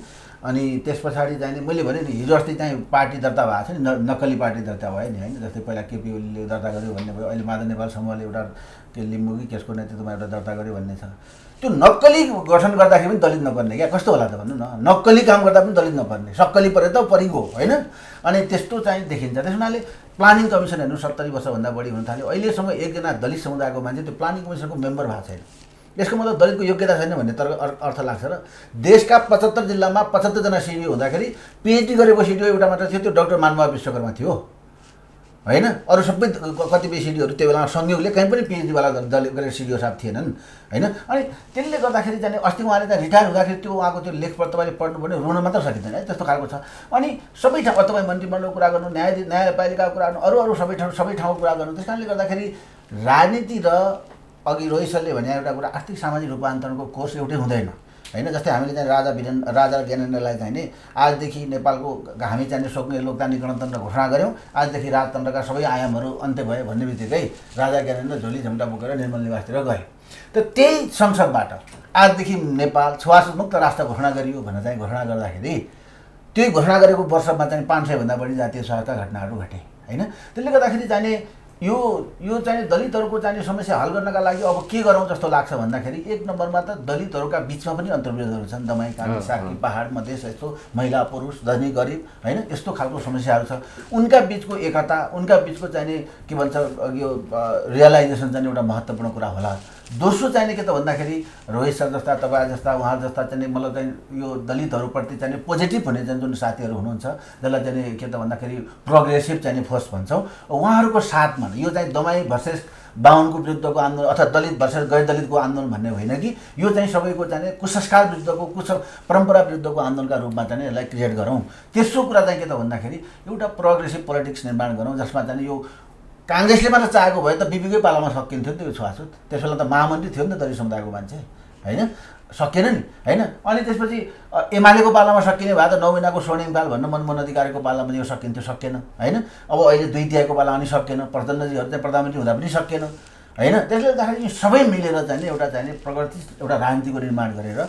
अनि त्यस पछाडि चाहिँ मैले भने नि हिजो अस्ति चाहिँ पार्टी दर्ता भएको छ नि, नक्कली पार्टी दर्ता भयो नि होइन। जस्तै पहिला केपी ओलीले दर्ता गर्यो भन्ने भयो, अहिले माधव नेपाल समूहले एउटा के लिम्बू कि केसको नेतृत्वमा एउटा दर्ता गर्यो भन्ने छ। त्यो नक्कली गठन गर्दाखेरि पनि दलित नपर्ने क्या, कस्तो होला त भन्नु न, नक्कली काम गर्दा पनि दलित नपर्ने, सक्कली परे त परिगो होइन। अनि त्यस्तो चाहिँ देखिन्छ। त्यस हुनाले प्लानिङ कमिसन हेर्नु 70 वर्षभन्दा बढी हुन थाल्यो, अहिलेसम्म एकजना दलित समुदायको मान्छे त्यो प्लानिङ कमिसनको मेम्बर भएको छैन। यसको मतलब दलितको योग्यता छैन भन्ने अर्थ लाग्छ। र देशका 75 जिल्लामा 75 जना सिडिओ हुँदाखेरि पिएचडी गरेको सिडिओ एउटा मात्र थियो, त्यो डाक्टर मानव विश्वकर्मा थियो होइन। अरू सबै कतिपय सिडिओहरू त्यो बेलामा संयोगले कहीँ पनि पिएचडीवाला गरेर सिडिओ साहब थिएनन् होइन। अनि त्यसले गर्दाखेरि चाहिँ अस्ति उहाँले चाहिँ रिटायर हुँदाखेरि त्यो उहाँको त्यो लेख तपाईँले पढ्नुपर्ने, रुन मात्र सकिँदैन है, त्यस्तो खालको छ। अनि सबै ठाउँ तपाईँ मन्त्रीमण्डलको कुरा गर्नु, न्यायपालिकाको कुरा गर्नु, अरू सबै ठाउँको कुरा गर्नु। त्यस कारणले गर्दाखेरि राजनीति र अघि रोहित सरले भने एउटा कुरा आर्थिक सामाजिक रूपान्तरणको कोर्स एउटै हुँदैन होइन। जस्तै हामीले चाहिँ राजा ज्ञानेन्द्रलाई चाहिँ नि आजदेखि नेपालको हामी चाहिँ स्वप्न लोकतान्त्रिक गणतन्त्र घोषणा गऱ्यौँ, आजदेखि राजतन्त्रका सबै आयामहरू अन्त्य भयो भन्ने बित्तिकै राजा ज्ञानेन्द्र झोली झम्टा बोकेर निर्मल निवासतिर गए। त त्यही संसदबाट आजदेखि नेपाल छुवाछुत मुक्त राष्ट्र घोषणा गरियो भनेर चाहिँ घोषणा गर्दाखेरि त्यही घोषणा गरेको वर्षमा चाहिँ 500 भन्दा बढी जातीय सहायता घटनाहरू घटे होइन। त्यसले गर्दाखेरि चाहिँ यो चाहिँ दलितहरूको चाहिँ समस्या हल गर्नका लागि अब के गरौँ जस्तो लाग्छ भन्दाखेरि एक नम्बरमा त दलितहरूका बिचमा पनि अन्तर्विरोधहरू छन्। दमाई कामी साकी पहाड मधेस यस्तो महिला पुरुष धनी गरिब होइन यस्तो खालको समस्याहरू छ। उनका बिचको एकता उनका बिचको चाहिँ के भन्छ यो रियलाइजेसन चाहिँ एउटा महत्त्वपूर्ण कुरा होला। दोस्रो चाहिँ के त भन्दाखेरि रोहित सर जस्ता तपाईँ जस्ता उहाँ जस्ता चाहिँ मलाई चाहिँ यो दलितहरूप्रति चाहिँ पोजिटिभ हुने चाहिँ जुन साथीहरू हुनुहुन्छ जसलाई चाहिँ के त भन्दाखेरि प्रोग्रेसिभ चाहिँ फोर्स भन्छौँ उहाँहरूको साथमा यो चाहिँ दमाई भर्सेस बाहुनको विरुद्धको आन्दोलन अथवा दलित भर्सेस गैर दलितको आन्दोलन भन्ने होइन कि यो चाहिँ सबैको चाहिँ कुसंस्कार विरुद्धको परम्परा विरुद्धको आन्दोलनका रूपमा चाहिँ यसलाई क्रिएट गरौँ। तेस्रो कुरा चाहिँ के त भन्दाखेरि एउटा प्रोग्रेसिभ पोलिटिक्स निर्माण गरौँ जसमा चाहिँ यो काङ्ग्रेसले मात्र चाहेको भए त बिपीकै पालामा सकिन्थ्यो नि त यो छुवाछुत। त्यसबेला त महामन्त्री थियो नि त दलित समुदायको मान्छे होइन सकिएन नि होइन। अनि त्यसपछि एमालेको पालामा सकिने भए त 9 महिनाको स्वर्णिमकाल भन्न मनमोहन अधिकारीको पालामा यो सकिन्थ्यो सकेन होइन। अब अहिले 2 तिहाईको पालामा पनि सकेन प्रचण्डजीहरू चाहिँ प्रधानमन्त्री हुँदा पनि सकेन होइन। त्यसले गर्दाखेरि सबै मिलेर चाहिँ एउटा चाहिँ प्रगतिशील एउटा राजनीतिको निर्माण गरेर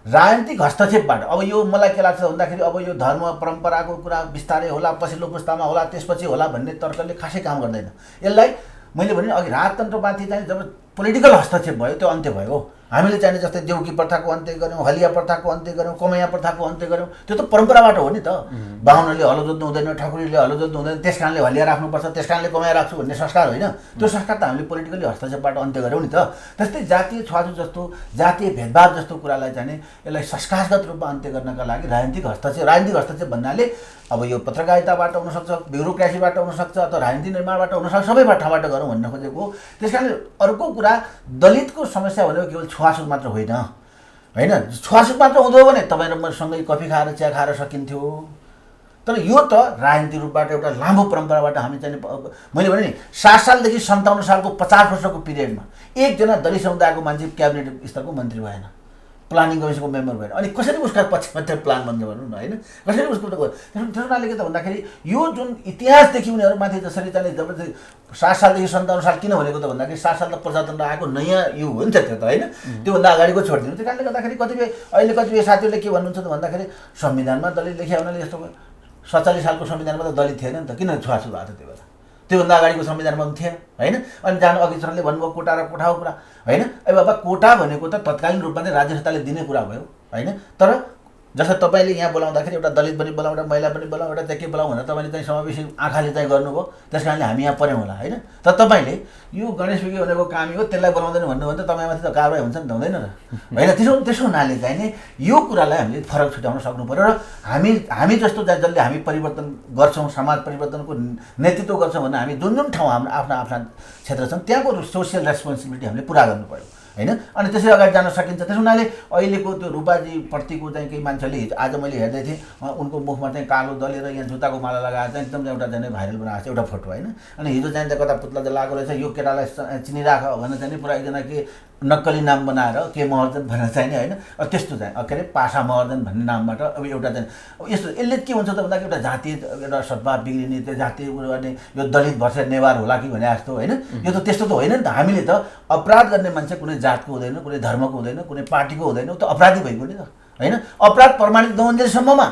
राजनीतिक हस्तक्षेपबाट अब यो मलाई के लाग्छ भन्दाखेरि अब यो धर्म परम्पराको कुरा बिस्तारै होला पछिल्लो पुस्तामा होला त्यसपछि होला भन्ने तर्कले खासै काम गर्दैन। यसलाई मैले भने अघि राजतन्त्रमाथि चाहिँ जब पोलिटिकल हस्तक्षेप भयो त्यो अन्त्य भयो। हामीले चाहिने जस्तै देउकी प्रथाको अन्त्य गऱ्यौँ हलिया प्रथाको अन्त्य गऱ्यौँ कमैया प्रथाको अन्त्य गऱ्यौँ त्यो त परम्पराबाट हो नि त। बाहुनले हलो जोत्नु हुँदैन ठकुरीले हलो जोत्नु हुँदैन त्यस कारणले हलिया राख्नुपर्छ त्यस कारणले कमैया राख्छु भन्ने संस्कार होइन। त्यो संस्कार त हामीले पोलिटिकली हस्तक्षेपबाट अन्त्य गऱ्यौँ नि त। त्यस्तै जातीय छुवाछुत जस्तो जातीय भेदभाव जस्तो कुरालाई चाहिँ यसलाई संस्कारगत रूपमा अन्त्य गर्नका लागि राजनीतिक हस्तक्षेप भन्नाले अब यो पत्रकारिताबाट हुनसक्छ ब्युरोक्रेसीबाट हुनसक्छ अथवा राजनीति निर्माणबाट हुनसक्छ सबै ठाउँबाट गरौँ भन्न खोजेको। त्यस कारणले अर्को कुरा दलितको समस्या भनेको केवल छुवाछुत मात्र होइन होइन। छुवाछुत मात्र हुँदो भने तपाईँ र मसँगै कफी खाएर चिया खाएर सकिन्थ्यो। तर यो त राजनीतिक रूपबाट एउटा लामो परम्पराबाट हामी चाहिँ मैले भने नि 60 सालदेखि 57 सालको 50 वर्षको पिरियडमा एकजना दलित समुदायको मान्छे क्याबिनेट स्तरको मन्त्री भएन प्लानिङ कमिसनको मेम्बर भएन। अनि कसरी उसका पछिमा त्यो प्लान बन्द गर्नु न होइन कसरी उसको त्यस हुनाले के त भन्दाखेरि यो जुन इतिहासदेखि उनीहरूमाथि जसरी चाहिँ जब 60 सालदेखि 57 साल किन भनेको त भन्दाखेरि 60 साल त प्रजातन्त्र आएको नयाँ युग हो नि त त्यो त होइन। त्योभन्दा अगाडिको छोडिदिनु त्यस कारणले गर्दाखेरि कतिपय साथीहरूले के भन्नुहुन्छ त भन्दाखेरि संविधानमा दलित लेखिया हुनाले यस्तो 47 सालको संविधानमा त दलित थिएन नि त किन छुवाछुत भएको थियो त्यो बेला त्योभन्दा अगाडिको संविधानमा पनि थिएन होइन। अनि जानु अघि सरले भन्नुभयो कोटा र कोठाको कुरा होइन। ए बाबा कोटा भनेको त तत्कालीन रूपमा चाहिँ राज्य सत्ताले दिने कुरा भयो होइन। तर जस्तो तपाईँले यहाँ बोलाउँदाखेरि एउटा दलित पनि बोलाउँ एउटा महिला पनि बोलाउँ एउटा चाहिँ के बोलाउँ भनेर तपाईँले चाहिँ समावेशी आँखाले चाहिँ गर्नुभयो त्यस कारणले हामी यहाँ पऱ्यौँ होला होइन। तर तपाईँले यो गणेश विज्ञ भनेको कामी हो त्यसलाई बोलाउँदैन भन्नुभयो भने त तपाईँमाथि त कारवाही हुन्छ नि त हुँदैन र होइन। त्यसो हुनाले चाहिँ नि यो कुरालाई हामीले फरक छुट्याउन सक्नु पऱ्यो र हामी जस्तो जसले हामी परिवर्तन गर्छौँ समाज परिवर्तनको नेतृत्व गर्छौँ भने हामी जुन ठाउँ हाम्रो आफ्ना क्षेत्र छन् त्यहाँको सोसियल रेस्पोन्सिबिलिटी हामीले पुरा गर्नु पऱ्यो होइन। अनि त्यसरी अगाडि जान सकिन्छ। त्यस हुनाले अहिलेको त्यो रूपाजीप्रतिको चाहिँ केही मान्छेले आज मैले हेर्दै थिएँ उनको मुखमा चाहिँ कालो दलेर यहाँ जुत्ताको माला लगाएर चाहिँ एकदम एउटा चाहिँ भाइरल बनाएको छ एउटा फोटो होइन। अनि हिजो चाहिँ कता पुत्ला जलाएको रहेछ यो केटालाई चिनिराख भनेर चाहिँ पुरा एकजना के नक्कली नाम बनाएर के महर्जन भनेर चाहिँ होइन त्यस्तो चाहिँ के अरे पासा महर्जन भन्ने नामबाट अब एउटा चाहिँ अब यस्तो यसले के हुन्छ त भन्दाखेरि एउटा जातीय एउटा सद्भाव बिग्रिने त्यो जातीय उयो गर्ने यो दलित भर्सेस नेवार होला कि भने जस्तो होइन। यो त त्यस्तो त होइन नि त। हामीले त अपराध गर्ने मान्छे कुनै जातको हुँदैन कुनै धर्मको हुँदैन कुनै पार्टीको हुँदैन ऊ त अपराधी भइगयो नि त होइन। अपराध प्रमाणित नहुन्जेलसम्ममा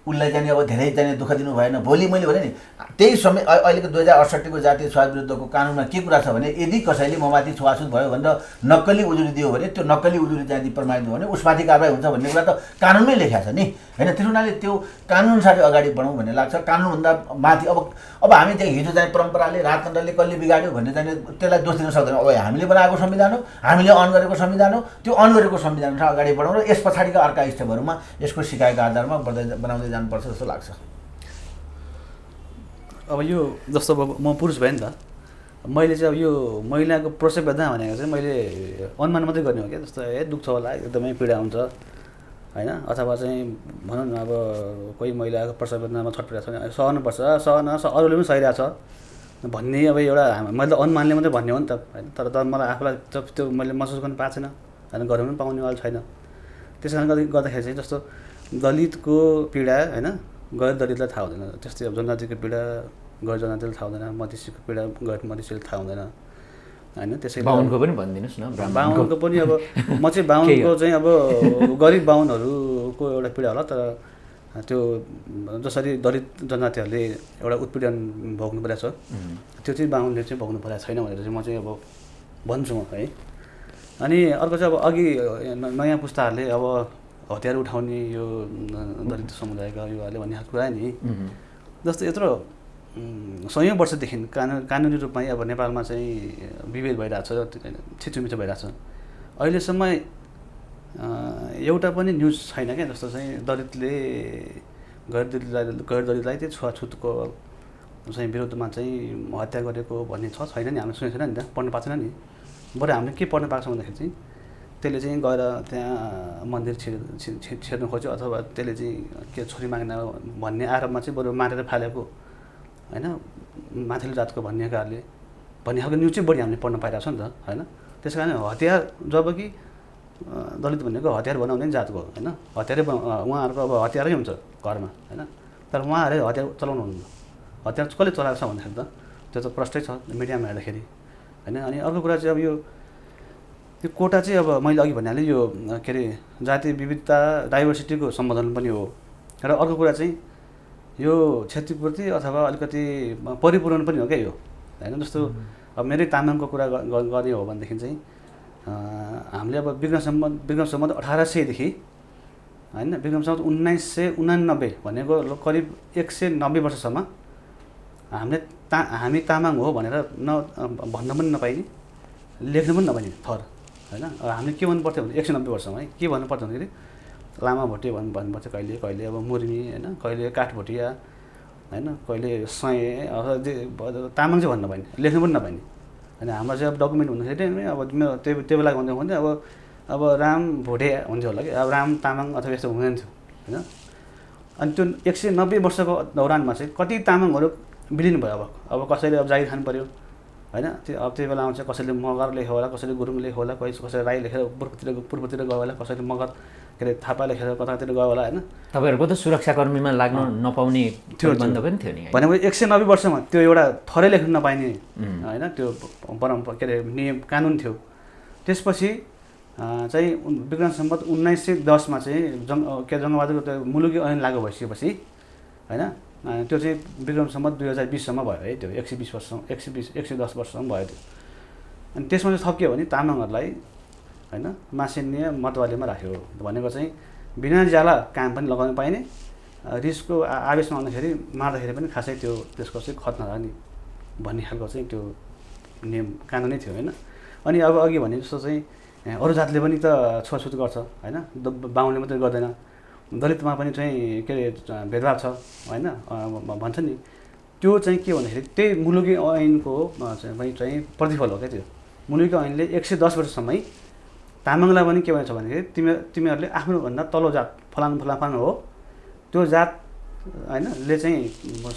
उसलाई चाहिँ अब धेरै चाहिँ दुःख दिनु भएन। भोलि मैले भने नि त्यही समय अहिलेको 2068को जातीय छुवाछुत विरुद्धको कानुनमा के कुरा छ भने यदि कसैले ममाथि छुवाछुत भयो भनेर नक्कली उजुरी दियो भने त्यो नक्कली उजुरी चाहिँ प्रमाणित भयो भने उसमाथि कारवाही हुन्छ भन्ने कुरा त कानुनमै लेखेको छ नि होइन। त्यस हुनाले त्यो कानुनसाथै अगाडि बढौँ भन्ने लाग्छ। कानुनभन्दा माथि अब हामी चाहिँ हिजो चाहिँ परम्पराले राजतन्त्रले कसले बिगाड्यो भन्ने चाहिँ त्यसलाई दोष दिन सक्दैनौँ। अब हामीले बनाएको संविधान हो हामीले अन गरेको संविधान हो त्यो अन गरेको संविधानसँग अगाडि बढौँ र यस पछाडिका अर्का स्टेपहरूमा यसको सिकाइका आधारमा बनाउँदै जानुपर्छ जस्तो लाग्छ। अब यो जस्तो अब म पुरुष भएँ नि त मैले चाहिँ अब यो महिलाको प्रसव वेदना भनेको चाहिँ मैले अनुमान मात्रै गर्ने हो क्या। जस्तो दुख्छ होला एकदमै पीडा हुन्छ होइन अथवा चाहिँ भनौँ न अब कोही महिलाको प्रसव वेदनामा छटपटाएको छ सहनुपर्छ अरूले पनि सहिरहेको छ भन्ने अब एउटा मैले त अनुमानले मात्रै भन्ने हो नि त होइन। तर मलाई आफूलाई त्यो मैले महसुस गर्न पाएको छैन होइन गर्नु पनि पाउनेवाला छैन। त्यस कारणले गर्दाखेरि चाहिँ जस्तो दलितको पीडा होइन गैर दलितलाई थाहा हुँदैन त्यस्तै अब जनजातिको पीडा गैर जनजातिलाई थाहा हुँदैन मधेसीको पीडा गैर मधेसीले थाहा हुँदैन होइन। त्यसैले बाहुनको पनि भनिदिनुहोस् न। बाहुनको पनि अब म चाहिँ बाहुनको चाहिँ अब गरिब बाहुनहरूको एउटा पीडा होला तर त्यो जसरी दलित जनजातिहरूले एउटा उत्पीडन भोग्नु परेको छ त्यो चाहिँ बाहुनले चाहिँ भोग्नु परेको छैन भनेर चाहिँ म चाहिँ अब भन्छु है। अनि अर्को चाहिँ अब अघि नयाँ पुस्ताहरूले अब हतियार उठाउने यो दलित समुदायका युवाहरूले भन्ने कुरा नि जस्तो यत्रो सयौँ वर्षदेखि कानुनी रूपमा अब नेपालमा चाहिँ विभेद भइरहेको छ, छिचोमिचो भइरहेको छ। अहिलेसम्म एउटा पनि न्युज छैन क्या जस्तो चाहिँ दलितले गैर दलितलाई चाहिँ छुवाछुतको चाहिँ विरुद्धमा चाहिँ हत्या गरेको भन्ने छैन नि, हामीले सुनेको छैन नि त, पढ्नु पाएको छैन नि। बरु हामीले के पढ्नु पाएको छ भन्दाखेरि चाहिँ त्यसले चाहिँ गएर त्यहाँ मन्दिर छेड्नु खोज्यो अथवा त्यसले चाहिँ के छोरी माग्न भन्ने आरोपमा चाहिँ बरु मारेर फालेको होइन, माथिल्लो जातको भन्ने कारणले भन्ने खालको न्युज चाहिँ बढी हामीले पढ्न पाइरहेको छ नि त होइन। त्यस कारण हतियार जब कि दलित भनेको हतियार बनाउने जातको होइन, हतियारै उहाँहरूको अब हतियारै हुन्छ घरमा होइन, तर उहाँहरूले हतियार चलाउनु हुन्न। हतियार कसले चलाएको छ भन्दाखेरि त त्यो त प्रष्टै छ मिडियामा हेर्दाखेरि होइन। अनि अर्को कुरा चाहिँ अब यो कोटा चाहिँ अब मैले अघि भनिहालेँ यो के अरे जातीय विविधता डाइभर्सिटीको सम्बोधन पनि हो र अर्को कुरा चाहिँ यो क्षतिपूर्ति अथवा अलिकति परिपूरण पनि हो क्या यो होइन। जस्तो अब मेरै तामाङको कुरा गर्ने हो भनेदेखि चाहिँ हामीले अब विक्रम सम्वत 1800 होइन, विक्रम सम्वत 1989 भनेको करिब 190 वर्षसम्म हामी तामाङ हो भनेर भन्न पनि नपाइने, लेख्नु पनि नपाइने थर होइन। हामीले के भन्नु पर्थ्यो भने 190 वर्षमा है के भन्नु पर्थ्यो भन्दाखेरि लामा भोटे भन्नुपर्छ, कहिले कहिले अब मुर्मी होइन, कहिले काठभोटिया होइन, कहिले सय अथवा तामाङ चाहिँ भन्न पाइने, लेख्नु पनि नपाइने होइन। हाम्रो चाहिँ अब डकुमेन्ट हुँदाखेरि अब त्यो बेला भन्दै हुन्थ्यो अब राम भोटे हुन्थ्यो होला कि, अब राम तामाङ अथवा यस्तो हुँदैन थियो होइन। अनि त्यो 190 वर्षको दौरानमा चाहिँ कति तामाङहरू बिलिनु भयो। अब कसैले अब जागिर खानु पऱ्यो होइन, त्यो बेलामा चाहिँ कसैले मगर लेख्यो होला, कसैले गुरुङ लेख्यो होला, कसैले राई लेखेर पूर्वतिर गयो होला, कसैले मगर के अरे थापा लेखेर कतातिर गयो होला होइन। तपाईँहरूको त सुरक्षाकर्मीमा लाग्नु नपाउने प्रतिबन्ध पनि थियो नि भनेको 190 वर्षमा त्यो एउटा थरै लेख्नु नपाइने होइन, त्यो परम्परा के अरे नियम कानुन थियो। त्यसपछि चाहिँ विक्रम सम्वत 1910मा चाहिँ जङ्गबहादुरको त्यो मुलुकी ऐन लागू भइसकेपछि होइन त्यो चाहिँ विक्रम सम्वत 2020सम्म भयो है, त्यो 110 वर्षसम्म भयो त्यो। अनि त्यसमा चाहिँ थप के हो भने तामाङहरूलाई होइन मासिन्ने मतवालीमा राख्यो भनेको चाहिँ बिना ज्याला काम पनि लगाउनु पाइने, रिसको आवेशमा आउँदाखेरि मार्दाखेरि पनि खासै त्यसको चाहिँ खत नलाग्ने भन्ने खालको चाहिँ त्यो नियम कानुनै थियो होइन। अनि अब अघि भने जस्तो चाहिँ अरू जातले पनि त छुवाछुत गर्छ होइन, बाहुनले मात्रै गर्दैन, दलितमा पनि चाहिँ के अरे भेदभाव छ होइन भन्छ नि। त्यो चाहिँ के भन्दाखेरि त्यही मुलुकी ऐनको चाहिँ प्रतिफल हो क्या त्यो। मुलुकी ऐनले 110 वर्षसम्मै तामाङलाई पनि के भन्छ भनेदेखि तिमीहरूले आफ्नोभन्दा तल्लो जात फलानु हो त्यो जात होइन ले चाहिँ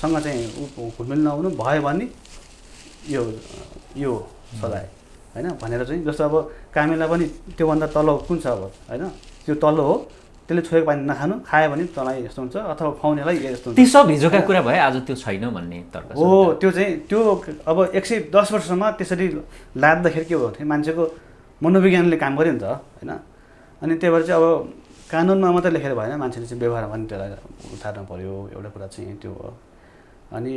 सँग चाहिँ घुलमिल नहुनु भयो भने यो सजाय होइन भनेर चाहिँ। जस्तो अब कामेलाई पनि त्योभन्दा तल्लो कुन छ अब होइन, त्यो तल्लो हो, त्यसले छोएको पानी नखानु, खायो भने तँलाई यस्तो हुन्छ अथवा खुवाउनेलाई यस्तो हुन्छ। ती सब हिजोका कुरा भए आज त्यो छैन भन्ने तर्क हो। त्यो चाहिँ त्यो अब 110 वर्षसम्म त्यसरी लाद्दाखेरि के हो भने मान्छेको मनोविज्ञानले काम गर्यो नि त होइन। अनि त्यही भएर चाहिँ अब कानुनमा मात्रै लेखेर भएन, मान्छेले चाहिँ व्यवहारमा पनि त्यसलाई उतार्नु पऱ्यो, एउटा कुरा चाहिँ त्यो हो। अनि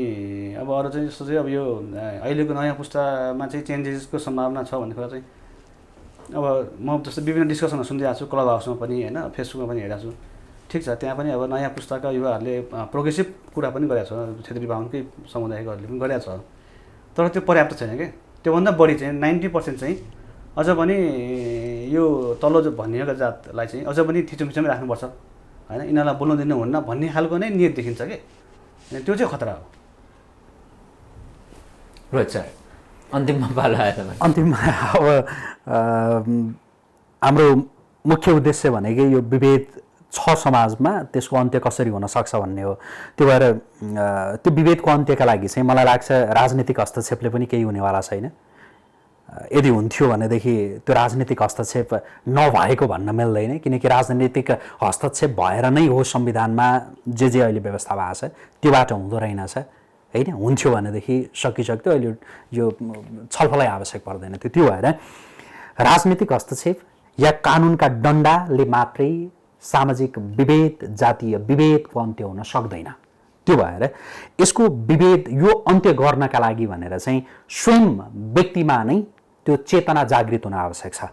अब अरू चाहिँ जस्तो चाहिँ अब यो अहिलेको नयाँ पुस्तामा चाहिँ चेन्जेसको सम्भावना छ भन्ने कुरा चाहिँ अब म जस्तो विभिन्न डिस्कसनहरू सुनिरहेको छु, क्लब हाउसमा पनि होइन, फेसबुकमा पनि हेरेको छु। ठिक छ, त्यहाँ पनि अब नयाँ पुस्ताका युवाहरूले प्रोग्रेसिभ कुरा पनि गरेको छ, क्षेत्रीय बाहुनकै समुदायकोहरूले पनि गरेको छ, तर त्यो पर्याप्त छैन क्या। त्योभन्दा बढी चाहिँ 90% चाहिँ अझ पनि यो तल्लो भनिएका जातलाई चाहिँ अझ पनि थिचोमिचोमै राख्नुपर्छ होइन, यिनीहरूलाई बोल्नु दिनुहुन्न भन्ने खालको नै नियत देखिन्छ कि, त्यो चाहिँ खतरा हो। रोहित सर अन्तिममा पालो आयो तपाईँ। अन्तिममा अब हाम्रो मुख्य उद्देश्य भनेकै यो विभेद छ समाजमा, त्यसको अन्त्य कसरी हुन सक्छ भन्ने हो। त्यो भएर त्यो विभेदको अन्त्यका लागि चाहिँ मलाई लाग्छ राजनीतिक हस्तक्षेपले पनि केही हुनेवाला छैन। यदि हुन्थ्यो भनेदेखि त्यो राजनीतिक हस्तक्षेप नभएको भन्न मिल्दैन, किनकि राजनीतिक हस्तक्षेप भएर नै हो संविधानमा जे अहिले व्यवस्था भएको छ त्योबाट हुँदो रहेनछ होइन। हुन्थ्यो भनेदेखि सकिसक्थ्यो, अहिले यो छलफलै आवश्यक पर्दैन थियो। त्यो भएर राजनीतिक हस्तक्षेप या कानुनका डन्डाले मात्रै सामाजिक विभेद जातीय विभेदको अन्त्य हुन सक्दैन। त्यो भएर यसको विभेद यो अन्त्य गर्नका लागि भनेर चाहिँ स्वयं व्यक्तिमा नै त्यो चेतना जागृत हुन आवश्यक छ।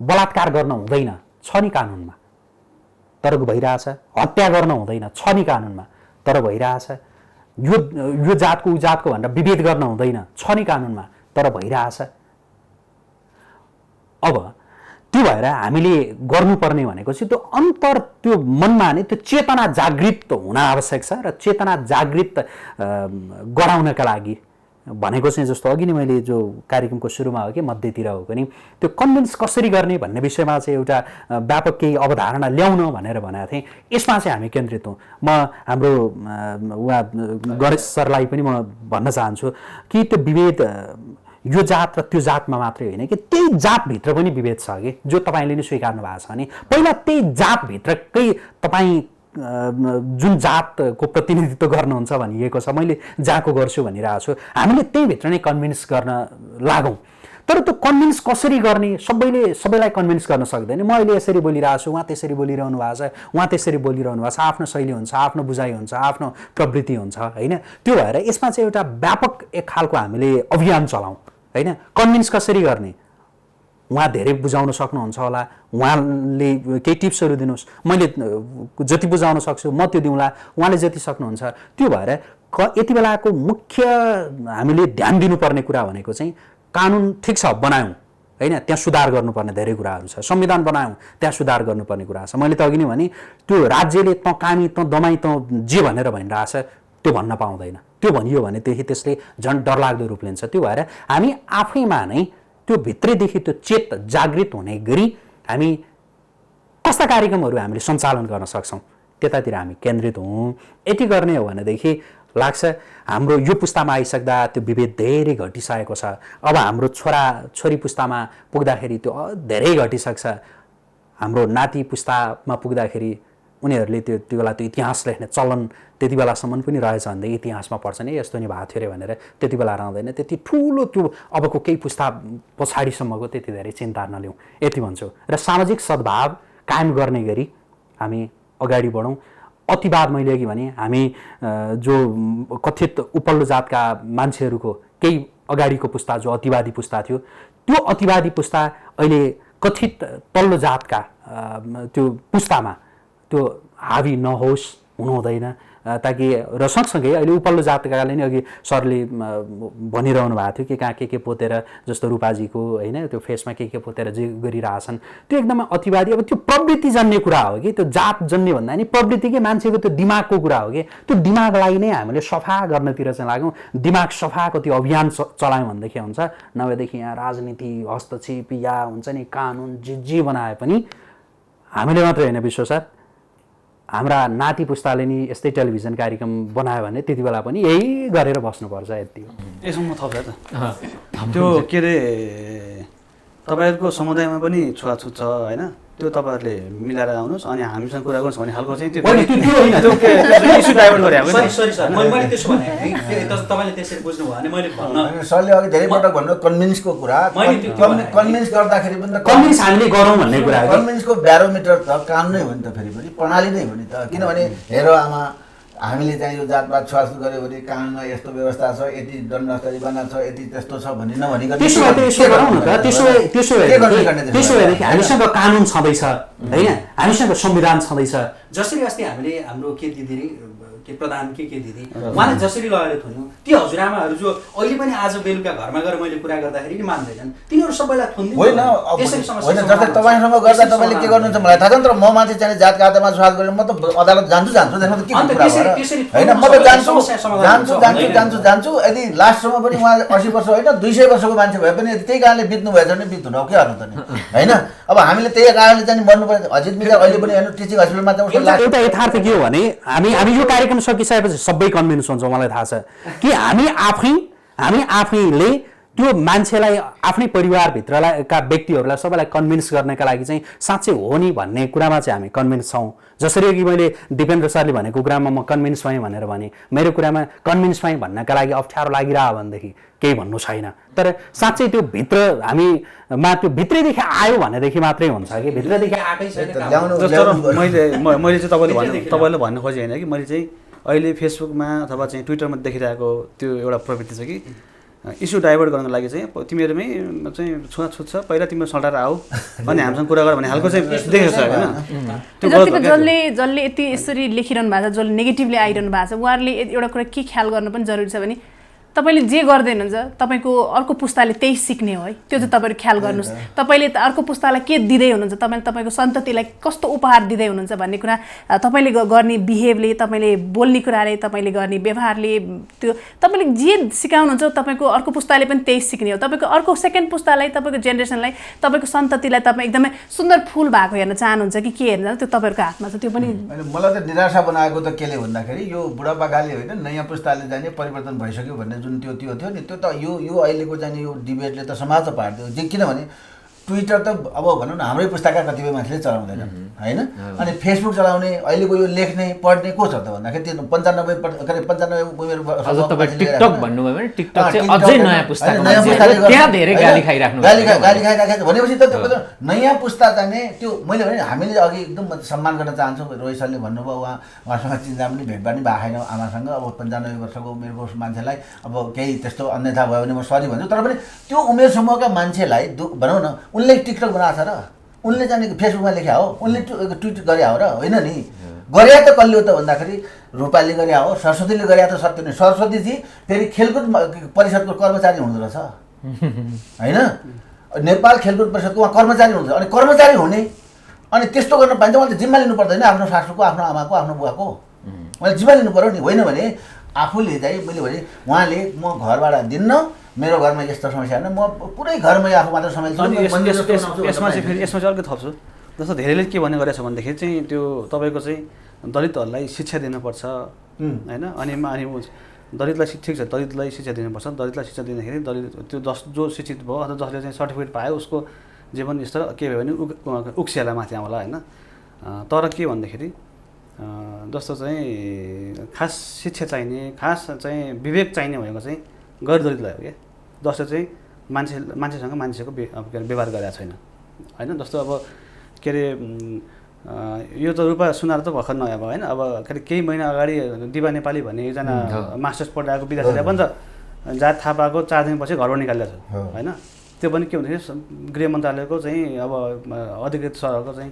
बलात्कार गर्न हुँदैन छ नि कानुनमा तर भइरहेछ, हत्या गर्न हुँदैन छ नि कानुनमा तर भइरहेछ, यो जातको उ जातको भनेर विभेद गर्न हुँदैन छ नि कानुनमा तर भइरहेछ। अब त्यो भएर हामीले गर्नुपर्ने भनेको चाहिँ त्यो अन्तर त्यो मनमा नै त्यो चेतना जागृत हुन आवश्यक छ। र चेतना जागृत गराउनका लागि भनेको चाहिँ जस्तो अघि नै मैले जो कार्यक्रमको सुरुमा हो कि मध्यतिर हो पनि त्यो कन्भिन्स कसरी गर्ने भन्ने विषयमा चाहिँ एउटा व्यापक केही अवधारणा ल्याउन भनेर भनेको थिएँ। यसमा चाहिँ हामी केन्द्रित हौँ। म हाम्रो उहाँ गणेश सरलाई पनि म भन्न चाहन्छु कि त्यो विभेद यो जात र त्यो जातमा मात्रै होइन कि त्यही जातभित्र पनि विभेद छ कि जो तपाईँले नै स्वीकार्नु भएको छ भने पहिला त्यही जातभित्रकै तपाईँ जुन जातको प्रतिनिधित्व गर्नुहुन्छ भनिएको छ, मैले जहाँको गर्छु भनिरहेको छु, हामीले त्यहीभित्र नै कन्भिन्स गर्न लागौँ। तर त्यो कन्भिन्स कसरी गर्ने सबैलाई कन्भिन्स गर्न सक्दैन। म अहिले यसरी बोलिरहेको छु, उहाँ त्यसरी बोलिरहनु भएको छ, उहाँ त्यसरी बोलिरहनु भएको छ, आफ्नो शैली हुन्छ, आफ्नो बुझाइ हुन्छ, आफ्नो प्रवृत्ति हुन्छ होइन। त्यो भएर यसमा चाहिँ एउटा व्यापक एक खालको हामीले अभियान चलाउँ होइन। कन्भिन्स कसरी गर्ने उहाँ धेरै बुझाउन सक्नुहुन्छ होला, उहाँले केही टिप्सहरू दिनुहोस्, मैले जति बुझाउन सक्छु म त्यो दिउँला, उहाँले जति सक्नुहुन्छ त्यो भएर यति बेलाको मुख्य हामीले ध्यान दिनुपर्ने कुरा भनेको चाहिँ कानुन ठिक छ बनायौँ होइन, त्यहाँ सुधार गर्नुपर्ने धेरै कुराहरू छ, संविधान बनायौँ त्यहाँ सुधार गर्नुपर्ने कुरा छ। मैले त अघि नै भने त्यो राज्यले त कामी त दमाई त जे भनेर भनिरहेछ त्यो भन्न पाउँदैन। त्यो भनियो भनेदेखि त्यसले झन् डरलाग्दो रूप लिन्छ। त्यो भएर हामी आफैमा नै त्यो भित्रैदेखि त्यो चेत जागृत हुने गरी हामी कस्ता कार्यक्रमहरू हामीले सञ्चालन गर्न सक्छौँ त्यतातिर हामी केन्द्रित हौँ। यति गर्ने हो भनेदेखि लाग्छ हाम्रो यो पुस्तामा आइसक्दा त्यो विभेद धेरै घटिसकेको छ। अब हाम्रो छोरी पुस्तामा पुग्दाखेरि त्यो धेरै घटिसक्छ। हाम्रो नाति पुस्तामा पुग्दाखेरि उनीहरूले त्यो बेला त्यो इतिहास लेख्ने चलन त्यति बेलासम्म पनि रहेछ भने इतिहासमा पढ्छ नि यस्तो नि भएको थियो अरे भनेर त्यति बेला रहँदैन। त्यति ठुलो त्यो अबको केही पुस्ता पछाडिसम्मको त्यति धेरै चिन्ता नलिउँ यति भन्छु। र सामाजिक सद्भाव कायम गर्ने गरी हामी अगाडि बढौँ। अतिवाद मैले अघि भने हामी जो कथित उपल्लो जातका मान्छेहरूको केही अगाडिको पुस्ता जो अतिवादी पुस्ता थियो त्यो अतिवादी पुस्ता अहिले कथित तल्लो जातका त्यो पुस्तामा त्यो हावी नहोस्, हुनु हुँदैन। ताकि र सँगसँगै अहिले उपल्लो जातकाले नै अघि सरले भनिरहनु भएको थियो कि कहाँ के पोतेर जस्तो रूपाजीको होइन त्यो फेसमा के पोतेर जे गरिरहेछन् त्यो एकदमै अतिवादी। अब त्यो प्रवृत्ति जन्ने कुरा हो कि त्यो जात जन्ने भन्दा नि प्रवृत्तिकै मान्छेको त्यो दिमागको कुरा हो कि त्यो दिमागलाई नै हामीले सफा गर्नतिर चाहिँ लागौँ। दिमाग सफाको त्यो अभियान चलायौँ भनेदेखि हुन्छ। नभएदेखि यहाँ राजनीति हस्तक्षेप या हुन्छ नि कानुन जे बनाए पनि हामीले मात्रै होइन विश्व सर हाम्रा नाति पुस्ताले नि यस्तै टेलिभिजन कार्यक्रम बनायो भने त्यति बेला पनि यही गरेर बस्नुपर्छ। यति हो। यसमा थप्छ त त्यो के अरे तपाईँहरूको समुदायमा पनि छुवाछुत छ होइन, त्यो तपाईँहरूले मिलाएर आउनुहोस् अनि हामीसँग कुरा गर्नुहोस् भन्ने खालको चाहिँ त्यो इस्यु डाइभर्ट गरे सरी सर मैले त्यसो भने तपाईँले त्यसरी बुझ्नु भयो भने मैले भन्न सरले अघि धेरै पटक भन्नु कन्भिन्सको कुरा कन्भिन्स गर्दाखेरि पनि त कन्भिन्स हामीले गरौँ भन्ने कुरा हो। कन्भिन्सको ब्यारोमिटर त कानुनै हो नि त, फेरि पनि प्रणाली नै हो नि त। किनभने हेर आमा हामीले चाहिँ यो जातपात छुवाछुत गऱ्यो भने कानुनमा यस्तो व्यवस्था छ, यति दण्डस्तरी बना छ, यति त्यस्तो छ भन्ने नभनिकन त्यसो भएदेखि हामीसँग कानुन छँदैछ होइन, हामीसँग संविधान छँदैछ। जसरी अस्ति हामीले हाम्रो के दिदी के प्रधान के दिदी उहाँले जसरी लगेर थुन्यौँ ती हजुरआमाहरू जो अहिले पनि आज बेलुका घरमा गएर मैले कुरा गर्दाखेरि नि मान्दैनन्, तिनीहरू सबैलाई थुन्दिनु होइन। जस्तै तपाईँसँग गर्दा तपाईँले के गर्नुहुन्छ मलाई थाहा छ नि, तर म मान्छे चाहिँ जातका आधारमा छुवाछुत गरेर म त अदालत जान्छु त्यसमा त के कुरा होइन, म त जान्छु। यदि लास्टसम्म पनि उहाँ 80 वर्ष होइन 200 वर्षको मान्छे भए पनि त्यही कारणले बित्नु भएछ भने बित्नु न के गर्नु त नि होइन। अब हामीले त्यही कारणले चाहिँ मर्नु पर्यो। अजित मित्र अहिले पनि हेर्नु टिचिङ हस्पिटलमा चाहिँ एउटा यथार्थ के हो भने हामी यो कार्यक्रम सकिसकेपछि सबै कन्भिन्स हुन्छ। मलाई थाहा छ कि हामी आफैले त्यो मान्छेलाई आफ्नै परिवारभित्रका व्यक्तिहरूलाई सबैलाई कन्भिन्स गर्नका लागि चाहिँ साँच्चै हो नि भन्ने कुरामा चाहिँ हामी कन्भिन्स छौँ। जसरी कि मैले दिपेन्द्र सरले भनेको कुरामा म कन्भिन्स भएँ भनेर भने मेरो कुरामा कन्भिन्स भएँ भन्नका लागि अप्ठ्यारो लागिरह्यो भनेदेखि केही भन्नु छैन। तर साँच्चै त्यो भित्र हामीमा त्यो भित्रैदेखि आयो भनेदेखि मात्रै हुन्छ कि भित्रैदेखि आएकै जस्तो मैले चाहिँ तपाईँले भन्नु खोजेँ होइन कि मैले चाहिँ अहिले फेसबुकमा अथवा चाहिँ ट्विटरमा देखिरहेको त्यो एउटा प्रवृत्ति छ कि इस्यु डाइभर्ट गर्नको लागि चाहिँ तिमीहरूमै चाहिँ छुवाछुत छ पहिला तिम्रो सल्टाएर आऊ अनि हामीसँग कुरा गर भन्ने खालको चाहिँ देखेको छ होइन। जसले यति यसरी लेखिरहनु भएको छ, जसले नेगेटिभली आइरहनु भएको छ, उहाँहरूले एउटा कुरा के ख्याल गर्नु पनि जरुरी छ भने तपाईँले जे गर्दै हुनुहुन्छ तपाईँको अर्को पुस्ताले त्यही सिक्ने हो है। त्यो चाहिँ तपाईँहरू ख्याल गर्नुहोस्। तपाईँले अर्को पुस्तालाई के दिँदै हुनुहुन्छ, तपाईँले तपाईँको सन्ततिलाई कस्तो उपहार दिँदै हुनुहुन्छ भन्ने कुरा तपाईँले गर्ने बिहेभले, तपाईँले बोल्ने कुराले, तपाईँले गर्ने व्यवहारले, त्यो तपाईँले जे सिकाउनुहुन्छ तपाईँको अर्को पुस्ताले पनि त्यही सिक्ने हो। तपाईँको अर्को सेकेन्ड पुस्तालाई, तपाईँको जेनेरेसनलाई, तपाईँको सन्ततिलाई तपाईँ एकदमै सुन्दर फुल भएको हेर्न चाहनुहुन्छ कि के हेर्न, त्यो तपाईँहरूको हातमा छ। त्यो पनि मलाई त निराशा बनाएको त केले भन्दाखेरि यो बुढापाकाले होइन नयाँ पुस्ताले जाने परिवर्तन भइसक्यो भन्ने जुन त्यो थियो नि, त्यो त यो अहिलेको चाहिँ यो डिबेटले त समाज त पार्दियो। किनभने ट्विटर त अब भनौँ न हाम्रै पुस्ताका कतिपय मान्छेले चलाउँदैन होइन। अनि फेसबुक चलाउने अहिलेको यो लेख्ने पढ्ने को छ त भन्दाखेरि त्यो 95 उमेर टिकटक भन्नुभयो भने टिकटक चाहिँ अझै नयाँ पुस्ताको त्यहाँ धेरै गाली खाइराख्नु गाली भनेपछि त नयाँ पुस्ता जाने त्यो मैले भने हामीले अघि एकदम सम्मान गर्न चाहन्छौँ। रोहित सरले भन्नुभयो उहाँसँग चिन्ता पनि भेटभाट पनि भएको छैन आमासँग। अब 95 वर्षको उमेरको मान्छेलाई अब केही त्यस्तो अन्यथा भयो भने म सरी भन्छु। तर पनि त्यो उमेर समूहका मान्छेलाई भनौँ न उनले टिकटक बनाएको छ र उनले जाने फेसबुकमा लेख्या हो, उनले ट्विट गरे हो र होइन नि। गरे त कसले हो त भन्दाखेरि रूपाले गरे हो, सरस्वतीले गरे त सत्य नै। सरस्वतीजी फेरि खेलकुद परिषदको कर्मचारी हुँदो रहेछ होइन। नेपाल खेलकुद परिषदको उहाँ कर्मचारी हुनुहुन्छ। अनि कर्मचारी हुने अनि त्यस्तो गर्न पाइन्छ। उहाँले जिम्मा लिनु पर्दैन आफ्नो सासूको, आफ्नो आमाको, आफ्नो बुवाको। उहाँले जिम्मा लिनु पऱ्यो नि। होइन भने आफूले चाहिँ मैले भने उहाँले म घरबाट दिन्न, मेरो घरमा यस्तो समस्या होइन, म पुरै घरमै आफू मात्र सम्हाल्छु। यसमा चाहिँ अर्को थप्छु। जस्तो धेरैले के भन्ने गरेछ भनेदेखि चाहिँ त्यो तपाईँको चाहिँ दलितहरूलाई शिक्षा दिनुपर्छ होइन। अनि दलितलाई ठिक छ, दलितलाई शिक्षा दिनुपर्छ। दलितलाई शिक्षा दिँदाखेरि दलित त्यो जो शिक्षित भयो अथवा जसले चाहिँ सर्टिफिकेट पायो उसको जीवन स्तर के भयो भने उक्सिएला माथि आउँला होइन। तर के भन्दाखेरि जस्तो चाहिँ खास शिक्षा चाहिने, खास चाहिँ विवेक चाहिने भनेको चाहिँ गैर दलितलाई हो क्या, जसले चाहिँ मान्छेसँग मान्छेको व्यवहार गरेको छैन होइन। जस्तो अब के अरे यो त रूपा सुनार त भर्खर नयाँ भयो होइन। अब केही महिना अगाडि दिवा नेपाली भन्ने एकजना मास्टर्स पढिरहेको विद्यार्थीलाई पनि त जात थाहा पाएको 4 दिनपछि घरबाट निकालेको छ होइन। त्यो पनि के भन्दाखेरि गृह मन्त्रालयको चाहिँ अब अधिकृत सहरको चाहिँ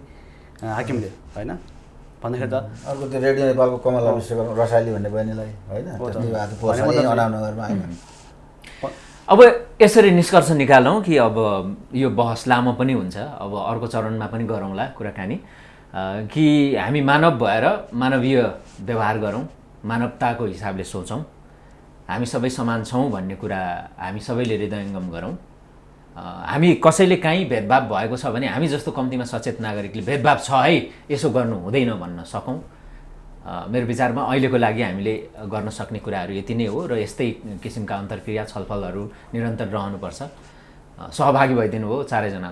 हाकिमले होइन भन्दाखेरि त अर्को त्यो रेडियो नेपालको कमला विश्वकर्मा रसाइली भन्ने बहिनीलाई होइन। अब यसरी निष्कर्ष निकालौँ कि अब यो बहस लामो पनि हुन्छ, अब अर्को चरणमा पनि गरौँला कुराकानी कि हामी मानव भएर मानवीय व्यवहार गरौँ, मानवताको हिसाबले सोचौँ, हामी सबै समान छौँ भन्ने कुरा हामी सबैले हृदयङ्गम गरौँ। हामी कसैले काहीँ भेदभाव भएको छ भने हामी जस्तो कम्तीमा सचेत नागरिकले भेदभाव छ है यसो गर्नु हुँदैन भन्न सकौँ। मेरो विचारमा अहिलेको लागि हामीले गर्न सक्ने कुराहरू यति नै हो र यस्तै किसिमका अन्तर्क्रिया छलफलहरू निरन्तर रहनुपर्छ। सहभागी भइदिनु भयो चारैजनालाई